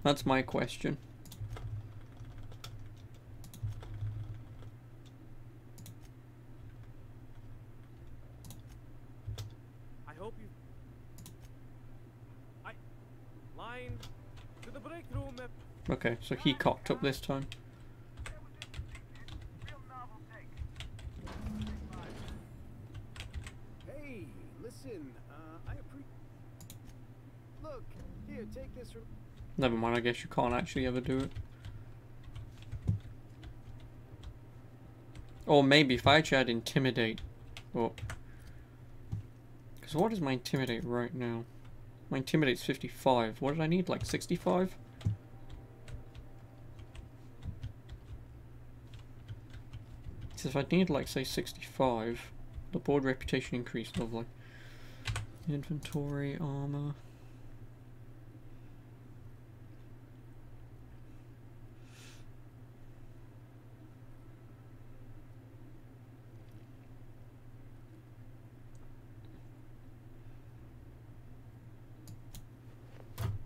That's my question. Okay, so he cocked up this time.
Hey, listen, I appreciate. Look, here, take this from.
Never mind, I guess you can't actually ever do it. Or maybe if I actually had Intimidate. Oh. Because what is my Intimidate right now? My Intimidate's 55. What did I need? Like 65? So if I need like say 65, the board reputation increased, lovely. Inventory, armor.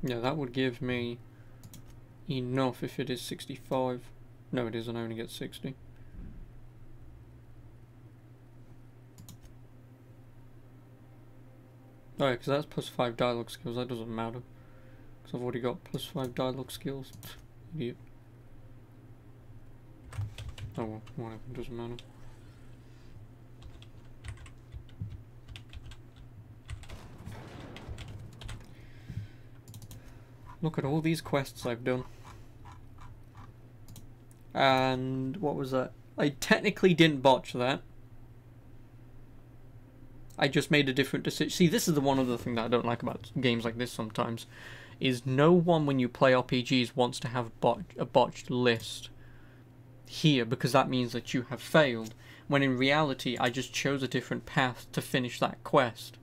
Yeah, that would give me enough if it is 65. No, it isn't. I only get 60. Oh, yeah, because that's plus 5 dialogue skills. That doesn't matter. Because I've already got plus 5 dialogue skills. Idiot. Oh well, whatever. Doesn't matter. Look at all these quests I've done. And what was that? I technically didn't botch that. I just made a different decision. See, this is the one other thing that I don't like about games like this sometimes. Is no one, when you play RPGs, wants to have a botched list here, because that means that you have failed. When in reality, I just chose a different path to finish that quest.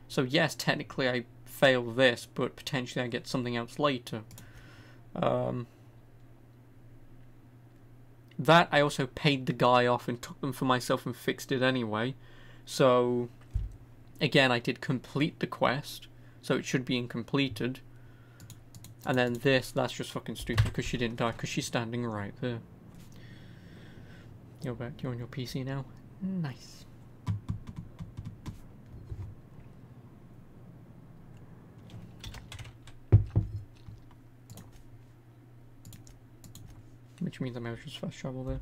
So yes, technically I fail this, but potentially I get something else later. That I also paid the guy off and took them for myself and fixed it anyway. So again, I did complete the quest, so it should be incompleted. And then this, that's just fucking stupid because she didn't die because she's standing right there. You're back. You're on your PC now. Nice. Which means I'm able to just fast travel there.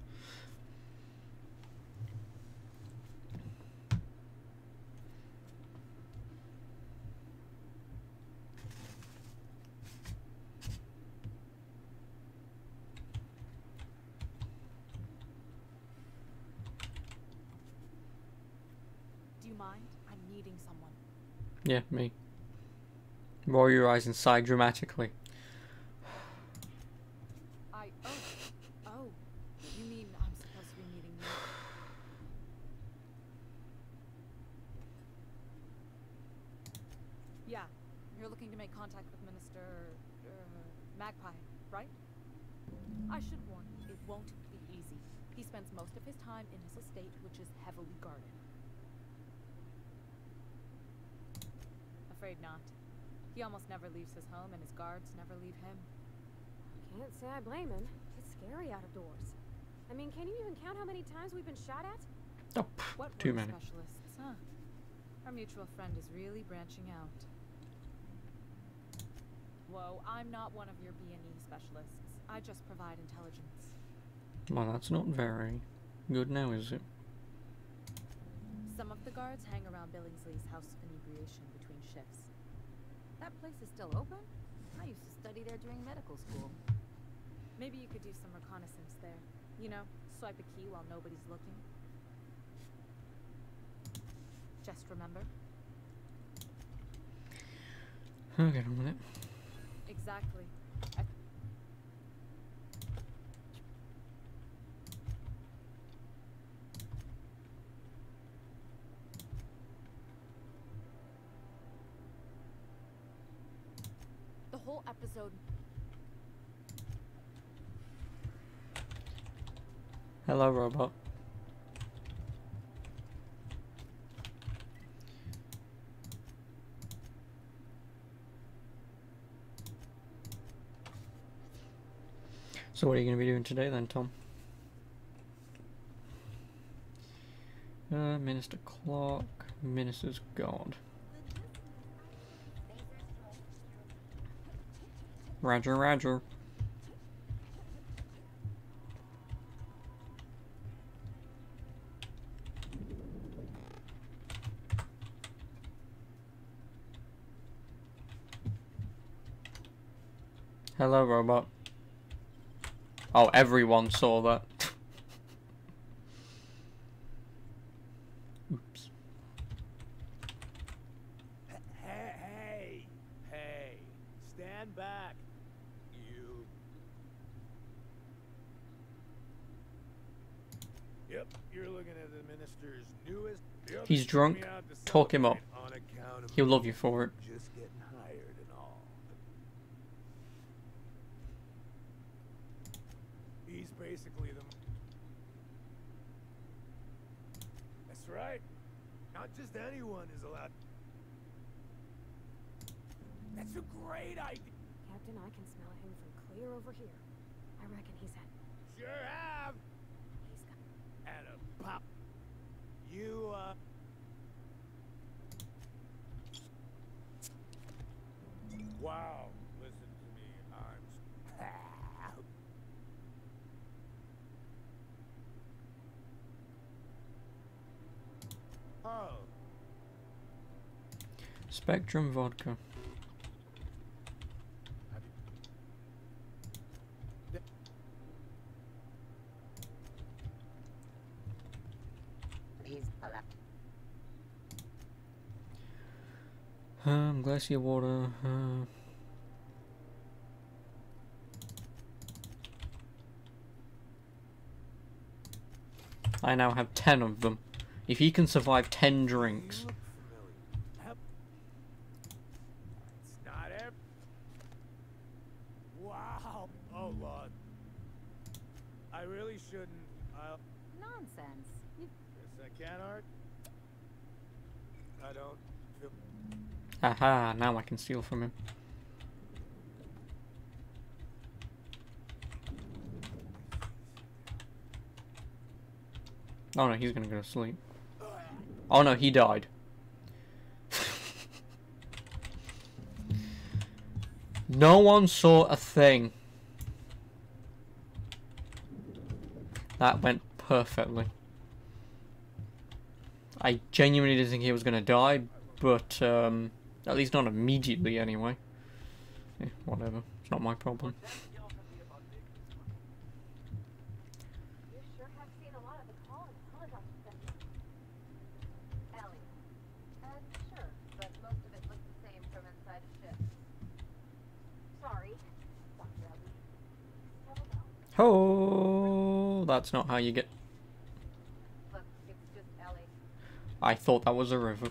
Do you mind? I'm needing someone.
Yeah, me. Roll your eyes and sigh dramatically.
Oh, you mean I'm supposed to be meeting you? Yeah, you're looking to make contact with Minister Magpie, right? I should warn you, it won't be easy. He spends most of his time in his estate, which is heavily guarded. Afraid not. He almost never leaves his home, and his guards never leave him.
Can't say I blame him. It's scary out of doors. I mean, can you even count how many times we've been shot at?
Oh,
What
too
work
many.
specialists, huh? Our mutual friend is really branching out. Whoa, I'm not one of your B&E specialists. I just provide intelligence.
Well, that's not very good now, is it?
Some of the guards hang around Billingsley's House of Inebriation between shifts.
That place is still open? I used to study there during medical school.
Maybe you could do some reconnaissance there. You know, swipe a key while nobody's looking. Just remember.
I'll get on with it.
Exactly. The whole episode.
Hello, robot. So what are you going to be doing today then, Tom? Minister Clark, Minister's Guard. Roger, roger. Hello, robot. Oh, everyone saw that. Oops.
Hey, stand back. You. Yep, you're looking at the minister's newest.
He's drunk. Talk him up. He'll love you for it.
Just getting hired and all. He's basically the. That's right. Not just anyone is allowed. That's a great idea.
Captain, I can smell him from clear over here. I reckon he's at.
Sure have.
He's got.
And a pop. You, Wow. Listen to me. Oh.
Spectrum vodka. Glacier water. I now have 10 of them. If he can survive 10 drinks.
It's not ever. Wow. Oh Lord. I really shouldn't.
Nonsense.
Yes, I can, Art. I don't feel.
Aha, now I can steal from him. Oh no, he's gonna go to sleep. Oh no, he died. No one saw a thing. That went perfectly. I genuinely didn't think he was gonna die, but at least not immediately anyway. Yeah, whatever. It's not my problem.
You sure have seen a lot of the call and helicopter sector. Ellie. Sure, but most of it looks the same from inside a ship. Sorry, Dr. Ellie. Settle down.
Oh, that's not how you get.
Look, it's just Ellie.
I thought that was a river.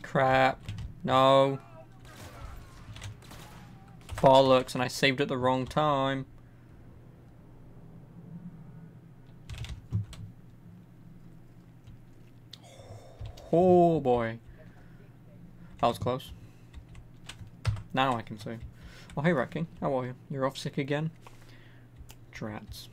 Crap. No. Bollocks, and I saved at the wrong time. Oh boy. That was close. Now I can see. Oh hey Wrecking, how are you? You're off sick again? Drats.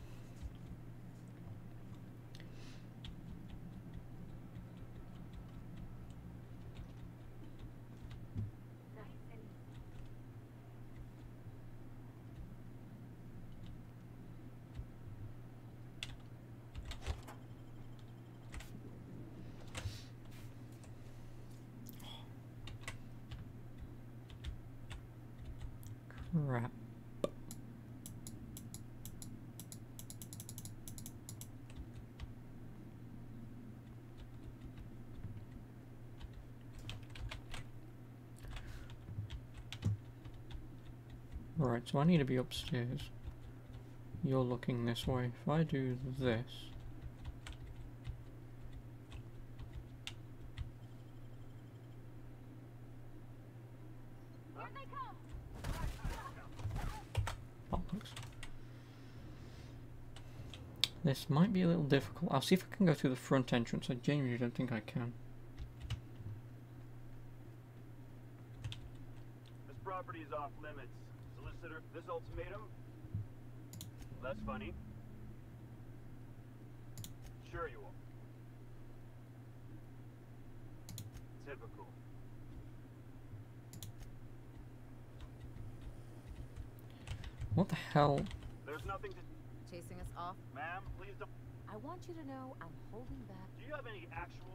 Crap. Right, so I need to be upstairs. You're looking this way. If I do this... Bollocks. This might be a little difficult. I'll see if I can go through the front entrance. I genuinely don't think I can.
This property is off limits. Solicitor, this ultimatum? That's funny. sure you will. Typical.
What the hell?
There's nothing to...
Chasing us off?
Ma'am, please don't...
I want you to know I'm holding back.
Do you have any actual...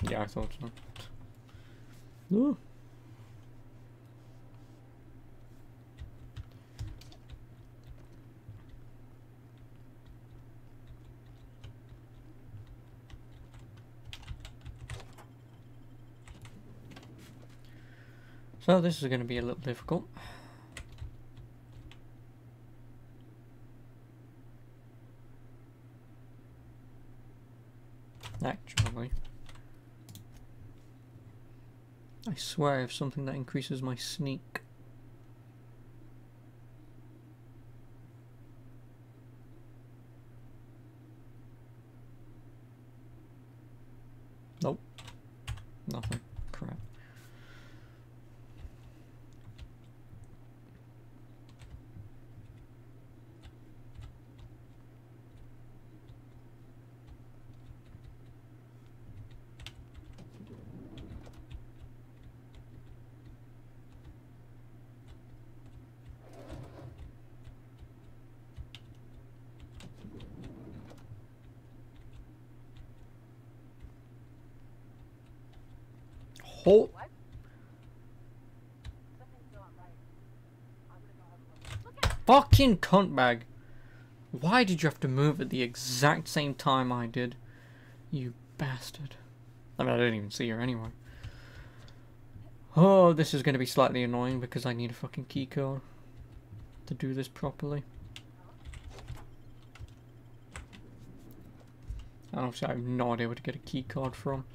Yeah, I thought so. Ooh. So this is going to be a little difficult. Actually, I swear I have something that increases my sneak. Nope. Nothing. Crap. Oh. Fucking cunt bag. Why did you have to move at the exact same time I did? You bastard. I mean, I didn't even see her anyway. Oh, this is going to be slightly annoying because I need a fucking key card to do this properly. And obviously I have no idea where to get a key card from.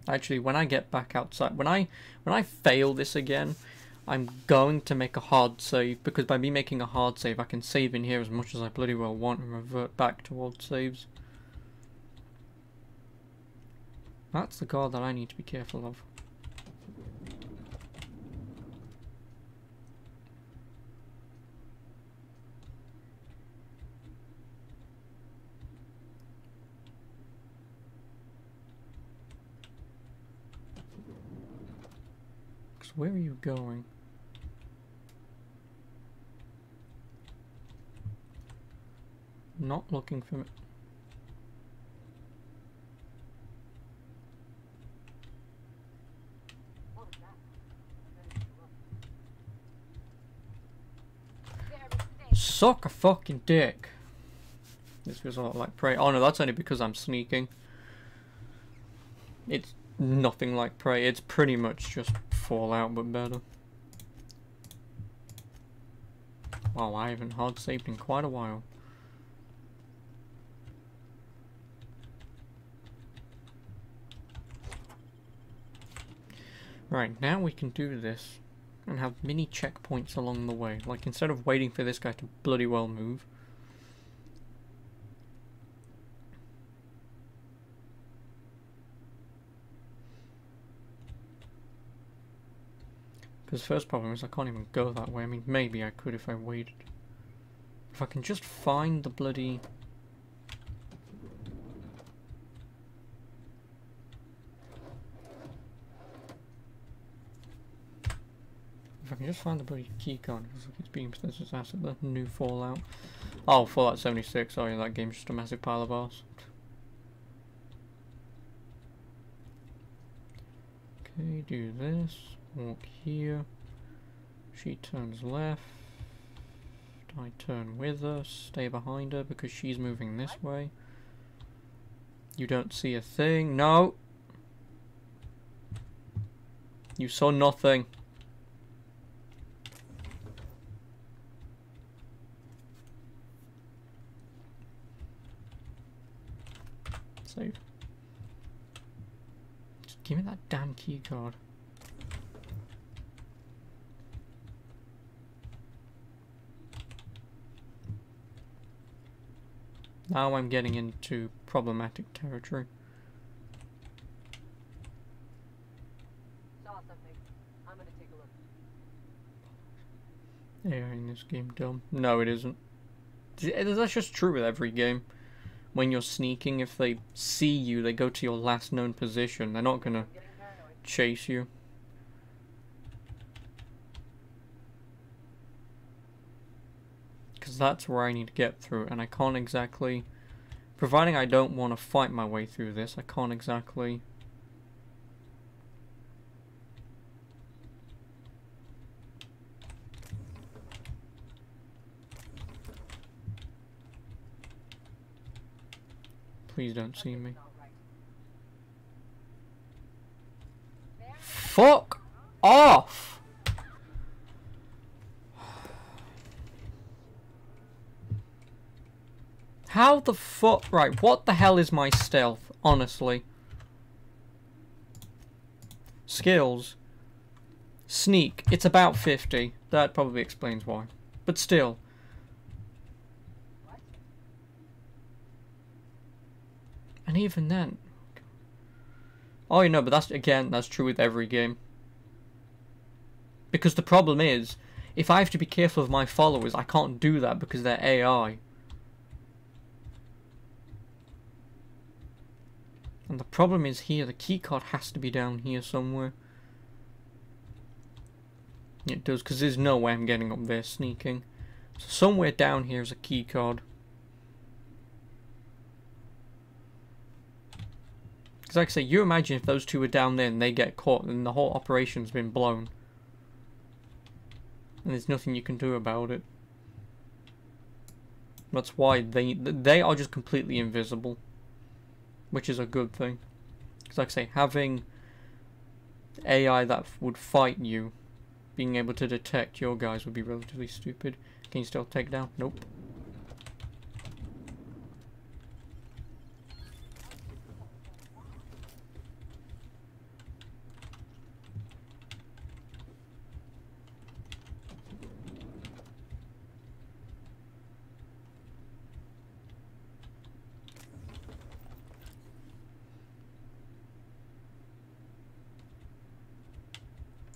Actually, when I get back outside, when I fail this again, I'm going to make a hard save, because by me making a hard save, I can save in here as much as I bloody well want and revert back to old saves. That's the guard that I need to be careful of. Where are you going? Not looking for me. Suck a fucking dick. This feels a lot like Prey. Oh no, that's only because I'm sneaking. It's nothing like Prey. It's pretty much just Fallout, but better. Wow, I haven't hard saved in quite a while. Right, now we can do this and have mini checkpoints along the way. Like, instead of waiting for this guy to bloody well move. Because the first problem is I can't even go that way. I mean, maybe I could if I waited. If I can just find the bloody... If I can just find the bloody keycard, because it's being possessed as the new Fallout. Oh, Fallout 76. Oh yeah, that game's just a massive pile of arse. Okay, do this. Walk here. She turns left. I turn with her. Stay behind her because she's moving this way. You don't see a thing. No! You saw nothing. Save. Just give me that damn key card. Now I'm getting into problematic territory.
Sorry,
AI in this game dumb. No, it isn't. That's just true with every game. When you're sneaking, if they see you, they go to your last known position. They're not gonna chase you. Because that's where I need to get through, and I can't exactly... Providing I don't want to fight my way through this, I can't exactly... Please don't see me. Fuck off! How the fuck? Right, what the hell is my stealth, honestly? Skills. Sneak, it's about 50. That probably explains why. But still. And even then... Oh, you know, but that's, again, that's true with every game. Because the problem is, if I have to be careful of my followers, I can't do that because they're AI. And the problem is here, the keycard has to be down here somewhere. It does, because there's no way I'm getting up there sneaking. So somewhere down here is a keycard. Because like I say, you imagine if those two are down there and they get caught, then the whole operation's been blown. And there's nothing you can do about it. That's why they are just completely invisible. Which is a good thing. Because like I say, having AI that would fight you, being able to detect your guys would be relatively stupid. Can you still take down? Nope.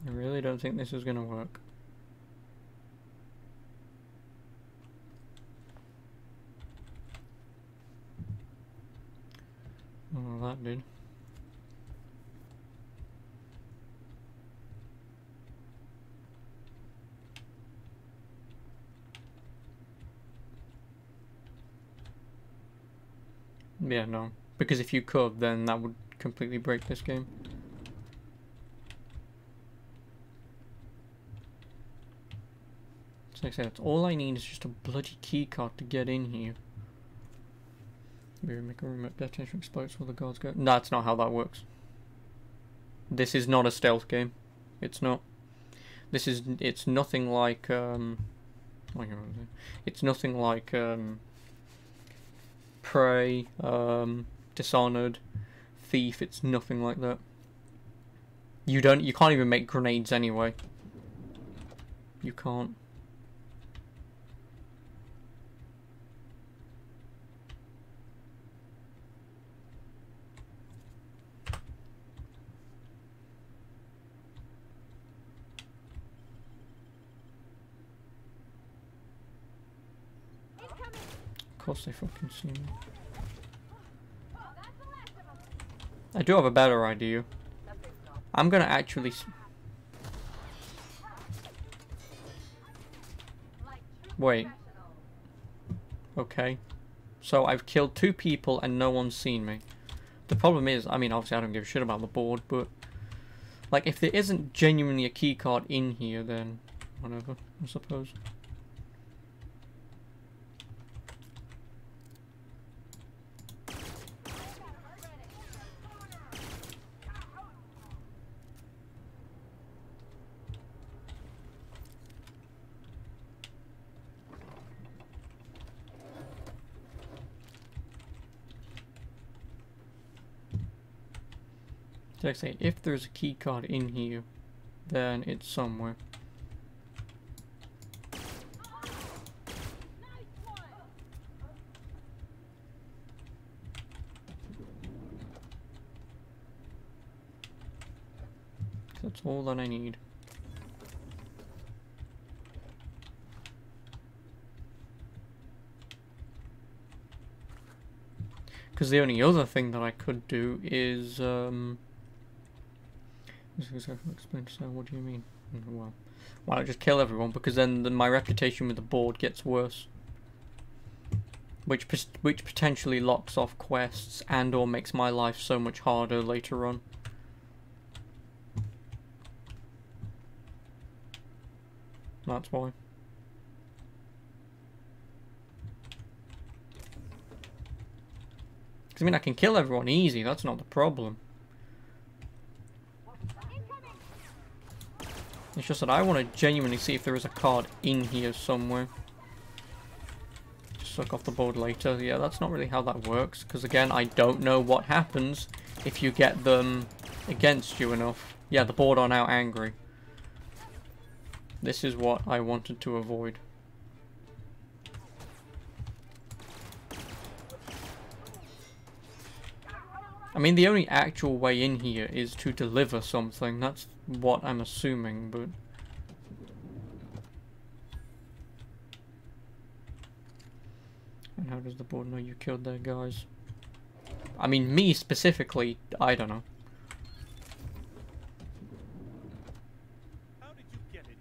I really don't think this is going to work. Oh, that did. Yeah, no. Because if you could, then that would completely break this game. Like I said, that's all I need is just a bloody keycard to get in here. Maybe make a remote detonation explodes while the guards go. No, that's not how that works. This is not a stealth game. It's not. It's nothing like it's nothing like Prey, Dishonored, Thief. It's nothing like that. You can't even make grenades anyway. You can't. Of course they fucking see me. I do have a better idea. I'm gonna actually... Wait. Okay. So I've killed 2 people and no one's seen me. The problem is, I mean, obviously I don't give a shit about the board, but... Like, if there isn't genuinely a keycard in here, then... Whatever, I suppose. Like I say, if there's a key card in here, then it's somewhere. That's all that I need. Because the only other thing that I could do is explain. So what do you mean? Well, why not just kill everyone? Because then my reputation with the board gets worse. Which potentially locks off quests and or makes my life so much harder later on. That's why. Because I mean, I can kill everyone easy, that's not the problem. It's just that I want to genuinely see if there is a card in here somewhere. Just suck off the board later. Yeah, that's not really how that works. Because again, I don't know what happens if you get them against you enough. Yeah, the board are now angry. This is what I wanted to avoid. I mean, the only actual way in here is to deliver something. That's what I'm assuming, but... And how does the board know you killed their guys? I mean, me specifically, I don't know.
How did you get in here?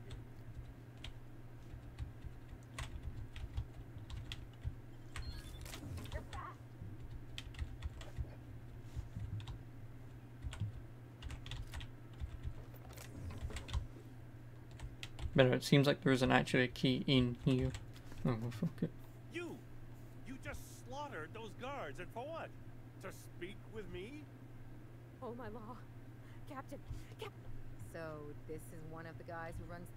But it seems like there isn't actually a key in here. Oh, well, fuck it.
You just slaughtered those guards, and for what? To speak with me?
Oh my law. Captain.
So, this is one of the guys who runs...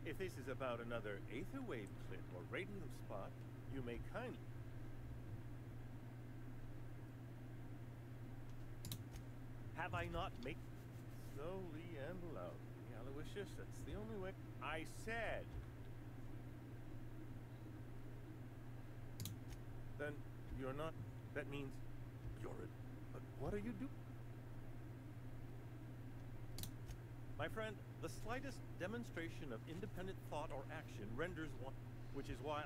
If this is about another Aether Wave clip or radio spot, you may kindly... Have I not made... Slowly and loudly, Aloysius, that's the only way... I said... Then you're not... That means you're a... But what are you doing? My friend, the slightest demonstration of independent thought or action renders one... Which is why...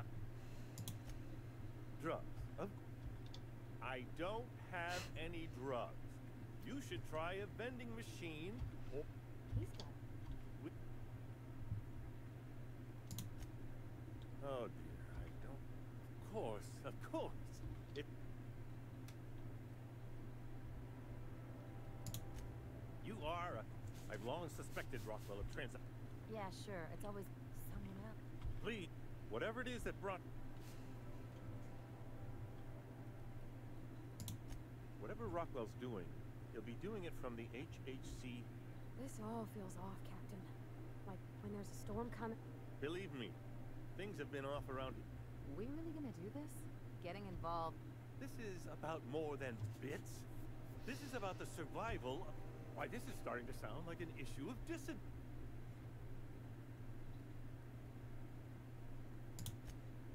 Drugs. I don't have any drugs. You should try a vending machine or...
He's got...
Oh dear, I don't... Of course. It... You are a... I've long suspected Rockwell of trans...
Yeah, sure. It's always someone else.
Please, whatever it is that brought... Whatever Rockwell's doing, he'll be doing it from the HHC...
This all feels off, Captain. Like when there's a storm coming...
Believe me, things have been off around here.
We really gonna do this? Getting involved...
This is about more than bits. This is about the survival of... Why, this is starting to sound like an issue of discipline.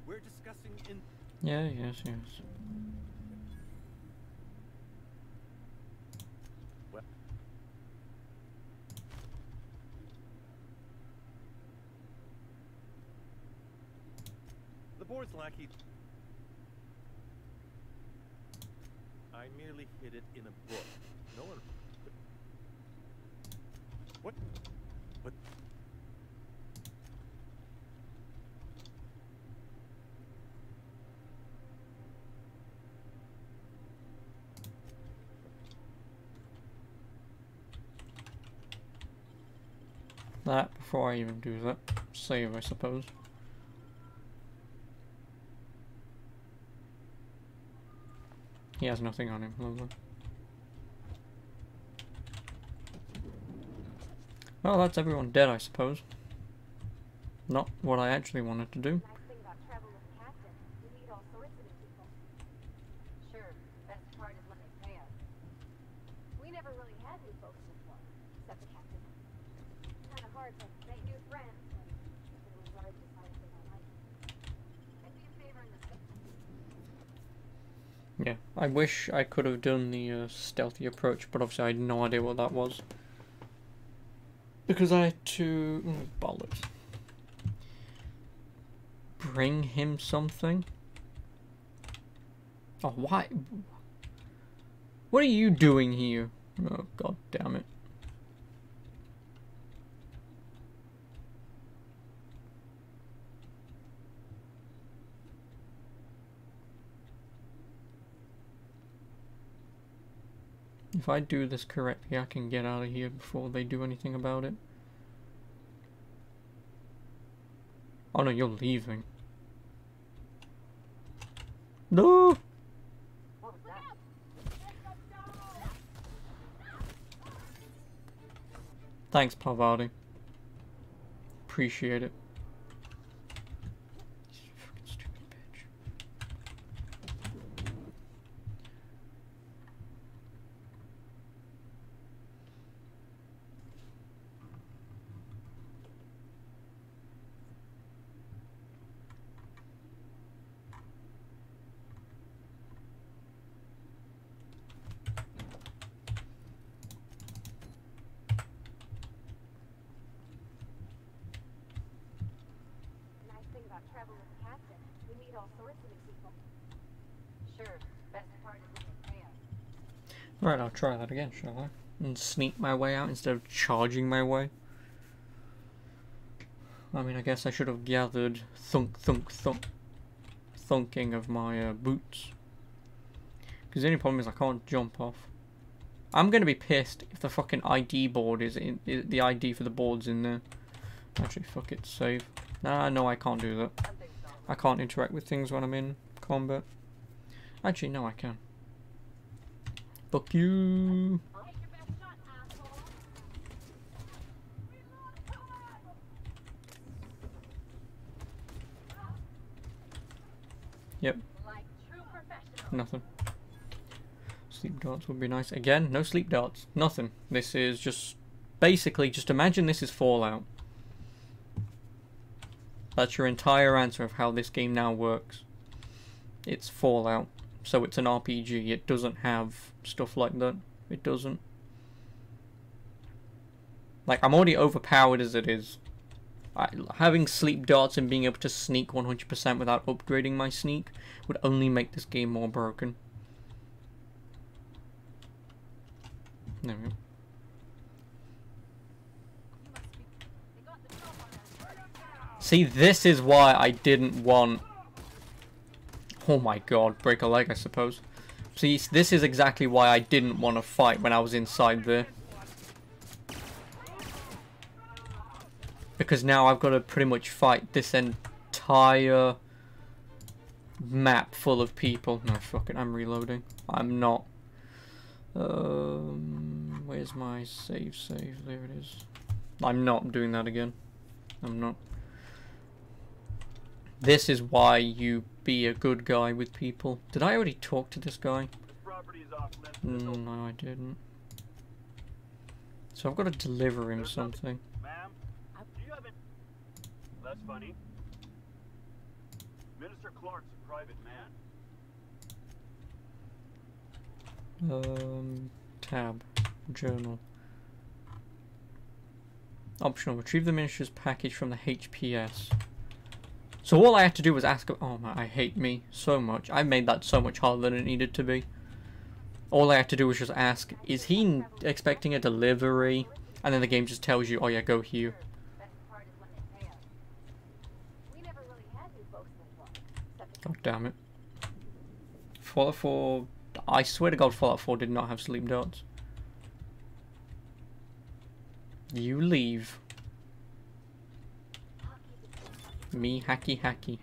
We're discussing in...
Yeah, yes.
Well... The board's lackey... I merely hid it in a book. No one... What? What?
That before I even do that. Save, I suppose. He has nothing on him, lovely. Well, that's everyone dead, I suppose. Not what I actually wanted to do.
Nice thing about travel with the Captain. You meet all sorts of new people. Sure, best part is when they pay us. We never really had new folks before, except the Captain. Kinda hard to make new friends when everyone's already decided they don't like you. I'd be a favor in the
Yeah, I wish I could have done the stealthy approach, but obviously I had no idea what that was. Because I had to... bollocks. Bring him something? Oh, why? What are you doing here? Oh, god damn it. If I do this correctly, I can get out of here before they do anything about it. Oh no, you're leaving. No! Thanks, Parvati. Appreciate it. Fucking stupid bitch.
Travel with the captain. We meet all sorts of new people. Sure, best part is when they pay us.
Right, I'll try that again, shall I? And sneak my way out instead of charging my way. I mean, I guess I should have gathered thunk, thunk, thunk, thunking of my boots. Because the only problem is I can't jump off. I'm gonna be pissed if the fucking ID board is in. The ID for the board's in there. Actually, fuck it, save. Nah, no, I can't do that. I can't interact with things when I'm in combat. Actually, no, I can. Fuck you. Yep. Nothing. Sleep darts would be nice. Again, no sleep darts. Nothing. This is just... Basically, just imagine this is Fallout. That's your entire answer of how this game now works. It's Fallout. So it's an RPG. It doesn't have stuff like that. It doesn't. Like, I'm already overpowered as it is. Having sleep darts and being able to sneak 100% without upgrading my sneak would only make this game more broken. There we go. See, this is why I didn't want... Oh my god, break a leg, I suppose. See, this is exactly why I didn't want to fight when I was inside there. Because now I've got to pretty much fight this entire map full of people. No, fuck it, I'm reloading. I'm not. Where's my save? There it is. I'm not doing that again. I'm not. This is why you be a good guy with people. Did I already talk to this guy? No, I didn't. So I've got to deliver him something.
Ma'am, do you have it? That's funny. Minister Clark's a private man.
Tab. Journal. Optional. Retrieve the minister's package from the HPS. So all I had to do was ask... Oh man, I hate me so much. I made that so much harder than it needed to be. All I had to do was just ask, is he expecting a delivery? And then the game just tells you, oh yeah, go here. God damn it. Fallout 4... I swear to God, Fallout 4 did not have sleep darts. You leave. Me hacky hacky.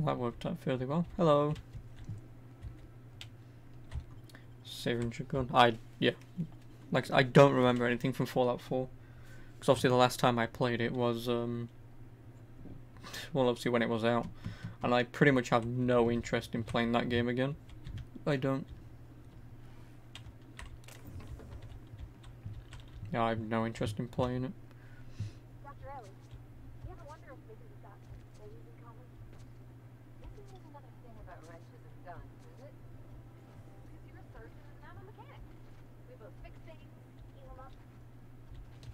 That worked out fairly well. Hello. Syringe gun. Yeah. Like, I don't remember anything from Fallout 4. Because obviously the last time I played it was, well, obviously when it was out, and I pretty much have no interest in playing that game again. I don't. Yeah, I have no interest in playing it.
Dr. Ellie, you ever wonder if maybe we've got things in common?
This isn't another thing about wrenches and guns, is it?
Because you're a surgeon and I'm a mechanic. We both fix things, heal them up.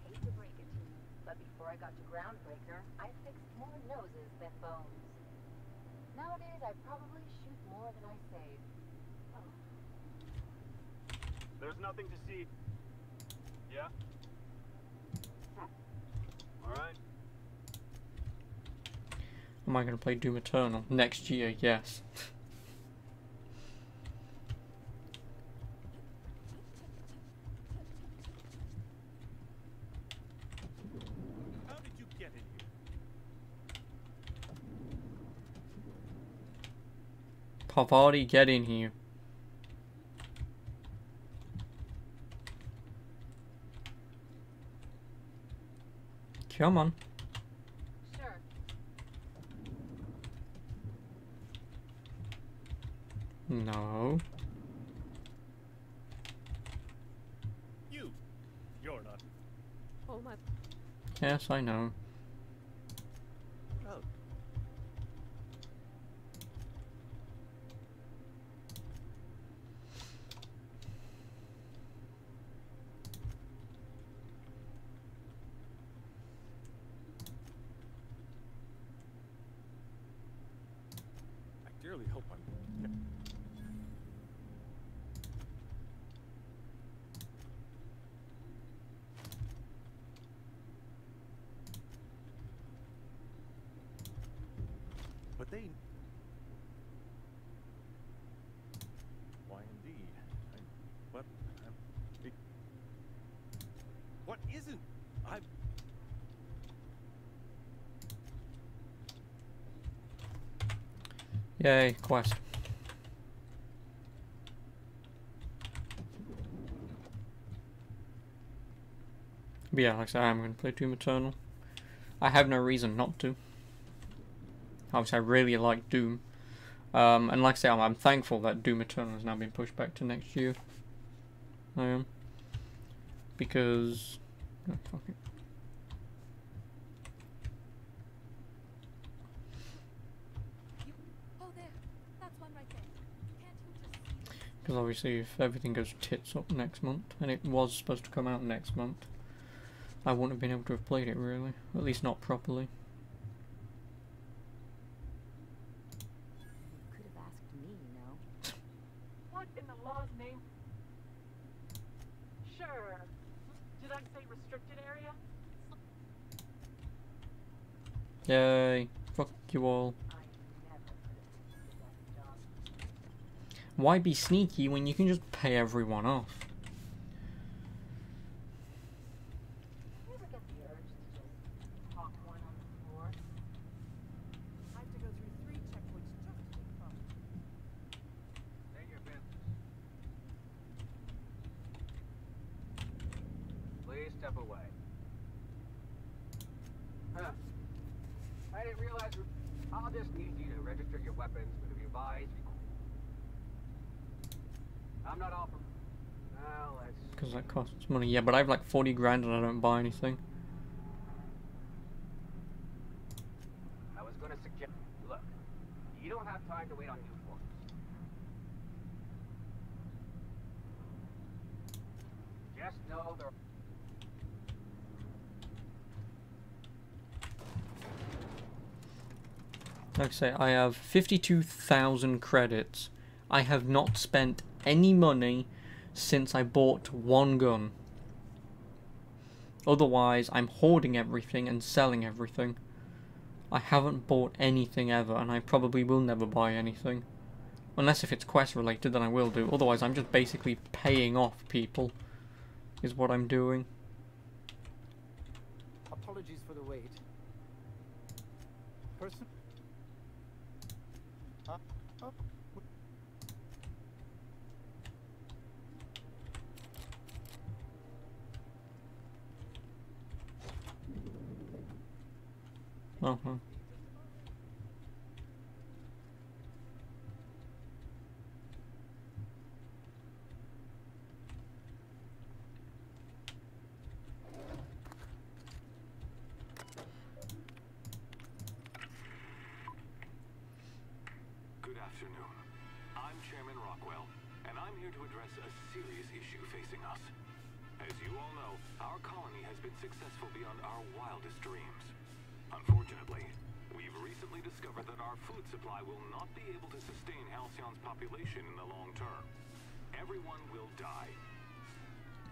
Hate to break it to you, but before I got to Groundbreaker, I fixed more noses than bones. Nowadays, I probably shoot more than I save. Oh.
There's nothing to see. Yeah? Alright.
Am I going to play Doom Eternal next year? Yes.
How did you get in here?
Pavati, get in here. Come on.
Sure.
No.
You're not.
Oh my.
Yes, I know.
Oh. I dearly hope I'm. But they. Why indeed? What isn't? I.
Yay, quest. But yeah, like I said, I'm going to play Doom Eternal. I have no reason not to. Obviously, I really like Doom. And like I say, I'm thankful that Doom Eternal has now been pushed back to next year. I am. Because... oh, fuck it.
Oh, there. That's one right there. Can't you just see?
Because obviously if everything goes tits up next month, and it was supposed to come out next month, I wouldn't have been able to have played it really. At least not properly.
You could have asked me, you know.
What in the law's name? Sure. Did I say restricted area?
Yay. Fuck you all. Why be sneaky when you can just pay everyone off?
You ever get the urge to just pop one on the floor?
I have to go through 3 checkpoints just to take phone.
Take your business. Please step away. Huh. I didn't realize. I'll just need you to register your weapons with a revised. I'm not offering. Well, let's.
Because that costs money. Yeah, but I have like 40 grand and I don't buy anything.
I was going to suggest. Look, you don't have time to wait on new forms. Just know there.
Like I say, I have 52,000 credits. I have not spent any money since I bought one gun. Otherwise, I'm hoarding everything and selling everything. I haven't bought anything ever, and I probably will never buy anything. Unless if it's quest related, then I will do. Otherwise, I'm just basically paying off people, is what I'm doing.
Apologies for the wait. Person.
Uh-huh.
afternoon. I'm Chairman Rockwell, and I'm here to address a serious issue facing us. As you all know, our colony has been successful beyond our wildest dreams. Unfortunately, we've recently discovered that our food supply will not be able to sustain Halcyon's population in the long term. Everyone will die.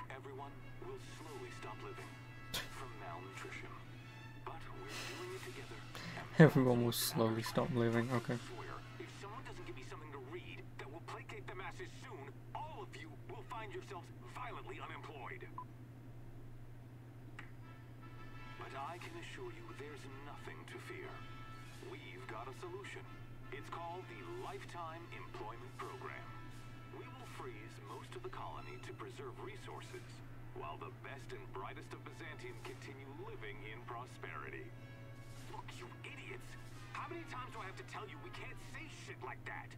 Everyone will slowly stop living from malnutrition. But we're doing it together.
Everyone will slowly stop living. Okay.
If someone doesn't give me something to read that will placate the masses soon, all of you will find yourselves violently unemployed. But I can assure you there's nothing to fear. We've got a solution. It's called the Lifetime Employment Program. We will freeze most of the colony to preserve resources, while the best and brightest of Byzantium continue living in prosperity. Look, you idiots! How many times do I have to tell you we can't say shit like that?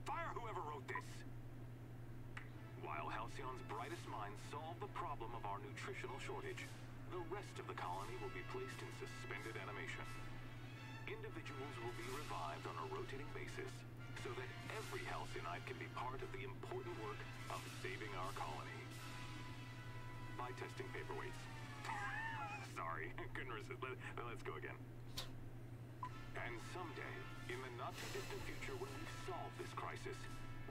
Fire whoever wrote this! While Halcyon's brightest minds solve the problem of our nutritional shortage, the rest of the colony will be placed in suspended animation. Individuals will be revived on a rotating basis, so that every Halcyonite can be part of the important work of saving our colony. By testing paperweights. Sorry, couldn't resist. Let's go again. And someday, in the not-too-distant future when we've solved this crisis,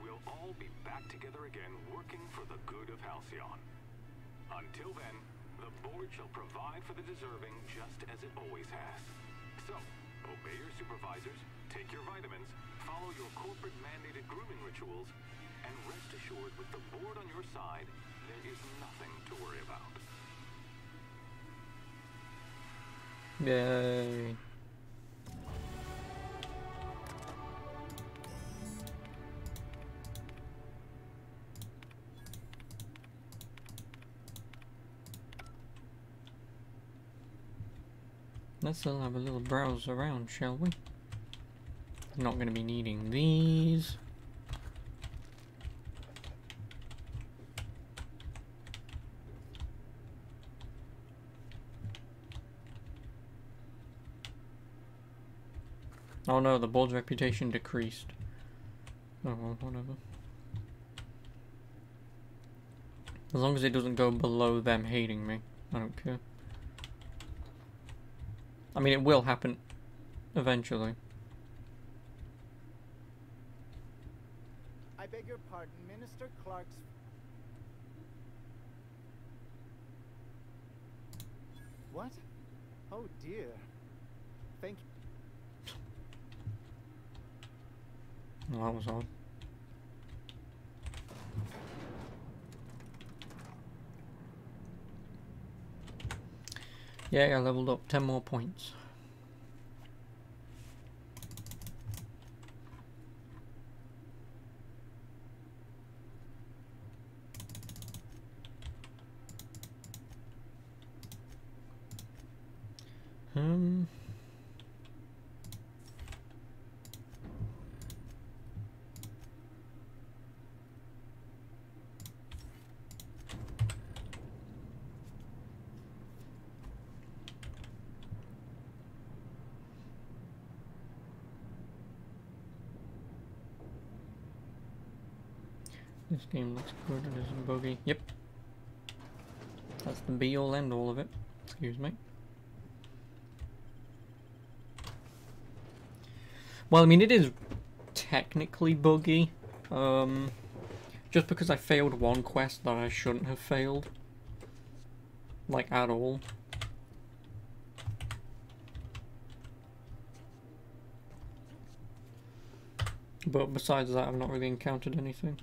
we'll all be back together again working for the good of Halcyon. Until then, the board shall provide for the deserving just as it always has. So, obey your supervisors, take your vitamins, follow your corporate-mandated grooming rituals, and rest assured with the board on your side, there is nothing to worry about.
Yay. Let's have a little browse around, shall we? Not going to be needing these. Oh no, the board's reputation decreased. Oh well, whatever. As long as it doesn't go below them hating me, I don't care. I mean, it will happen eventually.
I beg your pardon, Minister Clark's... What? Oh dear. Thank you.
Well, that was odd. Yeah, I leveled up 10 more points. This game looks good, it isn't buggy. Yep. That's the be all end all of it. Excuse me. Well, I mean, it is technically buggy. Just because I failed one quest that I shouldn't have failed. Like, at all. But besides that, I've not really encountered anything.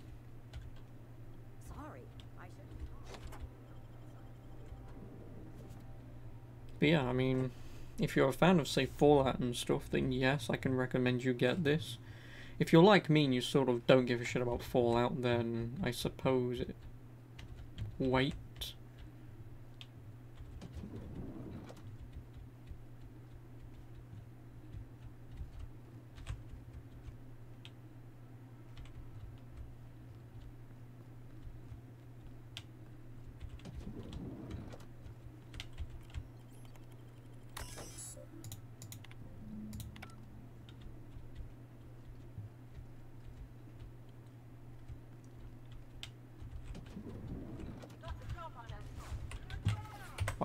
But yeah, I mean, if you're a fan of, say, Fallout and stuff, then yes, I can recommend you get this. If you're like me and you sort of don't give a shit about Fallout, then I suppose wait.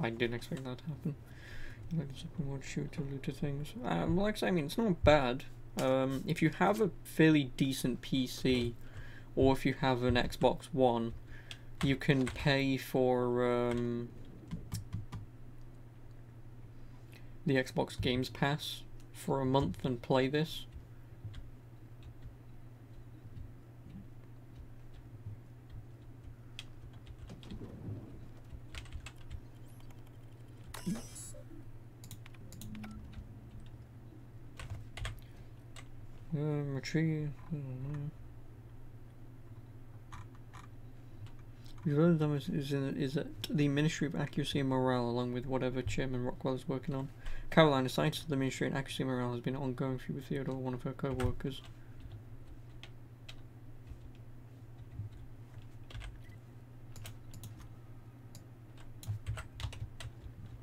I didn't expect that to happen. Like it's open world shooter looter things. Like I say, I mean, it's not bad. If you have a fairly decent PC, or if you have an Xbox One, you can pay for the Xbox Games Pass for a month and play this. Retrieve. Is at the Ministry of Accuracy and Morale, along with whatever Chairman Rockwell is working on. Caroline, aside to the Ministry of Accuracy and Morale, has been an ongoing feud with Theodore, one of her co-workers.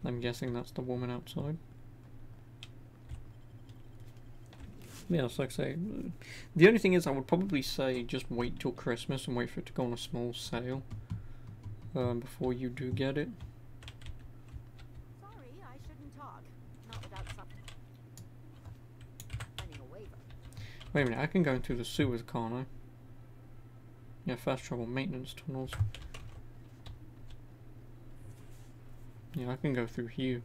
I'm guessing that's the woman outside. Yeah, it's like I say, the only thing is I would probably say just wait till Christmas and wait for it to go on a small sale before you do get it.
Sorry, I shouldn't talk. Not without something. I need a waiver.
Wait a minute, I can go into the sewers, can't I? Yeah, fast travel maintenance tunnels. Yeah, I can go through here.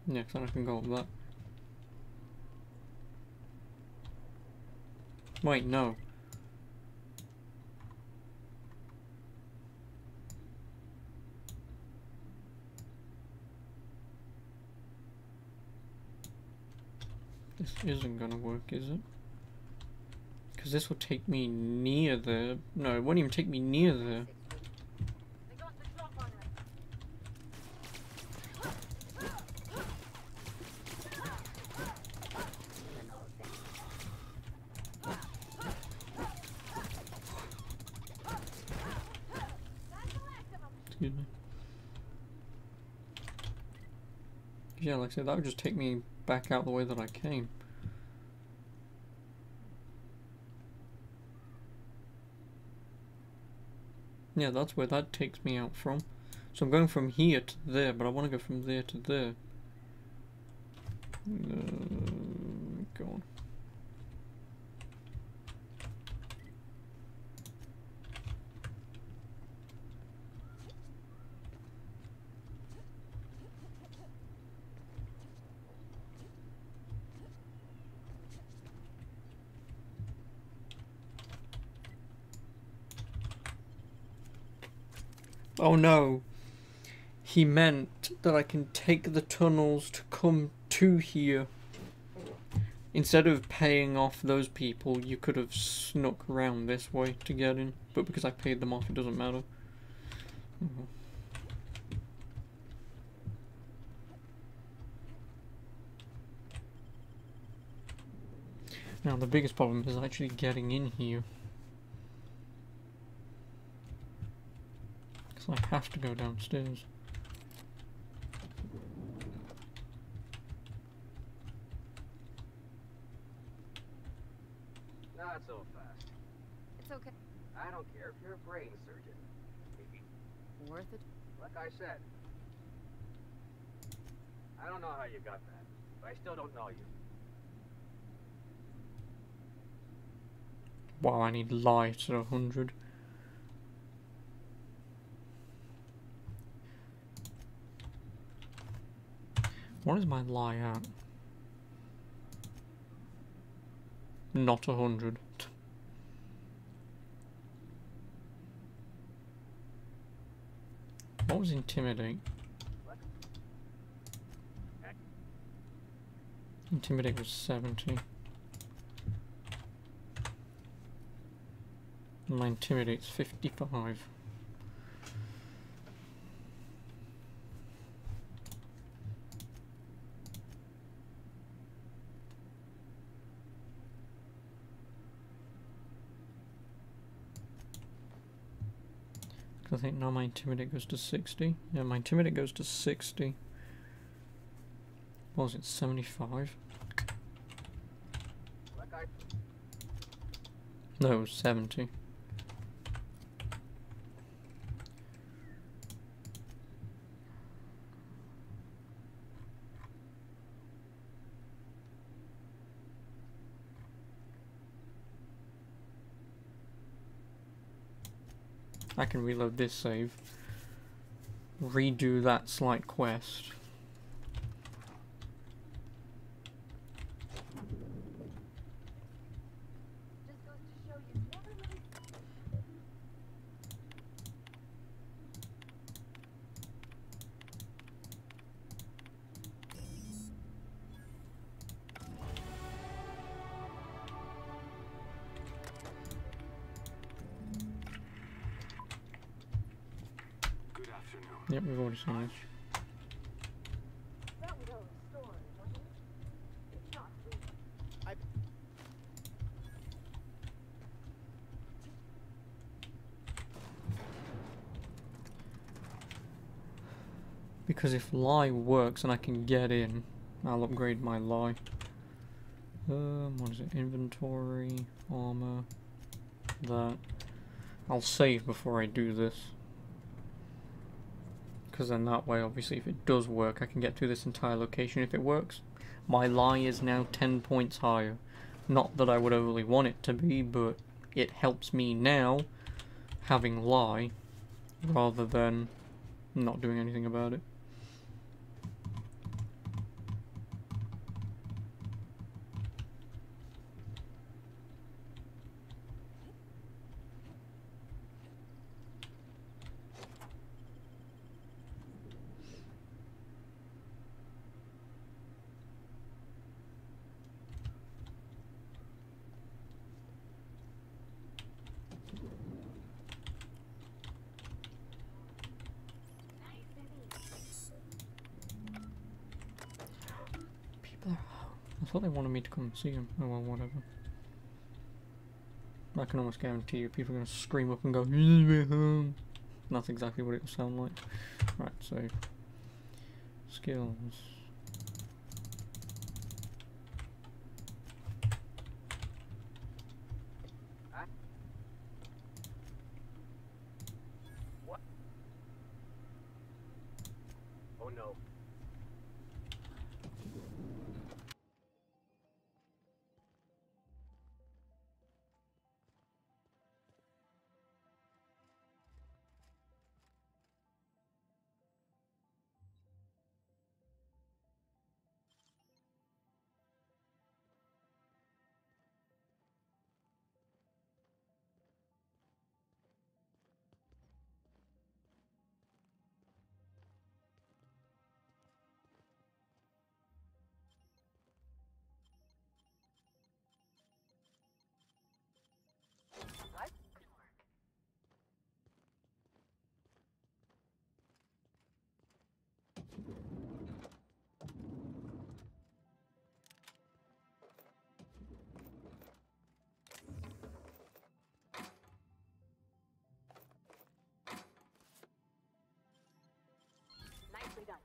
Yeah, because then I can go up that. Wait, no. This isn't gonna work, is it? Because this will take me near there. No, it won't even take me near there. Excuse me. Yeah, like I said, that would just take me back out the way that I came. Yeah, that's where that takes me out from. So I'm going from here to there, but I want to go from there to there. Go on. Oh no, he meant that I can take the tunnels to come to here. Instead of paying off those people, you could have snuck around this way to get in. But because I paid them off, it doesn't matter. Now the biggest problem is actually getting in here. So I have to go downstairs.
Not so fast.
It's okay.
I don't care if you're a brain surgeon.
Worth it?
Like I said, I don't know how you got that, but I still don't know you.
Wow, I need light at 100. What is my lie at? Not 100. What was intimidate? Intimidate was 70. My intimidate's 55. I think now my intimidate goes to 60. Yeah, my intimidate goes to 60. What was it, 75? No, it was 70. I can reload this save, redo that slight quest. Yep, we've already seen this. Because if lie works and I can get in, I'll upgrade my lie. What is it? Inventory, armor, that. I'll save before I do this. Because then that way, obviously, if it does work, I can get to this entire location if it works. My lie is now 10 points higher. Not that I would overly want it to be, but it helps me now having lie rather than not doing anything about it. I thought they wanted me to come and see him. Oh well, whatever. I can almost guarantee you people are going to scream up and go, home. That's exactly what it will sound like. Right, so skills.
What? Oh no.
Nicely done.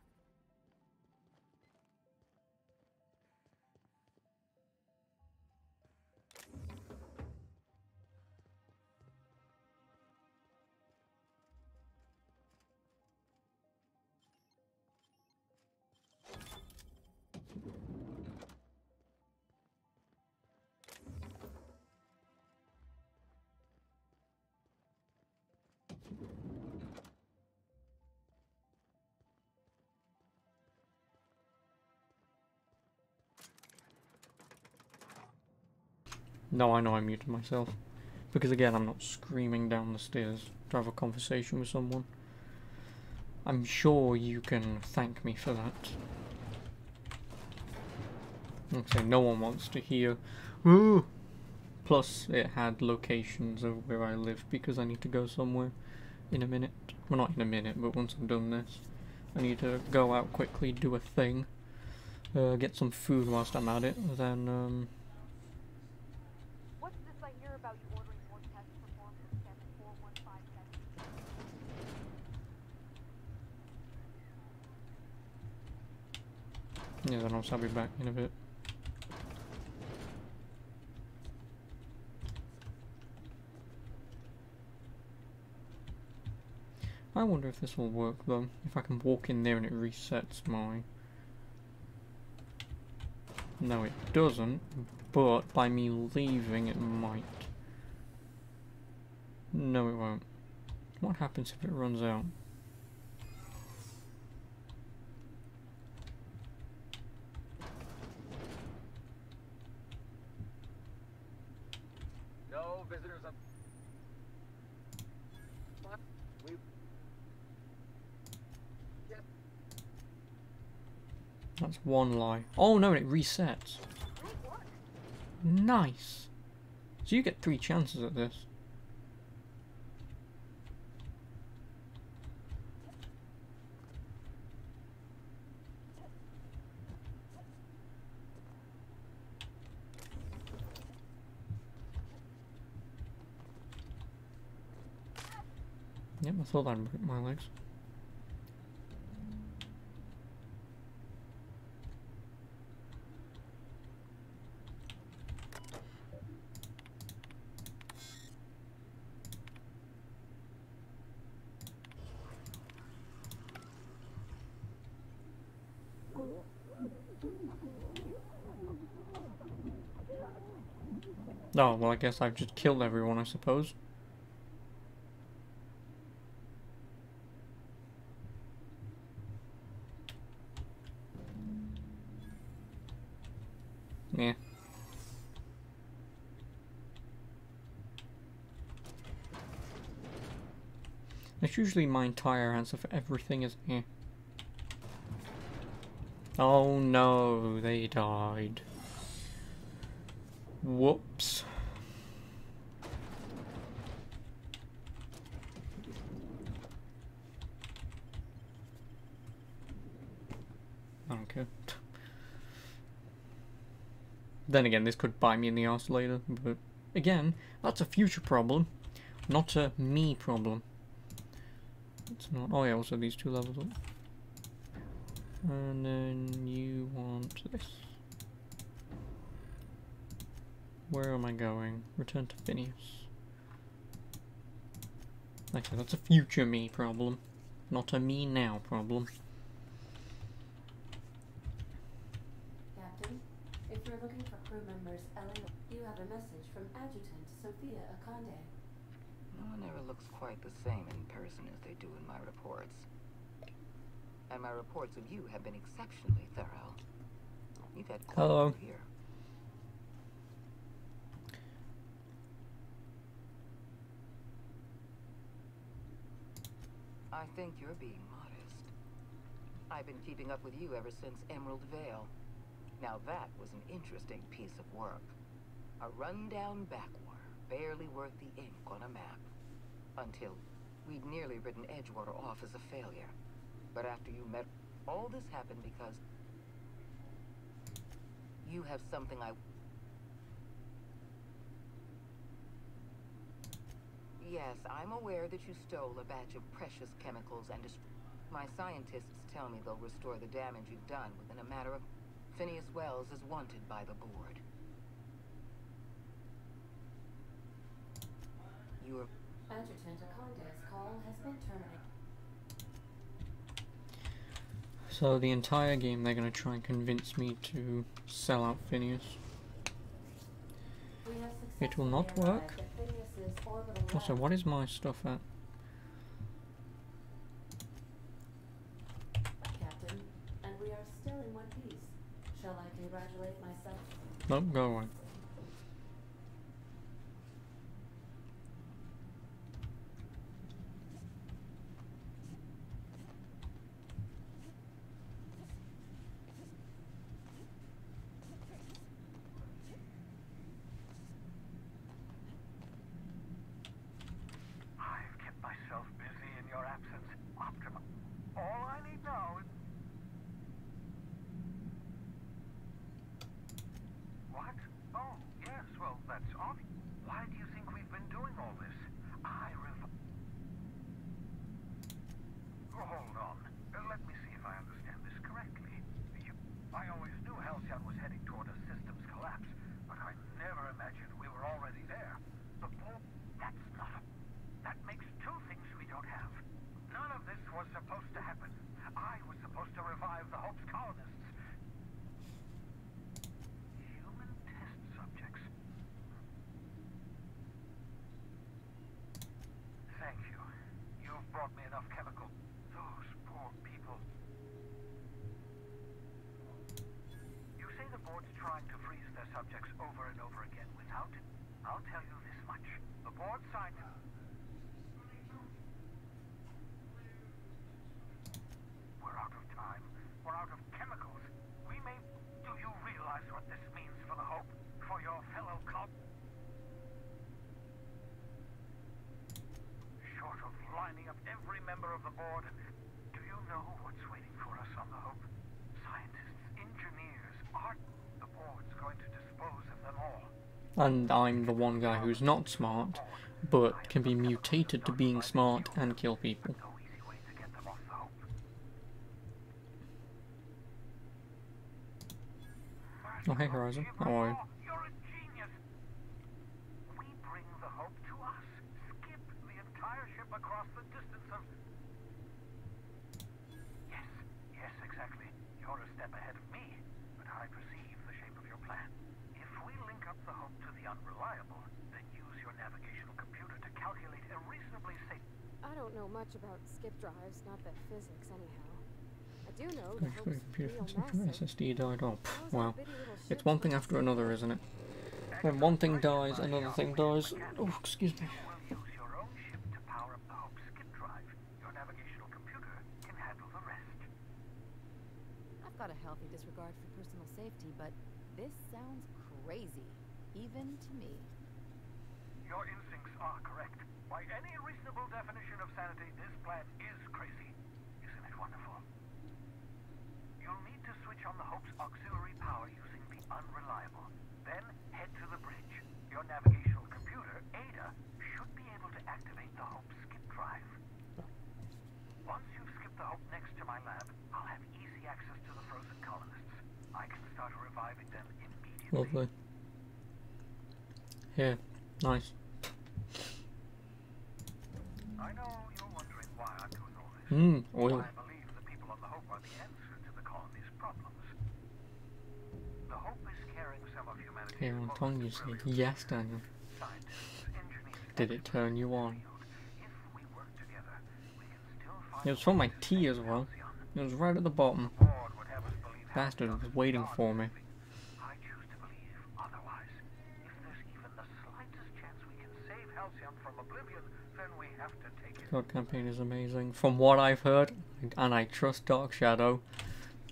No, I know I muted myself. Because again, I'm not screaming down the stairs to have a conversation with someone. I'm sure you can thank me for that. Like I say, no one wants to hear, ooh! Plus, it had locations of where I live because I need to go somewhere in a minute. Well, not in a minute, but once I've done this. I need to go out quickly, do a thing, get some food whilst I'm at it, then,
What's this I hear about you ordering more tests performed for 74157?
Yeah, then I'll be back in a bit. I wonder if this will work though. If I can walk in there and it resets my... No, it doesn't, but by me leaving it might. No, it won't. What happens if it runs out?
No visitors up. We. Yes.
That's one lie. Oh no, it resets. Nice. So you get 3 chances at this. Yep, I thought I'd break my legs. Oh, well I guess I've just killed everyone, I suppose. Yeah. That's usually my entire answer for everything is yeah. Oh no, they died. Whoops. I don't care. Then again, this could bite me in the arse later, but again, that's a future problem, not a me problem. It's not. Oh yeah, also these 2 levels up. And then you want this. Where am I going? Return to Phineas. Okay, that's a future me problem, not a me now problem.
Captain, if you're looking for crew members, Ellen, you have a message from Adjutant Sophia Akande.
No one ever looks quite the same in person as they do in my reports. And my reports of you have been exceptionally thorough. You've had quite
Hello.
a career. I think you're being modest. I've been keeping up with you ever since Emerald Vale. Now that was an interesting piece of work. A rundown backwater, barely worth the ink on a map. Until we'd nearly written Edgewater off as a failure. But after you met, all this happened because you have something Yes, I'm aware that you stole a batch of precious chemicals and my scientists tell me they'll restore the damage you've done within a matter of... Phineas Wells is wanted by the board. Your...
Adjutant Akande's call has been terminated.
So the entire game they're going to try and convince me to sell out Phineas. It will not work. Also, what is my stuff at?
Captain, and we are still in one piece. Shall I congratulate myself?
Nope, go away.
I've kept myself busy in your absence, Optima. All I need now is... What? Oh, yes, well, that's obvious. Why do you think we've been doing all this? Hold on. Let me see if I understand this correctly. I always knew Halcyon was heading toward a systems collapse, but I never imagined we were already there. The port, that makes two things we don't have. None of this was supposed to happen. I was supposed to revive the Hope's colonists. Human test subjects. Thank you. You've brought me enough chemical. Those poor people. You say the board's trying to freeze their subjects over and over again without it? I'll tell you this much. The board signed it. We're out of time. We're out of chemicals. We may... Do you realize what this means for the Hope? For your fellow club? Short of lining up every member of the board, do you know what's waiting for us on the Hope? Scientists, engineers, art. The board's going to dispose of them all.
And I'm the one guy who's not smart, but can be mutated to being smart and kill people. Oh, hey Horizon, how are you?
You're a genius. We bring the Hope to us. Skip the entire ship across the distance of... Yes, exactly. You're a step ahead of me, but I perceive the shape of your plan. If we link up the Hope to the Unreliable, then use your navigational computer to calculate a reasonably safe...
I don't know much about skip drives, not the physics anyhow. I do know
Gosh,
the
got a
Hope's
computer
real
from
massive.
SSD died. Oh, wow. It's one thing after another, isn't it? When one thing dies, another thing dies. Oh, excuse me.
Use your own ship to power up the Hope's skip drive. Your navigational computer can handle the rest.
I've got a healthy disregard for personal safety, but this sounds crazy, even to me.
Your instincts are correct. By any reasonable definition of sanity, this plan is crazy. Isn't it wonderful? You'll need to switch on the Hope's auxiliary power using the Unreliable. Then head to the bridge. Your navigational computer, Ada, should be able to activate the Hope's skip drive. Once you've skipped the Hope next to my lab, I'll have easy access to the frozen colonists. I can start reviving them immediately.
Lovely. Yeah, nice.
I know you're wondering why I'm doing all this.
Oil.
I believe the people on the Hope are the answer to the colony's problems. The Hope is carrying some of humanity's
Here on tongue you say, yes Daniel. Did it turn you on? It was from my tea as well. It was right at the bottom. Bastard was waiting for me.
I choose to believe otherwise. If there's even the slightest chance we can save Halcyon from oblivion, then we have to take it.
God campaign is amazing. From what I've heard, and I trust Dark Shadow.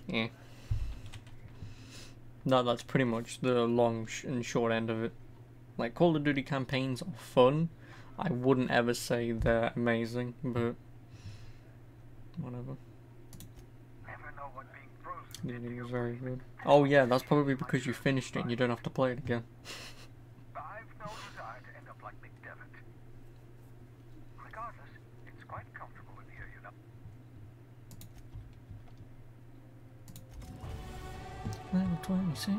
Yeah. No, that's pretty much the long and short end of it. Like, Call of Duty campaigns are fun. I wouldn't ever say they're amazing, but whatever. The ending was very good. Oh yeah, that's probably because you finished it and you don't have to play it again.
I've no desire to end up like McDevitt. Regardless, it's quite comfortable in here, you know.
Level 26.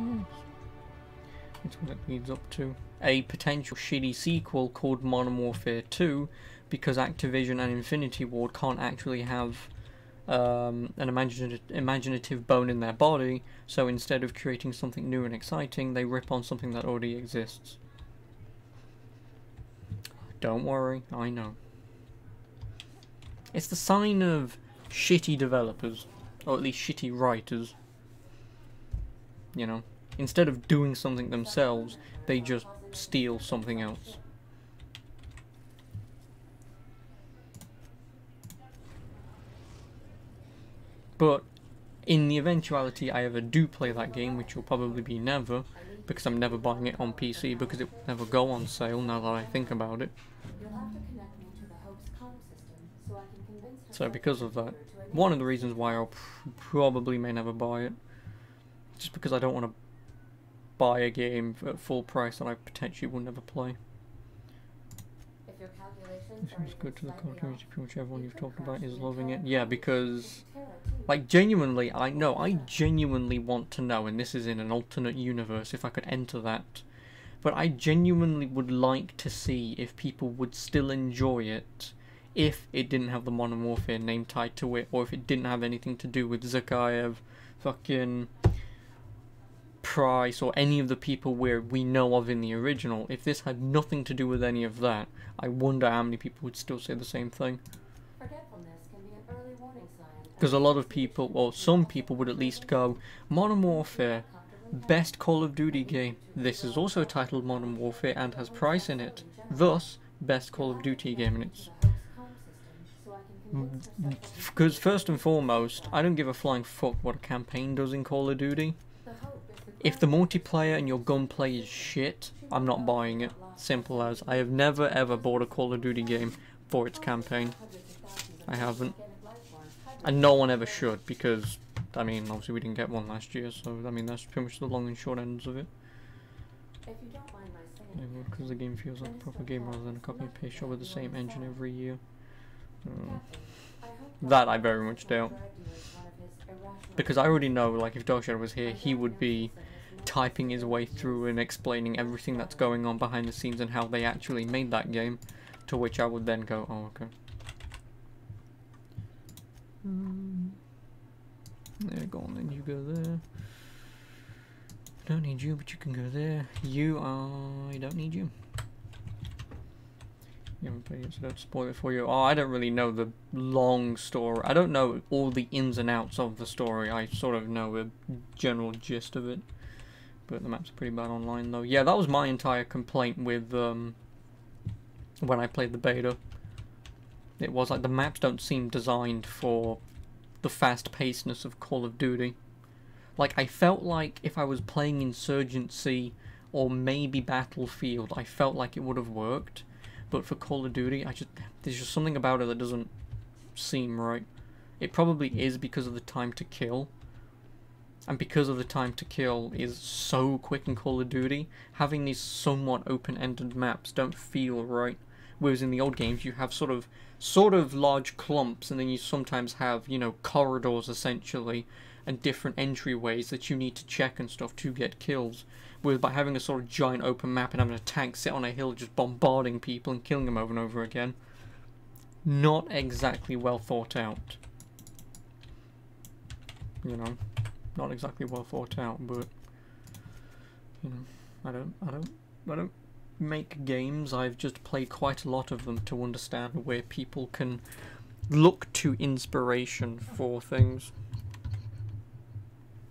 That's what it leads up to. A potential shitty sequel called Modern Warfare 2, because Activision and Infinity Ward can't actually have an imaginative bone in their body, so instead of creating something new and exciting, they rip on something that already exists. Don't worry, I know. It's the sign of shitty developers, or at least shitty writers. You know, instead of doing something themselves, they just steal something else. But in the eventuality I ever do play that game, which will probably be never, because I'm never buying it on PC because it will never go on sale now that I think about it. So because of that, one of the reasons why I'll probably may never buy it, just because I don't want to buy a game at full price that I potentially will never play. It seems good to the community. Pretty much everyone you've talked about is loving it. Yeah, because Like, genuinely, I genuinely want to know, and this is in an alternate universe, if I could enter that. But I genuinely would like to see if people would still enjoy it if it didn't have the Modern Warfare name tied to it, or if it didn't have anything to do with Zakhaev, fucking Price, or any of the people we know of in the original. If this had nothing to do with any of that, I wonder how many people would still say the same thing. Because a lot of people, or some people, would at least go, Modern Warfare, best Call of Duty game. This is also titled Modern Warfare and has Price in it. Thus, best Call of Duty game. And it's... Because first and foremost, I don't give a flying fuck what a campaign does in Call of Duty. If the multiplayer and your gunplay is shit, I'm not buying it. Simple as. I have never ever bought a Call of Duty game for its campaign. I haven't. And no one ever should, because, I mean, obviously we didn't get one last year, so, I mean, that's pretty much the long and short ends of it. Because the game feels like a proper game rather than a copy and paste shot with the same engine every year. That I very much doubt. Because I already know, like, if Darkshadow was here, he would be typing his way through and explaining everything that's going on behind the scenes and how they actually made that game, to which I would then go, oh, okay. There, go on then, you go there. Don't need you, but you can go there. I don't need you. You haven't played it, so don't spoil it for you. Oh, I don't really know the long story. I don't know all the ins and outs of the story. I sort of know a general gist of it. But the map's pretty bad online, though. Yeah, that was my entire complaint with, when I played the beta. It was like the maps don't seem designed for the fast-pacedness of Call of Duty. Like, I felt like if I was playing Insurgency or maybe Battlefield, I felt like it would have worked. But for Call of Duty, there's just something about it that doesn't seem right. It probably is because of the time to kill. And because of the time to kill is so quick in Call of Duty, having these somewhat open-ended maps don't feel right. Whereas in the old games you have sort of large clumps, and then you sometimes have, you know, corridors essentially, and different entryways that you need to check and stuff to get kills. Whereas by having a sort of giant open map and having a tank sit on a hill just bombarding people and killing them over and over again, not exactly well thought out. You know, not exactly well thought out, but you know, I don't make games. I've just played quite a lot of them to understand where people can look to inspiration for things.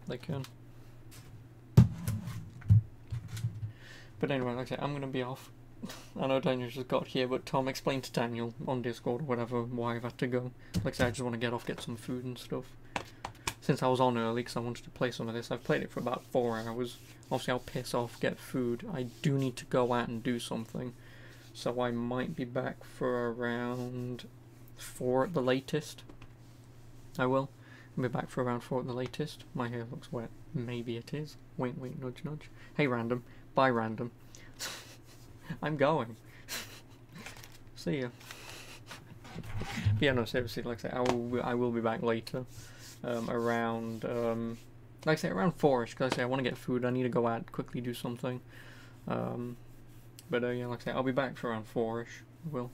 They can. But anyway, like I said, I'm gonna be off. I know Daniel just got here, but Tom, explain to Daniel on Discord or whatever why I've had to go. Like I said, I just want to get off, get some food and stuff. Since I was on early because I wanted to play some of this, I've played it for about 4 hours. Obviously I'll piss off, get food. I do need to go out and do something. So I might be back for around 4 at the latest. I will. I'll be back for around 4 at the latest. My hair looks wet. Maybe it is. Wink, wink, nudge, nudge. Hey, random. Bye, random. I'm going. See ya. But yeah, no, seriously, like I say, I will be back later. Around, like I say, around 4ish, because I say I want to get food. I need to go out, quickly do something. But yeah, like I say, I'll be back for around 4ish. Will.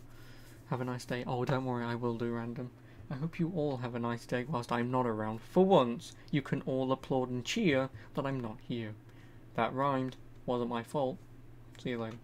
Have a nice day. Oh, don't worry, I will do random. I hope you all have a nice day whilst I'm not around. For once, you can all applaud and cheer that I'm not here. That rhymed. Wasn't my fault. See you later.